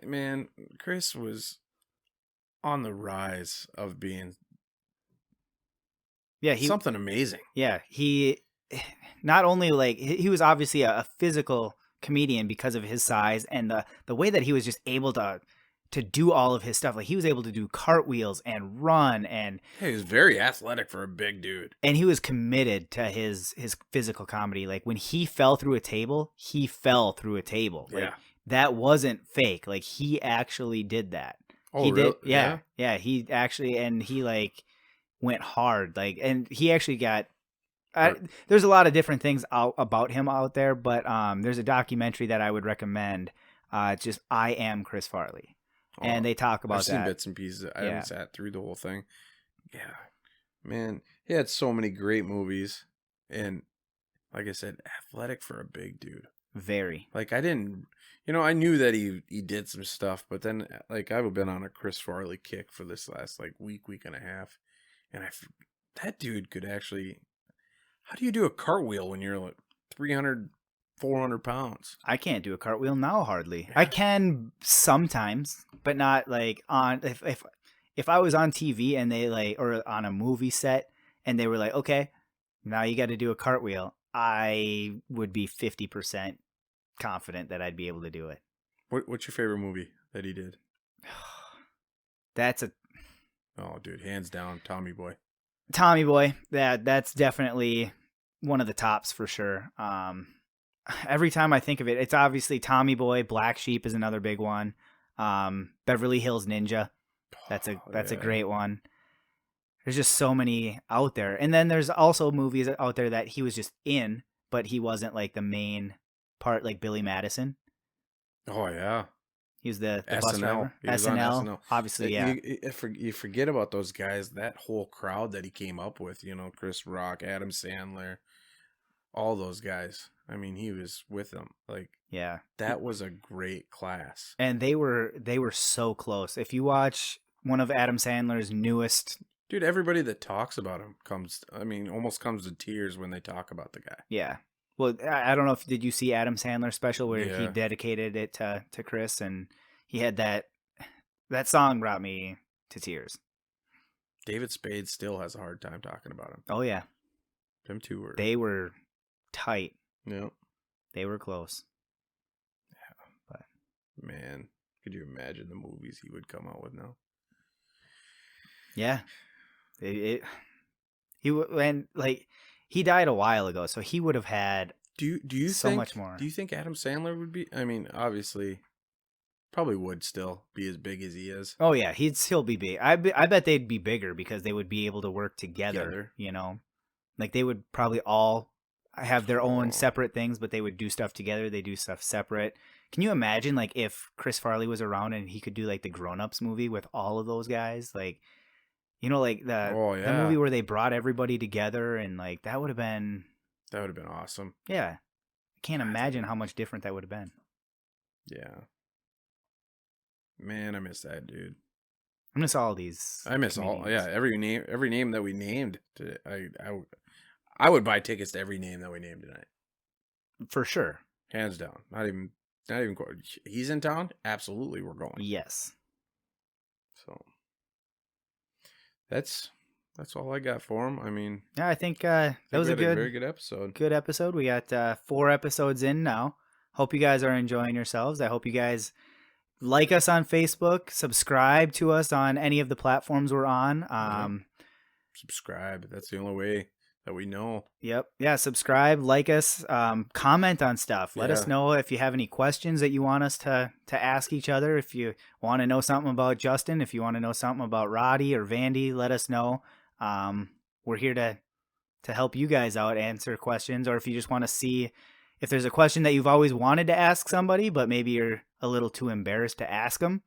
Man, Chris was on the rise of being something amazing. Yeah, he not only like he was obviously a physical comedian because of his size and the way that he was just able to do all of his stuff. Like he was able to do cartwheels and run, and he was very athletic for a big dude. And he was committed to his physical comedy. Like when he fell through a table, he fell through a table. Like, that wasn't fake. Like he actually did that. Oh, he really? did. Yeah. He actually, and he like went hard. Like, and he actually got. There's a lot of different things about him out there, but there's a documentary that I would recommend. Just I Am Chris Farley. And they talk about that. I've seen bits and pieces. I haven't sat through the whole thing. Yeah. Man, he had so many great movies. And like I said, athletic for a big dude. Very. Like I didn't, I knew that he did some stuff, but then like I've been on a Chris Farley kick for this last like week and a half. And that dude could actually, how do you do a cartwheel when you're like 300, 400 pounds? I can't do a cartwheel now hardly. Yeah. I can sometimes, but not like on if I was on TV and they like, or on a movie set and they were like, okay, now you got to do a cartwheel, I would be 50% confident that I'd be able to do it. What's your favorite movie that he did? Oh, dude, hands down, Tommy Boy. Tommy Boy, that's definitely one of the tops for sure. Every time I think of it, it's obviously Tommy Boy. Black Sheep is another big one. Beverly Hills Ninja, that's a great one. There's just so many out there, and then there's also movies out there that he was just in, but he wasn't like the main part, like Billy Madison. Oh yeah, he was the bus driver. SNL, obviously, yeah. You forget about those guys. That whole crowd that he came up with, Chris Rock, Adam Sandler, all those guys. I mean, he was with them. Like, yeah, that was a great class. And they were so close. If you watch one of Adam Sandler's newest, dude, everybody that talks about him almost comes to tears when they talk about the guy. Yeah. Well, I don't know did you see Adam Sandler's special where he dedicated it to Chris, and he had that song brought me to tears. David Spade still has a hard time talking about him. Oh yeah. Them two were tight. Yep. They were close. Yeah. But man, could you imagine the movies he would come out with now? Yeah. He died a while ago, so he would have had do you so think, much more. Do you think Adam Sandler would be, obviously probably would still be as big as he is. Oh yeah, he'd still be big. I bet they'd be bigger because they would be able to work together. Like they would probably all have their own separate things, but they would do stuff together. They do stuff separate. Can you imagine like if Chris Farley was around and he could do like the Grown Ups movie with all of those guys? Like, like the movie where they brought everybody together, and like that would have been awesome. Yeah. I can't imagine how much different that would have been. Yeah. Man, I miss that dude. I miss all these. I miss comedians. Every name that we named today. I would buy tickets to every name that we named tonight. For sure. Hands down. Not even he's in town? Absolutely, we're going. Yes. So that's all I got for him. Yeah, I think that was a very good episode. Good episode. We got 4 episodes in now. Hope you guys are enjoying yourselves. I hope you guys like us on Facebook, subscribe to us on any of the platforms we're on. Subscribe. That's the only way that we know. Yep. Yeah, subscribe, like us, comment on stuff. Let us know if you have any questions that you want us to ask each other. If you want to know something about Justin, if you want to know something about Roddy or Vandy, let us know. We're here to help you guys out, answer questions, or if you just want to see if there's a question that you've always wanted to ask somebody, but maybe you're a little too embarrassed to ask them,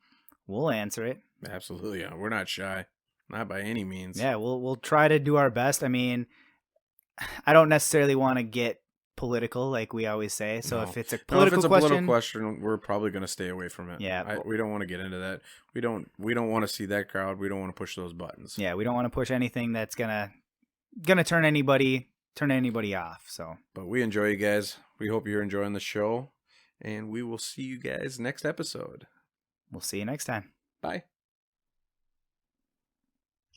we'll answer it. Absolutely. Yeah. We're not shy. Not by any means. Yeah, we'll try to do our best. I don't necessarily want to get political like we always say. So if it's a political question, we're probably going to stay away from it. Yeah. We don't want to get into that. We don't want to see that crowd. We don't want to push those buttons. Yeah, we don't want to push anything that's going to turn anybody off. So, but we enjoy you guys. We hope you're enjoying the show, and we will see you guys next episode. We'll see you next time. Bye.